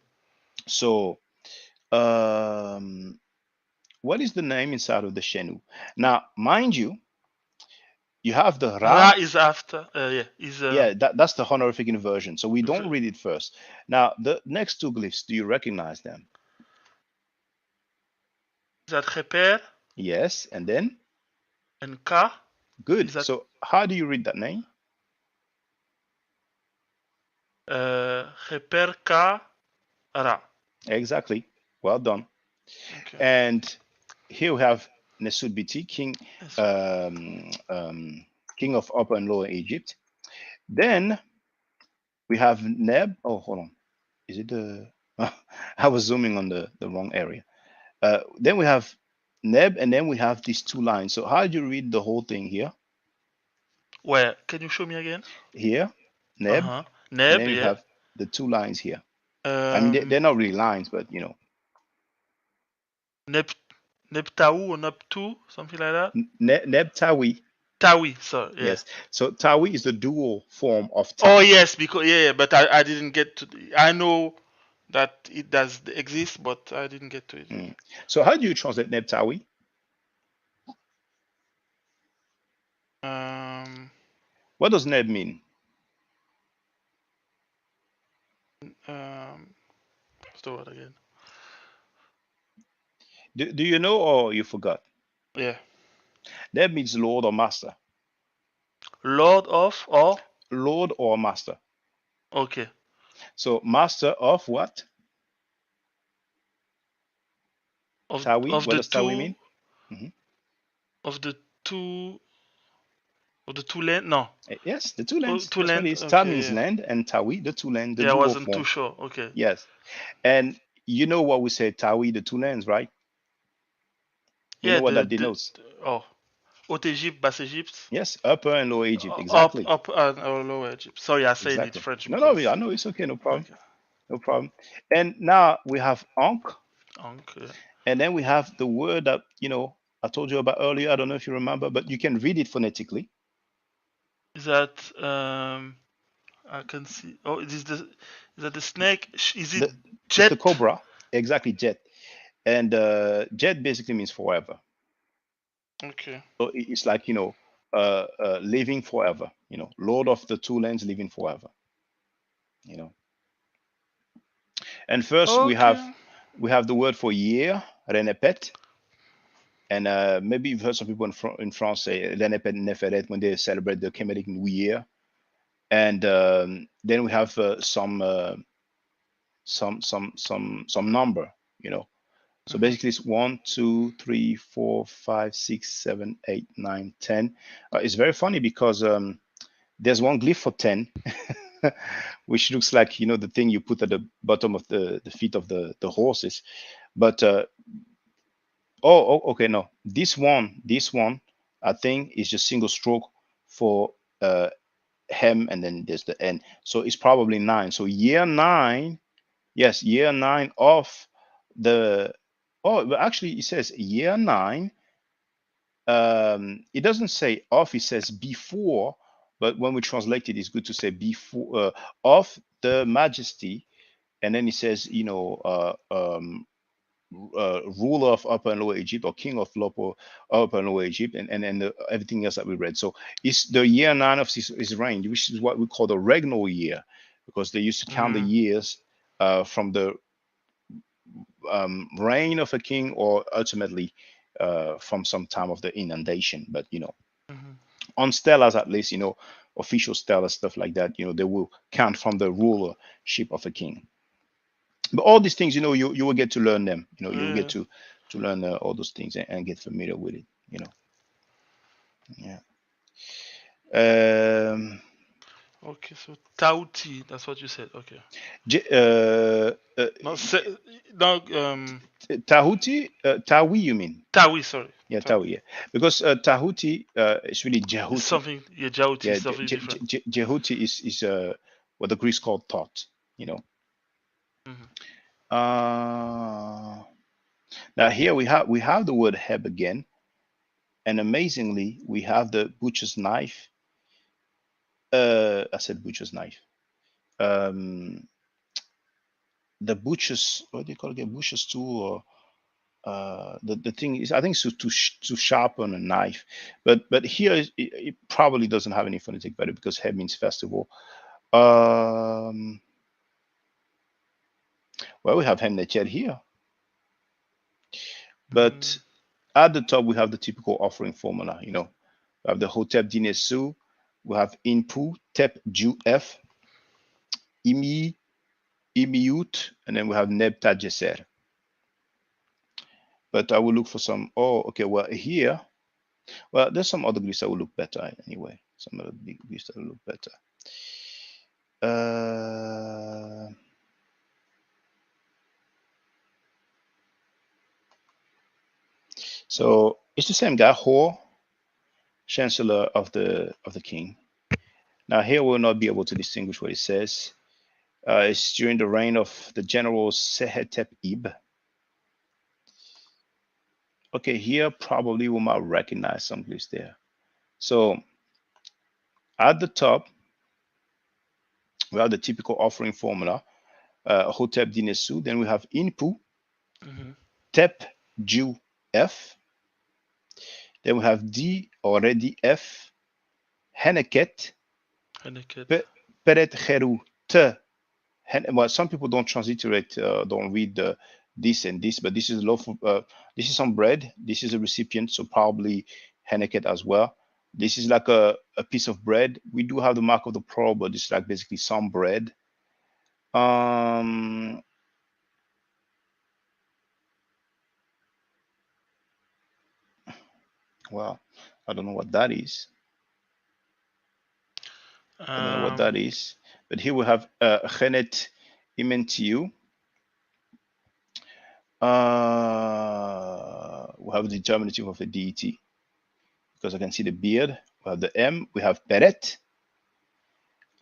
so what is the name inside of the Shenu? Now, mind you, you have the Ra Ra. is after. Yeah. Is Yeah, that's the honorific inversion. So we don't v- read it first. Now, the next two glyphs, do you recognize them? is that repair Yes, and then and ka is good. that So how do you read that name? repair ka ra. Exactly. Well done. Okay. And here we have Nesud Biti, Yes. king of Upper and Lower Egypt. Then we have Neb. Oh, hold on. Is it the? I was zooming on the wrong area. Then we have Neb, and then we have these two lines. So how do you read the whole thing here? Where? Can you show me again? Here, Uh Neb, huh. and Neb. then you Yeah. have the two lines here. I mean, Um. they're not really lines, but Neb Nebtaou or Nebtu, something like that. Neb Tawi. Tawi. So yeah. Yes. So Tawi is the dual form of Oh Ta. yes, because yeah, but I didn't get to. I know that it does exist, but I didn't get to it. Mm. So how do you translate Nebtawi? Um, What does Neb mean? what's the word again? Do you know or you forgot? Yeah, Neb means Lord or Master. Lord of or Lord or Master. okay So Master of what? Tawi. of What the does Tawi two mean? Hmm. of the two of the two land. No, Yes, the two lands. two That's what land. it is. Ta Okay, means yeah, land and Tawi, the two land, the yeah. I dual wasn't too form. sure. Okay. Yes. And you know what we say, Tawi, the two lands, right? You Yeah, know what that denotes? oh, Haute Egypt, Basse Egypt, Yes, Upper and Lower Egypt. up Exactly. up and Lower Egypt. Sorry, I said it Exactly. French No, no, because I know it's okay. No problem. okay, No problem. And now we have Ankh, okay. and then we have the word that, I told you about earlier. I don't know if you remember, but you can read it phonetically. Is that I can see. Oh, is that the snake? Is it It's the jet? cobra, exactly, jet. And jet basically means forever. Okay. So it's like, living forever, Lord of the two lands living forever, you know. And first we have Okay. we have the word for year, renepet. And maybe you've heard some people in France say L'année Neferet when they celebrate the Kemetic New Year. And then we have some number, you know. So Mhm. basically, it's 1, 2, 3, 4, 5, 6, 7, 8, 9, 10. It's very funny because there's one glyph for 10, which looks like, you know, the thing you put at the bottom of the feet of the horses. But okay, no, this one, I think is just single stroke for hem, and then there's the n. So it's probably 9. So year 9, yes, year 9 of the. Oh, but actually, it says year 9. It doesn't say of, it says before, but when we translate it, it's good to say before, of the majesty, and then it says, you know, ruler of Upper and Lower Egypt, or king of Upper and Lower Egypt, and everything else that we read. So it's the year 9 of his reign, which is what we call the regnal year, because they used to count the Mhm. years from the reign of a king, or ultimately from some time of the inundation. But you know, Mhm. on stelas at least, you know, official stelas, stuff like that, you know, they will count from the rulership of a king. But all these things, you know, you will get to learn them. You know, you will get Yeah. to learn all those things, and get familiar with it. You know, yeah. Um, Okay, so Tauti, that's what you said. Okay. J- No, no, Tahuti, Tawi, you mean? Tawi, sorry. Yeah, Tawi. Tawi. Yeah, because Tahuti is really It's Jehuti. something, yeah, Jauti, Yeah, something different. Jehuti is what the Greeks called thought. You know. Mhm. Uh, Now here we have the word heb again, and amazingly we have the butcher's knife. I said butcher's knife. Um, the butcher's, what do you call it again? Butcher's tool, or the thing is, I think it's to sharpen a knife. But here it probably doesn't have any phonetic value, because heb means festival. Um, well, we have Hemnechet here, but Mm. at the top we have the typical offering formula. You know, we have the Hotep Dinesu, we have Inpu, Tep Ju F, Imi, Imiut, and then we have Nebta Jeser. But I will look for some. Oh, okay. Well, here, well, there's some other glyphs that will look better anyway. Some other big glyphs that will look better. Uh, so it's the same guy, Hor, Chancellor of the King. Now here we'll not be able to distinguish what it says. It's during the reign of the general Sehetep Ib. Okay, here probably we might recognize some glyphs there. So at the top, we have the typical offering formula, Hotep Dinesu. Then we have Inpu, Mhm. Tep Ju F. Then we have D already F, Heneket, Etiquette. Peret Heru T. Well, some people don't transliterate, don't read this and this, but this is a loaf of, this is some bread. This is a recipient, so probably Heneket as well. This is like a piece of bread. We do have the mark of the pearl, but it's like basically some bread. Um, well, I don't know what that is. I don't know what Um. that is. But here we have Chenet Imentiu. We have the determinative of the deity, because I can see the beard. We have the M. We have Peret.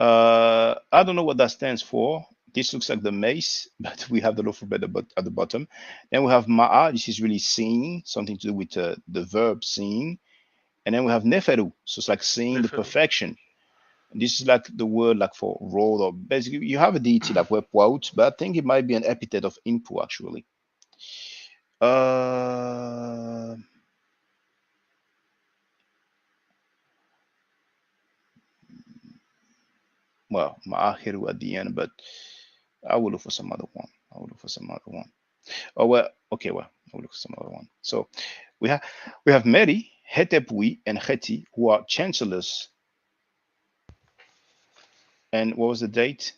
I don't know what that stands for. This looks like the mace, but we have the loaf of bread at the bottom. Then we have Ma'a. This is really seeing, something to do with the verb seeing. And then we have Neferu. So it's like seeing the Neferu. perfection. This is like the word like for roll, or basically you have a deity like Wepwaut, but I think it might be an epithet of Inpu actually. Uh, well, Ma'ahiru at the end, but I will look for some other one. I will look for some other one. Oh well, okay, well, I will look for some other one. So We have we have Meri, Hetepui, and Heti, who are chancellors. And what was the date?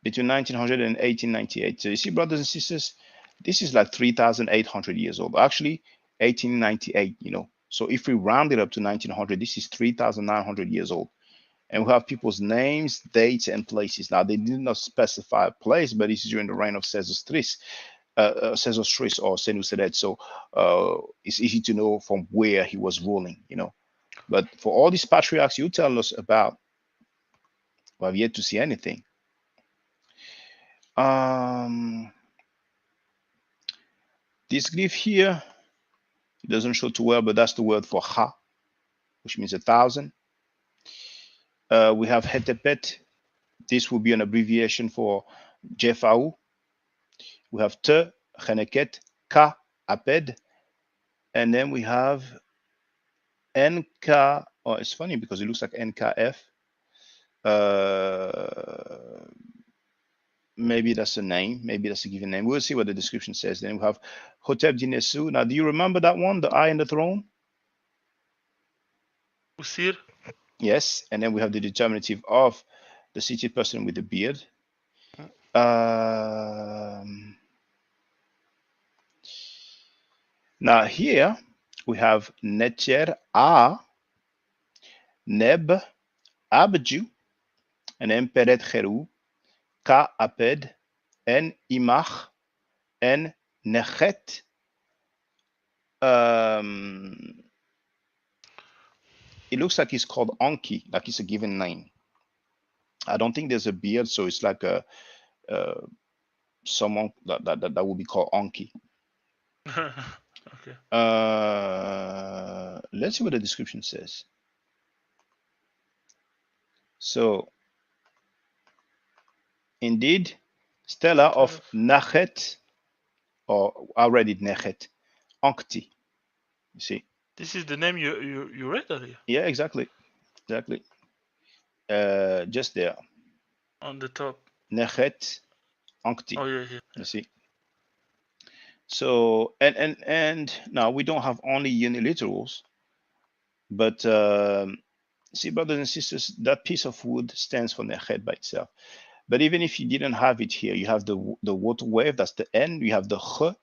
Between 1900 and 1898. So you see, brothers and sisters, this is like 3,800 years old. Actually, 1898. So if we round it up to 1900, this is 3,900 years old. And we have people's names, dates, and places. Now, they did not specify a place, but this is during the reign of Sesostris, Sesostris or Senuseret. So it's easy to know from where he was ruling. But for all these patriarchs you tell us about, we have yet to see anything. Um, this glyph here, it doesn't show too well, but that's the word for Ha, which means 1,000. We have Hetepet. This will be an abbreviation for Jefau. We have Te, Cheneket, Ka, Aped. And then we have NK. Oh, it's funny because it looks like NKF. Maybe that's a name. Maybe that's a given name. We'll see what the description says. Then we have Hotep Dinesu. Now, do you remember that one, the eye and the throne? Usir. Yes. And then we have the determinative of the seated person with the beard. Mm. Now here we have Netjer A, Neb, Abju, and then Peret Cheru, Ka Aped, and Imach, and Nechet. It looks like it's called Anki, like it's a given name. I don't think there's a beard, so it's like a someone that would be called Anki. Okay. Let's see what the description says. So, indeed, Stella of Nachet, or I read it Nechet, Ankti. You see? This is the name you read earlier. Yeah, exactly. Just there. On the top. Nechet, Ankti. Oh yeah. You see? So and now we don't have only uniliterals, but see, brothers and sisters, that piece of wood stands for Nechet by itself. But even if you didn't have it here, you have the water wave, that's the N, you have the Ch,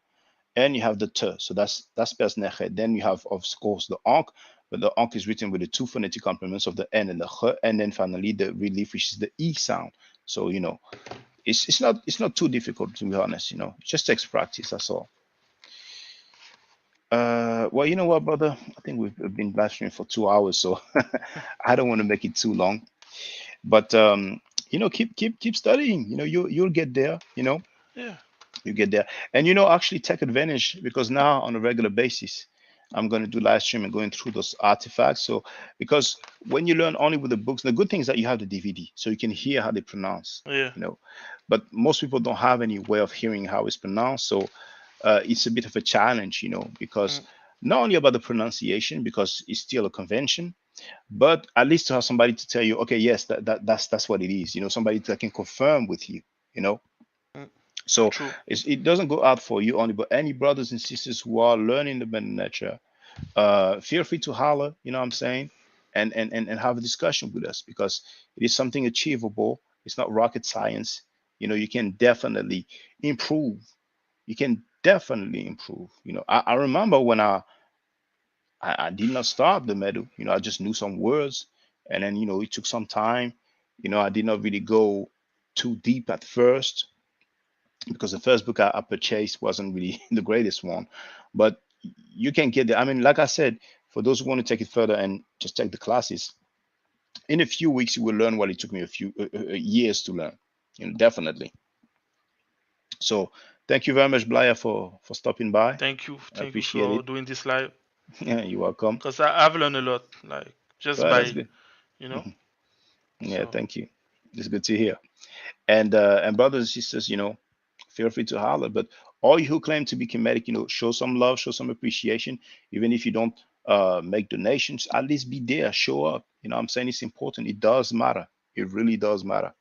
and you have the T. So that spells Nechet. Then you have, of course, the Ankh, but the Ankh is written with the two phonetic complements of the N and the Ch, and then finally the relief, which is the E sound. So it's not too difficult, to be honest. It just takes practice. That's all. Well, you know what, brother? I think we've been live streaming for 2 hours, so I don't want to make it too long. But keep studying. You'll get there. Yeah. You get there, and actually take advantage, because now on a regular basis, I'm going to do live stream and going through those artifacts. So because when you learn only with the books, the good thing is that you have the DVD, so you can hear how they pronounce. Yeah. But most people don't have any way of hearing how it's pronounced, so it's a bit of a challenge, because not only about the pronunciation, because it's still a convention, but at least to have somebody to tell you, okay, yes, that's what it is. Somebody that can confirm with you. So True. it doesn't go out for you only, but any brothers and sisters who are learning the Bene Nature, feel free to holler. You know what I'm saying, and have a discussion with us, because it is something achievable. It's not rocket science. You can definitely improve. You can definitely improve. I remember when I did not start the Medu. I just knew some words, and then it took some time. I did not really go too deep at first, because the first book I purchased wasn't really the greatest one. But you can get there. I mean, like I said, for those who want to take it further and just take the classes, in a few weeks you will learn what it took me a few years to learn. Definitely. So thank you very much, Blaya, for stopping by. Thank you. I Thank you appreciate for it. doing this live. Yeah, you're welcome. Because I've learned a lot, like just Well, that's by, good. Yeah, So thank you. It's good to hear. And brothers and sisters, feel free to holler. But all you who claim to be Kemetic, show some love, show some appreciation. Even if you don't make donations, at least be there, show up. I'm saying it's important. It does matter. It really does matter.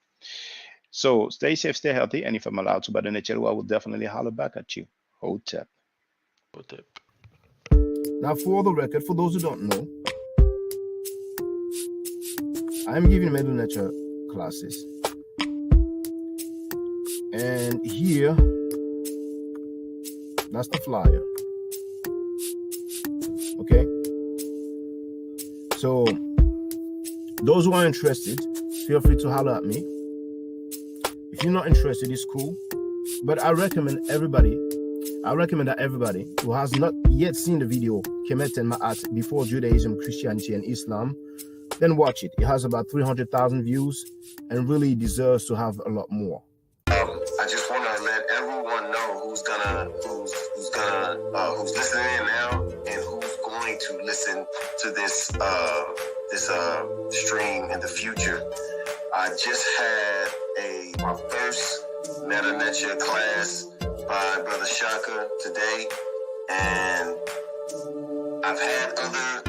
So stay safe, stay healthy. And if I'm allowed to, by the nature, I will definitely holler back at you. Hotep. Hotep. Now, for the record, for those who don't know, I'm giving Medu Nature classes. And here, that's the flyer. Okay? So, those who are interested, feel free to holler at me. If you're not interested, it's cool. But I recommend that everybody who has not yet seen the video Kemet and Ma'at before Judaism, Christianity, and Islam, then watch it. It has about 300,000 views and really deserves to have a lot more. I just want to let everyone know who's listening in now and who's going to listen to this stream in the future. I just had my first Medu Nature class by Brother Shaka today, and I've had other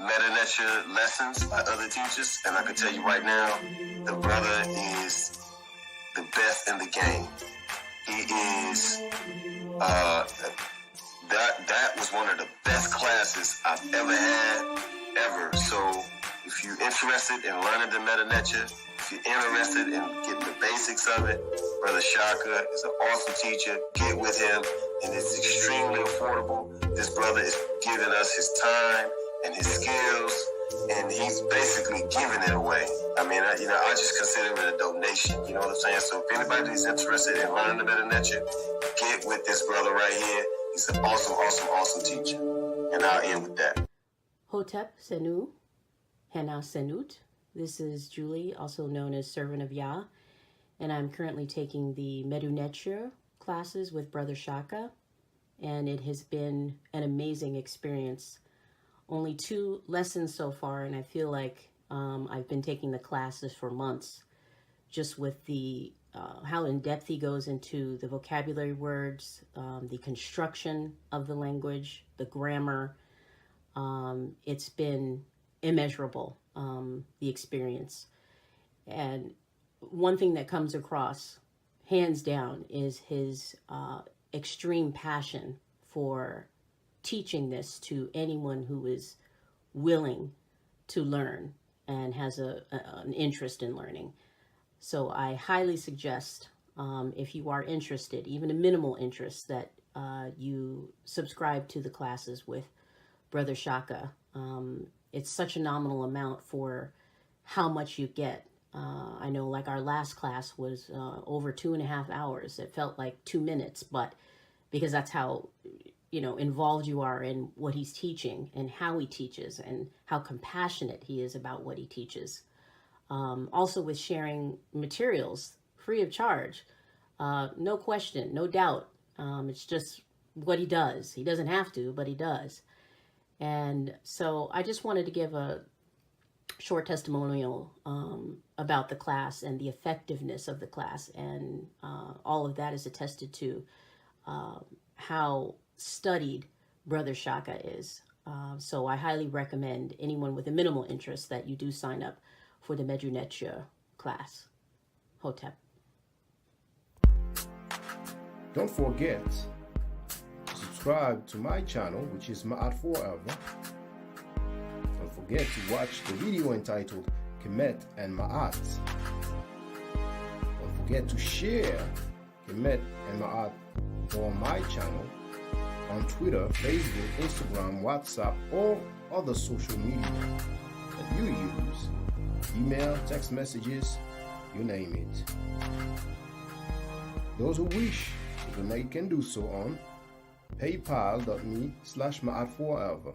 Medu Nature lessons by other teachers, and I can tell you right now, the brother is the best in the game. He is that was one of the best classes I've ever had, ever. So if you're interested in learning the Medu Nature, if you're interested in getting the basics of it, Brother Shaka is an awesome teacher. Get with him, and it's extremely affordable. This brother is giving us his time and his skills, and he's basically giving it away. I mean, I just consider it a donation. You know what I'm saying? So if anybody is interested in learning the Medu Nature, get with this brother right here. He's an awesome, awesome, awesome teacher. And I'll end with that. Hotep Senu, Hena Senut. This is Julie, also known as Servant of Yah, and I'm currently taking the Medu Nature classes with Brother Shaka, and it has been an amazing experience. Only 2 lessons so far, and I feel like I've been taking the classes for months, just with the how in-depth he goes into the vocabulary words, the construction of the language, the grammar. It's been immeasurable, the experience. And one thing that comes across, hands down, is his extreme passion for teaching this to anyone who is willing to learn and has an interest in learning. So I highly suggest, if you are interested, even a minimal interest, that you subscribe to the classes with Brother Shaka. It's such a nominal amount for how much you get. I know, like, our last class was over 2.5 hours. It felt like 2 minutes, but because that's how, involved you are in what he's teaching and how he teaches and how compassionate he is about what he teaches. Also with sharing materials free of charge, no question, no doubt. It's just what he does. He doesn't have to, but he does. And so I just wanted to give a short testimonial about the class and the effectiveness of the class. And all of that is attested to how studied Brother Shaka is. So I highly recommend anyone with a minimal interest that you do sign up for the Medu Nature class. Hotep. Don't forget to subscribe to my channel, which is Ma'at Forever. Don't forget to watch the video entitled Kemet and Ma'at. Don't forget to share Kemet and Ma'at on my channel on Twitter, Facebook, Instagram, WhatsApp, or other social media that you use. Email, text messages, you name it. Those who wish to donate can do so on paypal.me/ma'atforever.